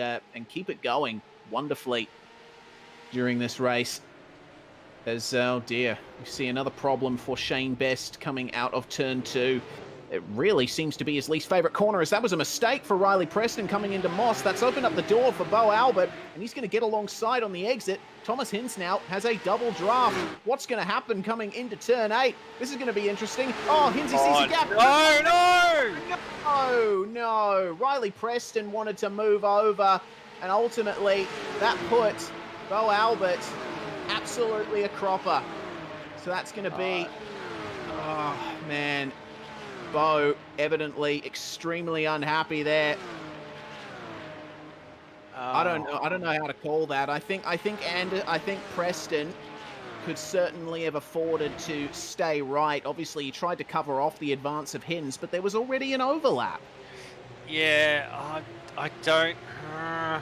keep it going wonderfully during this race. As, oh dear, we see another problem for Shane Best coming out of turn 2. It really seems to be his least favourite corner, as that was a mistake for Riley Preston coming into Moss. That's opened up the door for Bo Albert, and he's going to get alongside on the exit. Thomas Hinz now has a double draft. What's going to happen coming into turn 8? This is going to be interesting. Oh, Hinzy sees a gap. No! No! Riley Preston wanted to move over, and ultimately that put Bo Albert absolutely a cropper. So that's going to be, oh man, Bo evidently extremely unhappy there. I don't know how to call that. I think Preston could certainly have afforded to stay right. Obviously, he tried to cover off the advance of Hinz, but there was already an overlap. Yeah, I don't. I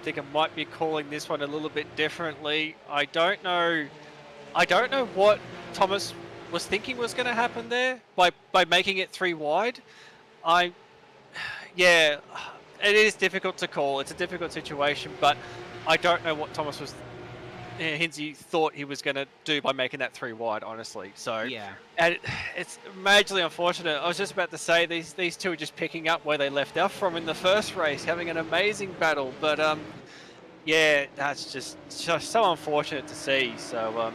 think I might be calling this one a little bit differently. I don't know what Thomas was thinking was going to happen there by making it 3 wide. Yeah, it is difficult to call. It's a difficult situation, but I don't know what Thomas was Hinzy thought he was going to do by making that 3 wide, honestly. So yeah, and it's majorly unfortunate. I was just about to say these two are just picking up where they left off from in the first race, having an amazing battle. But yeah, that's just so unfortunate to see. So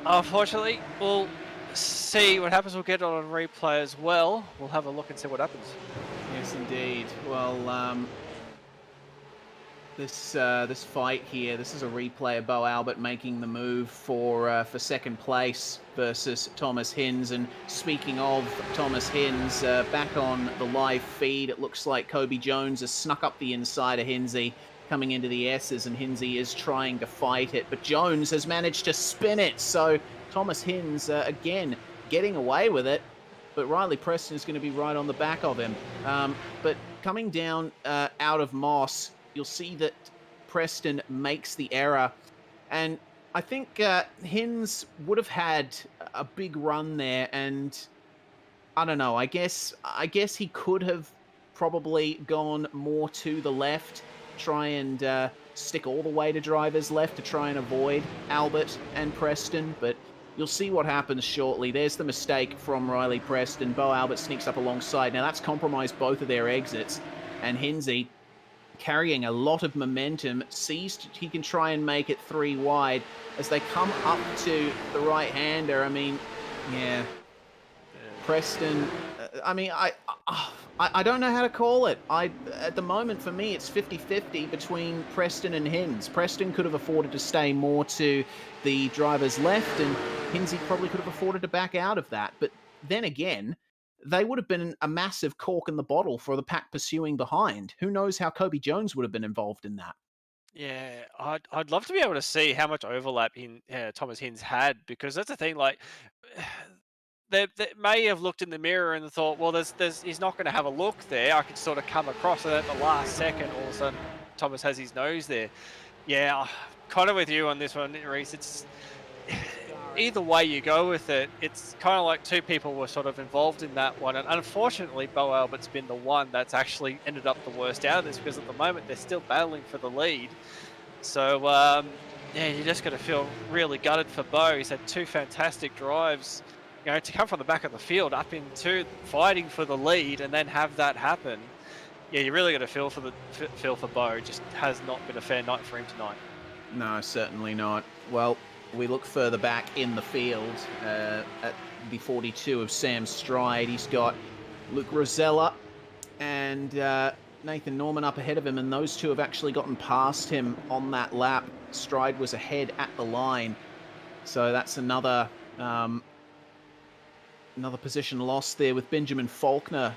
unfortunately, we'll see what happens. We'll get it on replay as well. We'll have a look and see what happens. Yes, indeed. Well, this fight here, this is a replay of Bo Albert making the move for second place versus Thomas Hinz. And speaking of Thomas Hinz, back on the live feed, it looks like Kobe Jones has snuck up the inside of Hinzy coming into the S's, and Hinzy is trying to fight it, but Jones has managed to spin it. So Thomas Hinz again getting away with it, but Riley Preston is going to be right on the back of him. But coming down out of Moss, you'll see that Preston makes the error. And I think Hinz would have had a big run there. And I don't know, I guess he could have probably gone more to the left, try and stick all the way to driver's left to try and avoid Albert and Preston. But you'll see what happens shortly. There's the mistake from Riley Preston. Bo Albert sneaks up alongside. Now that's compromised both of their exits. And Hinzy, carrying a lot of momentum, sees he can try and make it 3 wide as they come up to the right-hander. I mean, yeah, Preston. I mean, I I don't know how to call it. At the moment, for me, it's 50-50 between Preston and Hinz. Preston could have afforded to stay more to the driver's left, and Hinzy probably could have afforded to back out of that. But then again, they would have been a massive cork in the bottle for the pack pursuing behind. Who knows how Kobe Jones would have been involved in that? Yeah, I'd love to be able to see how much overlap Thomas Hinz had, because that's the thing. Like, they may have looked in the mirror and thought, well, he's not going to have a look there. I could sort of come across, and at the last second, all of a sudden, Thomas has his nose there. Yeah, kind of with you on this one, Reese. It's either way you go with it, it's kind of like two people were sort of involved in that one. And unfortunately, Bo Albert's been the one that's actually ended up the worst out of this, because at the moment they're still battling for the lead. So, yeah, you just got to feel really gutted for Bo. He's had two fantastic drives. You know, to come from the back of the field up into fighting for the lead and then have that happen. Yeah, you really got to feel for Bo. It just has not been a fair night for him tonight. No, certainly not. Well, we look further back in the field at the 42 of Sam Stride. He's got Luke Rosella and Nathan Norman up ahead of him, and those two have actually gotten past him on that lap. Stride was ahead at the line, so that's another position lost there, with Benjamin Faulkner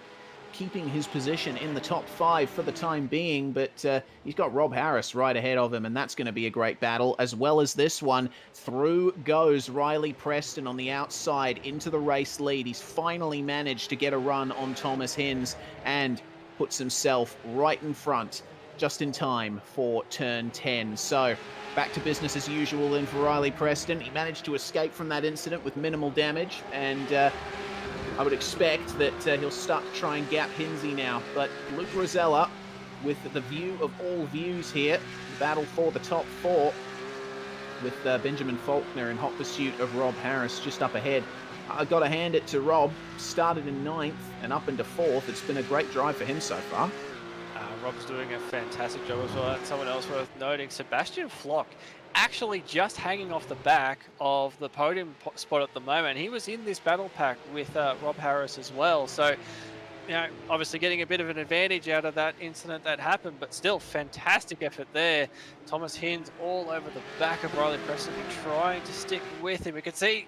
keeping his position in the top 5 for the time being, but he's got Rob Harris right ahead of him, and that's going to be a great battle, as well as this one. Through goes Riley Preston on the outside into the race lead. He's finally managed to get a run on Thomas Hinz and puts himself right in front just in time for turn 10. So back to business as usual then for Riley Preston. He managed to escape from that incident with minimal damage, and I would expect that he'll start to try and gap Hinzy now. But Luke Rosella, with the view of all views here, battle for the top 4, with Benjamin Faulkner in hot pursuit of Rob Harris just up ahead. I've got to hand it to Rob. Started in 9th and up into 4th. It's been a great drive for him so far. Rob's doing a fantastic job as well. And someone else worth noting, Sebastian Flock, actually just hanging off the back of the podium spot at the moment. He was in this battle pack with Rob Harris as well. So, you know, obviously getting a bit of an advantage out of that incident that happened, but still fantastic effort there. Thomas Hinz all over the back of Riley Preston, trying to stick with him. We can see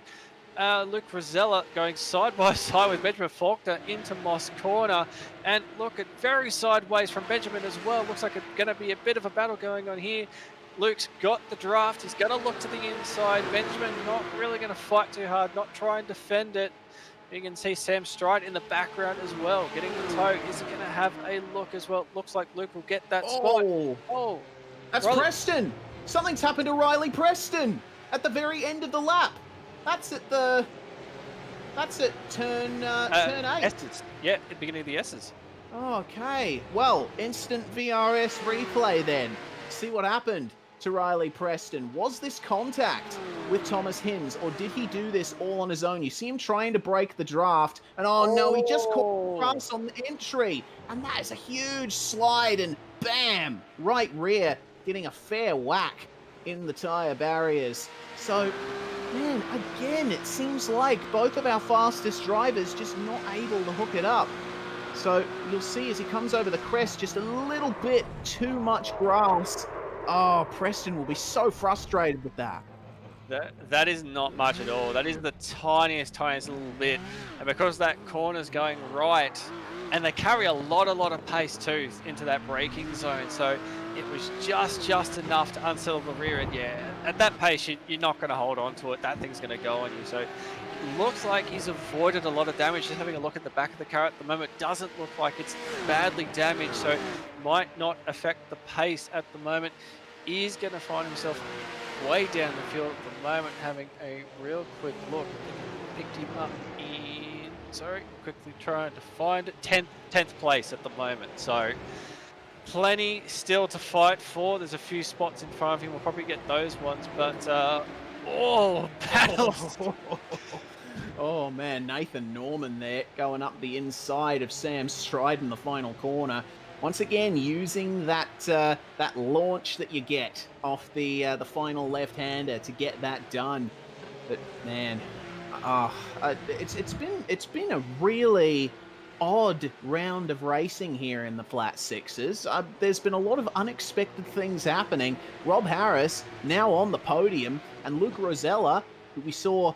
Luke Rosella going side by side with Benjamin Faulkner into Moss Corner. And look, at very sideways from Benjamin as well. Looks like it's going to be a bit of a battle going on here. Luke's got the draft. He's going to look to the inside. Benjamin not really going to fight too hard, not try and defend it. You can see Sam Stride in the background as well, getting the toe. Is he going to have a look as well? Looks like Luke will get that spot. Oh, that's Riley Preston. Something's happened to Riley Preston at the very end of the lap. That's at turn 8. S's. Yeah, at the beginning of the S's. Okay. Well, instant VRS replay then. See what happened to Riley Preston. Was this contact with Thomas Hinz, or did he do this all on his own? You see him trying to break the draft, and no, he just caught the grass on the entry, and that is a huge slide, and bam, right rear, getting a fair whack in the tyre barriers. So, man, again, it seems like both of our fastest drivers just not able to hook it up. So you'll see as he comes over the crest, just a little bit too much grass. Oh, Preston will be so frustrated with that. That is not much at all. That is the tiniest little bit. And because that corner's going right, and they carry a lot of pace too into that braking zone. So it was just enough to unsettle the rear end. Yeah, at that pace, you're not going to hold on to it. That thing's going to go on you. So it looks like he's avoided a lot of damage. Just having a look at the back of the car at the moment, doesn't look like it's badly damaged. So might not affect the pace at the moment. He's going to find himself way down the field at the moment, having a real quick look. Picked him up in, quickly trying to find it. 10th place at the moment. So plenty still to fight for. There's a few spots in front of him. We'll probably get those ones, but battles. Oh man, Nathan Norman there going up the inside of Sam Stride in the final corner. Once again, using that that launch that you get off the final left-hander to get that done. But man, it's been a really odd round of racing here in the flat sixes. There's been a lot of unexpected things happening. Rob Harris now on the podium, and Luke Rosella, who we saw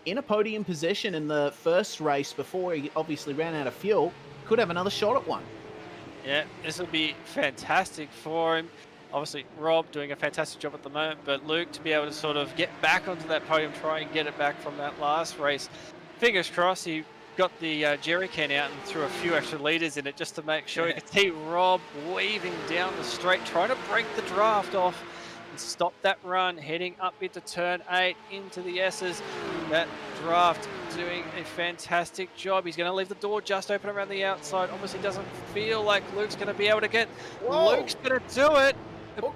in a podium position in the first race before he obviously ran out of fuel, could have another shot at one. Yeah, this will be fantastic for him. Obviously, Rob doing a fantastic job at the moment, but Luke to be able to sort of get back onto that podium, try and get it back from that last race. Fingers crossed he got the jerry can out and threw a few extra litres in it just to make sure. You could see Rob weaving down the straight, trying to break the draft off and stop that run, heading up into turn 8 into the S's. That draft doing a fantastic job. He's going to leave the door just open around the outside. Obviously doesn't feel like Luke's going to be able to get. Whoa. Luke's going to do it. A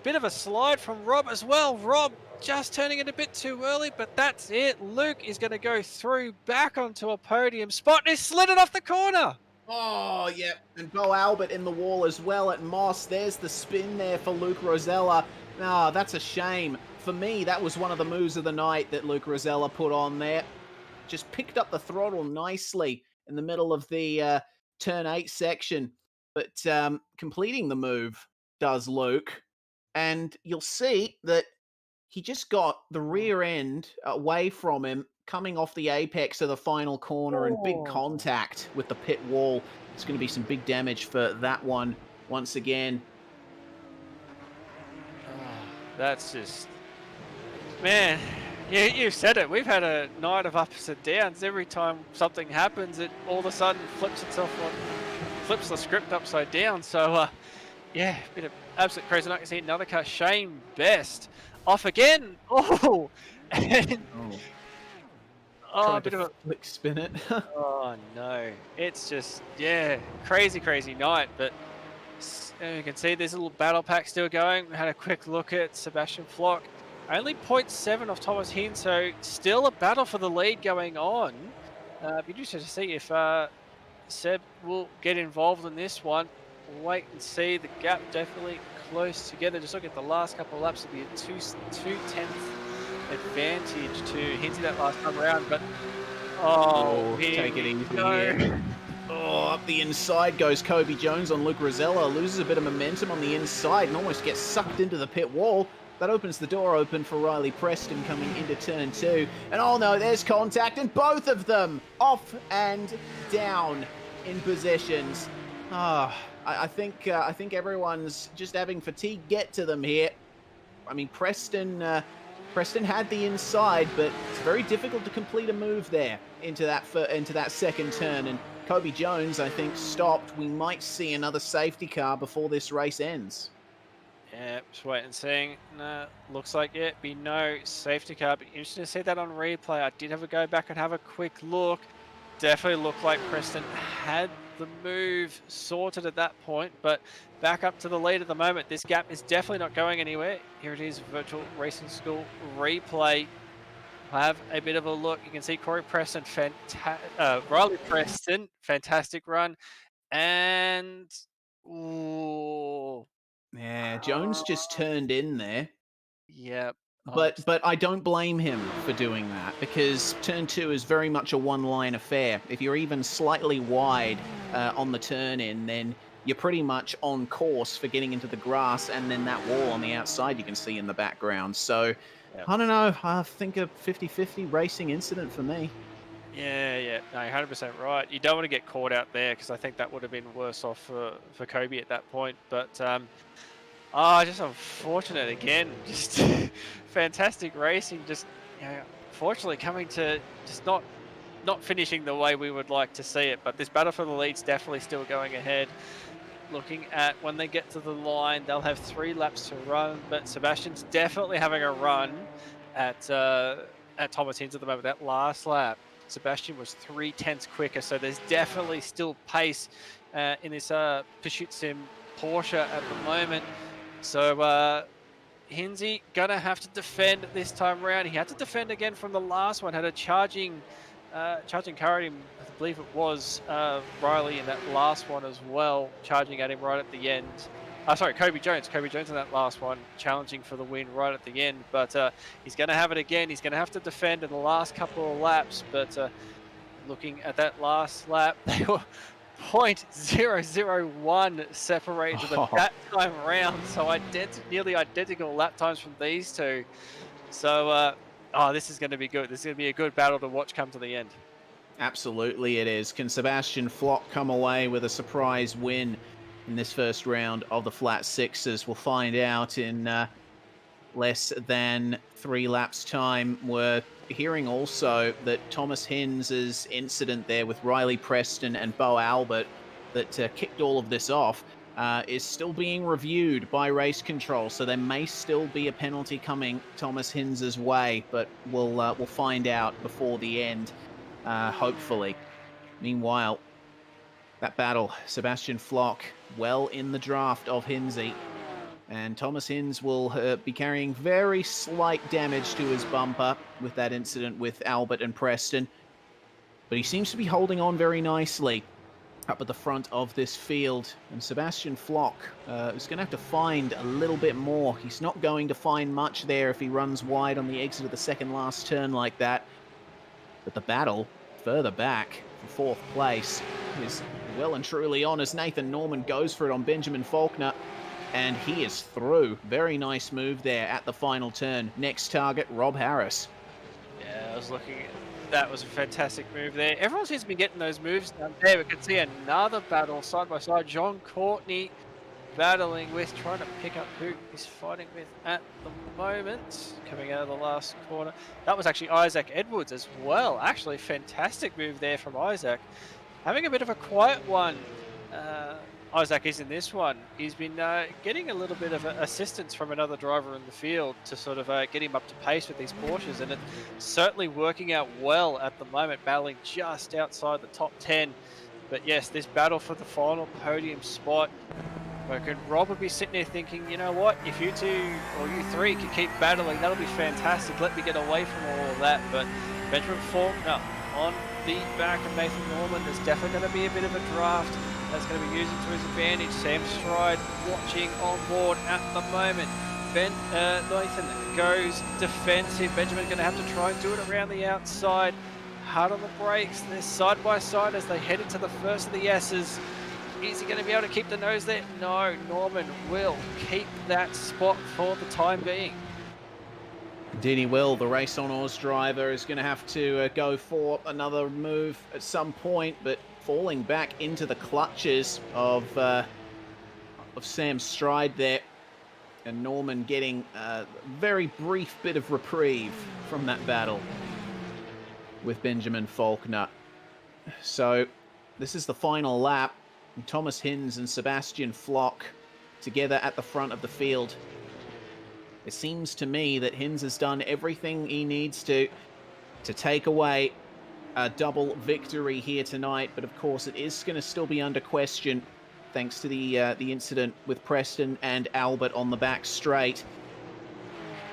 bit of a slide from Rob as well. Rob just turning it a bit too early, but that's it. Luke is going to go through back onto a podium spot and he's slid it off the corner. Oh, yeah. And Bo Albert in the wall as well at Moss. There's the spin there for Luke Rosella. Ah, that's a shame. For me, that was one of the moves of the night that Luke Rosella put on there. Just picked up the throttle nicely in the middle of the turn 8 section. But completing the move does Luke. And you'll see that he just got the rear end away from him, coming off the apex of the final corner and big contact with the pit wall. It's going to be some big damage for that one once again. That's just... Man, you said it. We've had a night of ups and downs. Every time something happens, it all of a sudden flips the script upside down. So, yeah, bit of absolute crazy night. I can see another car, Shane Best, off again. Oh, and, a bit of a flick spin it. oh no, it's just crazy night. But you can see there's a little battle pack still going. We had a quick look at Sebastian Flock. Only 0.7 off Thomas Hinn, so still a battle for the lead going on. Be interested to see if Seb will get involved in this one. We'll wait and see. The gap definitely close together. Just look at the last couple of laps. It'll be a 2/10 advantage to Hinsey that last time around. But take it easy here. Oh, up the inside goes Kobe Jones on Luke Rosella. Loses a bit of momentum on the inside and almost gets sucked into the pit wall. That opens the door open for Riley Preston coming into turn 2. And oh no, there's contact, and both of them off and down in positions. I think everyone's just having fatigue get to them here. I mean, Preston had the inside, but it's very difficult to complete a move there into that second turn. And Kobe Jones, I think, stopped. We might see another safety car before this race ends. Yeah, just wait and seeing. No, looks like it be no safety car. Be interesting to see that on replay. I did have a go back and have a quick look. Definitely looked like Preston had the move sorted at that point, but back up to the lead at the moment. This gap is definitely not going anywhere. Here it is, Virtual Racing School replay. Have a bit of a look. You can see Corey Preston, Riley Preston, fantastic run, and yeah, Jones just turned in there. Yep. But I don't blame him for doing that, because turn 2 is very much a one-line affair. If you're even slightly wide on the turn-in, then you're pretty much on course for getting into the grass, and then that wall on the outside you can see in the background. So, yep. I don't know. I think a 50-50 racing incident for me. Yeah. No, 100% right. You don't want to get caught out there, because I think that would have been worse off for Kobe at that point. But, just unfortunate again. Just fantastic racing. Just, fortunately coming to just not finishing the way we would like to see it. But this battle for the lead's definitely still going ahead. Looking at when they get to the line, they'll have 3 laps to run. But Sebastian's definitely having a run at Thomas Hinn at the moment. That last lap, Sebastian was 0.3 quicker. So there's definitely still pace in this Pursuit Sim Porsche at the moment. So Hinsey gonna have to defend this time around. He had to defend again from the last one. Had a charging car at him. I believe it was Riley in that last one as well, charging at him right at the end. Sorry, Kobe Jones in that last one, challenging for the win right at the end. But he's going to have it again. He's going to have to defend in the last couple of laps. But looking at that last lap, they were 0.001 separated them that time around. So nearly identical lap times from these two. So, this is going to be good. This is going to be a good battle to watch come to the end. Absolutely it is. Can Sebastian Flock come away with a surprise win in this first round of the Flat Sixes? We'll find out in less than 3 laps' time. We're hearing also that Thomas Hins's incident there with Riley Preston and Bo Albert that kicked all of this off is still being reviewed by race control, so there may still be a penalty coming Thomas Hins's way, but we'll find out before the end, hopefully. Meanwhile, that battle, Sebastian Flock well in the draft of Hinsey, and Thomas Hins will be carrying very slight damage to his bumper with that incident with Albert and Preston, but he seems to be holding on very nicely up at the front of this field, and Sebastian Flock is going to have to find a little bit more. He's not going to find much there if he runs wide on the exit of the second last turn like that, but the battle further back for 4th place is well and truly on as Nathan Norman goes for it on Benjamin Faulkner, and he is through. Very nice move there at the final turn. Next target, Rob Harris. Yeah, I was looking at that. Was a fantastic move there. Everyone seems to be getting those moves down there. We can see another battle side by side. John Courtney battling with, trying to pick up who he's fighting with at the moment. Coming out of the last corner. That was actually Isaac Edwards as well. Actually, fantastic move there from Isaac. Having a bit of a quiet one. Isaac is in this one. He's been getting a little bit of assistance from another driver in the field to sort of get him up to pace with these Porsches, and it's certainly working out well at the moment, battling just outside the top 10. But yes, this battle for the final podium spot, I reckon Rob would be sitting there thinking, you know what, if you two or you three can keep battling, that'll be fantastic. Let me get away from all of that. But Benjamin Faulkner on the back of Nathan Norman, there's definitely going to be a bit of a draft that's going to be using to his advantage. Sam Stride watching on board at the moment. Nathan goes defensive. Benjamin going to have to try and do it around the outside. Hard on the brakes. They're side by side as they head into the first of the S's. Is he going to be able to keep the nose there? No, Norman will keep that spot for the time being. Indeed he will. The Race on Oars driver is going to have to go for another move at some point, but falling back into the clutches of Sam Stride there, and Norman getting a very brief bit of reprieve from that battle with Benjamin Faulkner. So this is the final lap. Thomas Hins and Sebastian Flock together at the front of the field. It seems to me that Hins has done everything he needs to take away a double victory here tonight, but of course it is going to still be under question thanks to the incident with Preston and Albert on the back straight.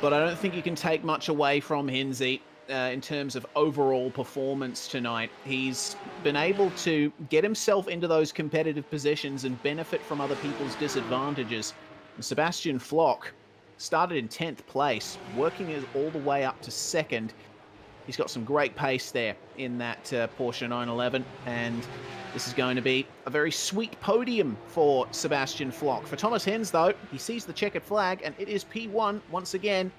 But I don't think you can take much away from Hinsey in terms of overall performance tonight. He's been able to get himself into those competitive positions and benefit from other people's disadvantages. And Sebastian Flock started in 10th place, working his all the way up to 2nd. He's got some great pace there in that Porsche 911, and this is going to be a very sweet podium for Sebastian Flock. For Thomas Hins, though, he sees the checkered flag, and it is P1 once again,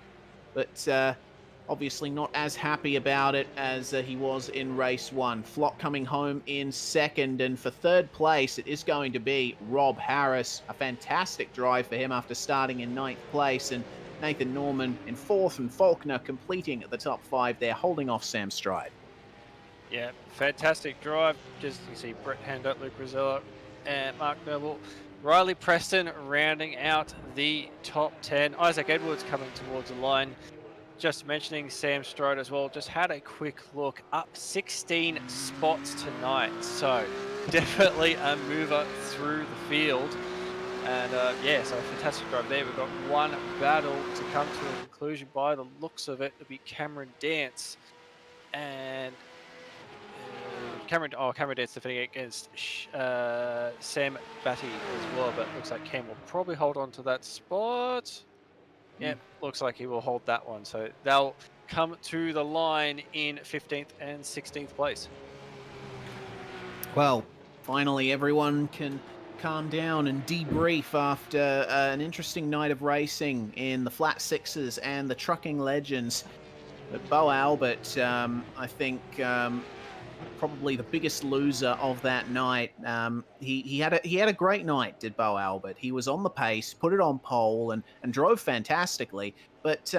but obviously not as happy about it as he was in race 1. Flock coming home in 2nd, and for 3rd place, it is going to be Rob Harris. A fantastic drive for him after starting in 9th place, and Nathan Norman in 4th, and Faulkner completing the top 5 there, holding off Sam Stride. Yeah, fantastic drive. Just you see Brett Handut, Luke Rosella, and Mark Noble. Riley Preston rounding out the top 10. Isaac Edwards coming towards the line. Just mentioning Sam Strode as well. Just had a quick look. Up 16 spots tonight. So definitely a mover through the field. And yeah, so a fantastic drive there. We've got one battle to come to a conclusion by the looks of it. It'll be Cameron Dance. And Cameron Dance defending against Sam Batty as well. But looks like Cam will probably hold on to that spot. Yep, looks like he will hold that one. So they'll come to the line in 15th and 16th place. Well, finally everyone can calm down and debrief after an interesting night of racing in the Flat Sixes and the Trucking Legends. But Bo Albert, I think, probably the biggest loser of that night. He had a great night, did Bo Albert. He was on the pace, put it on pole, and drove fantastically, but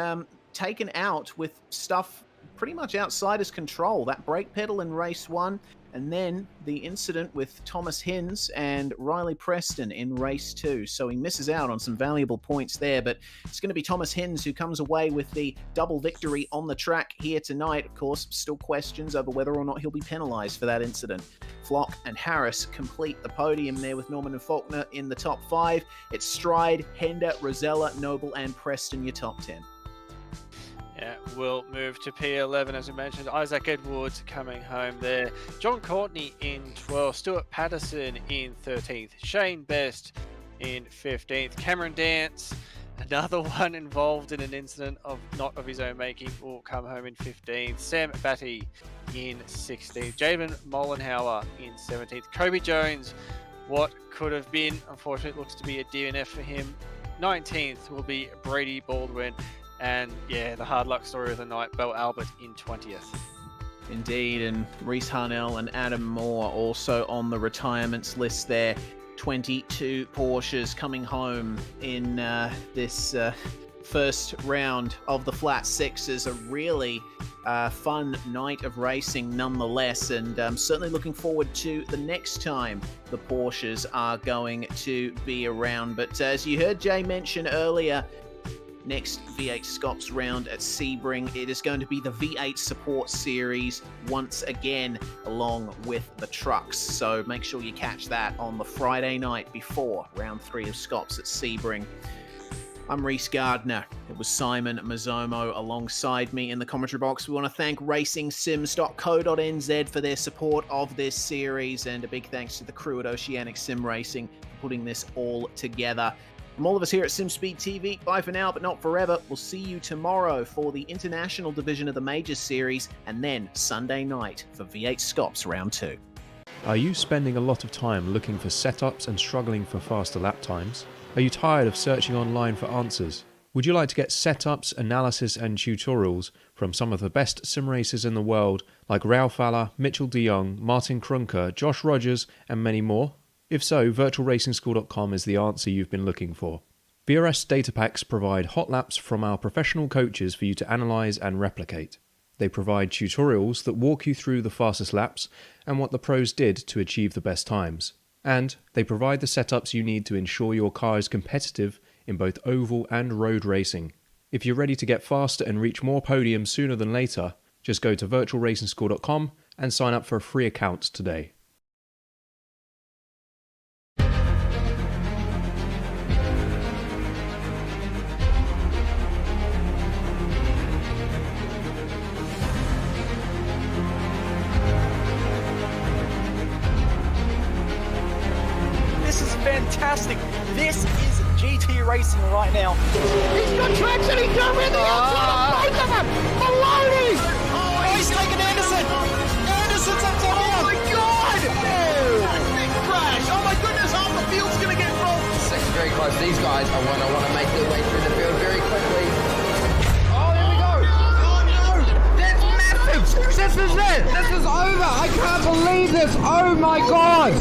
taken out with stuff pretty much outside his control. That brake pedal in race 1, and then the incident with Thomas Hinz and Riley Preston in race 2. So he misses out on some valuable points there, but it's going to be Thomas Hinz who comes away with the double victory on the track here tonight. Of course, still questions over whether or not he'll be penalised for that incident. Flock and Harris complete the podium there with Norman and Faulkner in the top 5. It's Stride, Hender, Rosella, Noble and Preston, your top 10. Yeah, we'll move to P11 as we mentioned. Isaac Edwards coming home there. John Courtney in 12th. Stuart Patterson in 13th. Shane Best in 15th. Cameron Dance, another one involved in an incident not of his own making, will come home in 15th. Sam Batty in 16th. Jaden Mollenhauer in 17th. Kobe Jones, what could have been, unfortunately, looks to be a DNF for him. 19th will be Brady Baldwin. And yeah, the hard luck story of the night, Bo Albert in 20th. Indeed, and Reese Harnell and Adam Moore also on the retirements list there. 22 Porsches coming home in this first round of the Flat Sixes. A really fun night of racing nonetheless, and I'm certainly looking forward to the next time the Porsches are going to be around. But as you heard Jay mention earlier, next V8SCOPS round at Sebring, it is going to be the V8 Support Series once again, along with the trucks. So make sure you catch that on the Friday night before round 3 of SCOPS at Sebring. I'm Reese Gardner. It was Simon Mazzomo alongside me in the commentary box. We want to thank RacingSims.co.nz for their support of this series, and a big thanks to the crew at Oceanic Sim Racing for putting this all together. From all of us here at SimSpeed TV, bye for now, but not forever. We'll see you tomorrow for the International Division of the Majors Series, and then Sunday night for V8SCOPS Round 2. Are you spending a lot of time looking for setups and struggling for faster lap times? Are you tired of searching online for answers? Would you like to get setups, analysis and tutorials from some of the best sim racers in the world, like Ralph Alla, Mitchell de Jong, Martin Krunker, Josh Rogers and many more? If so, virtualracingschool.com is the answer you've been looking for. VRS data packs provide hot laps from our professional coaches for you to analyse and replicate. They provide tutorials that walk you through the fastest laps and what the pros did to achieve the best times. And they provide the setups you need to ensure your car is competitive in both oval and road racing. If you're ready to get faster and reach more podiums sooner than later, just go to virtualracingschool.com and sign up for a free account today. Fantastic. This is GT racing right now. He's got traction, he's got everything outside of both of them! Maloney! Oh, he's taking Anderson. Anderson's up top. Oh my god! Oh, big crash! Oh my goodness, half the field's gonna get rolled! Six very close. These guys are want to make their way through the field very quickly. Oh, there we go! Oh no! That's massive! This is it! This is over! I can't believe this! Oh my god!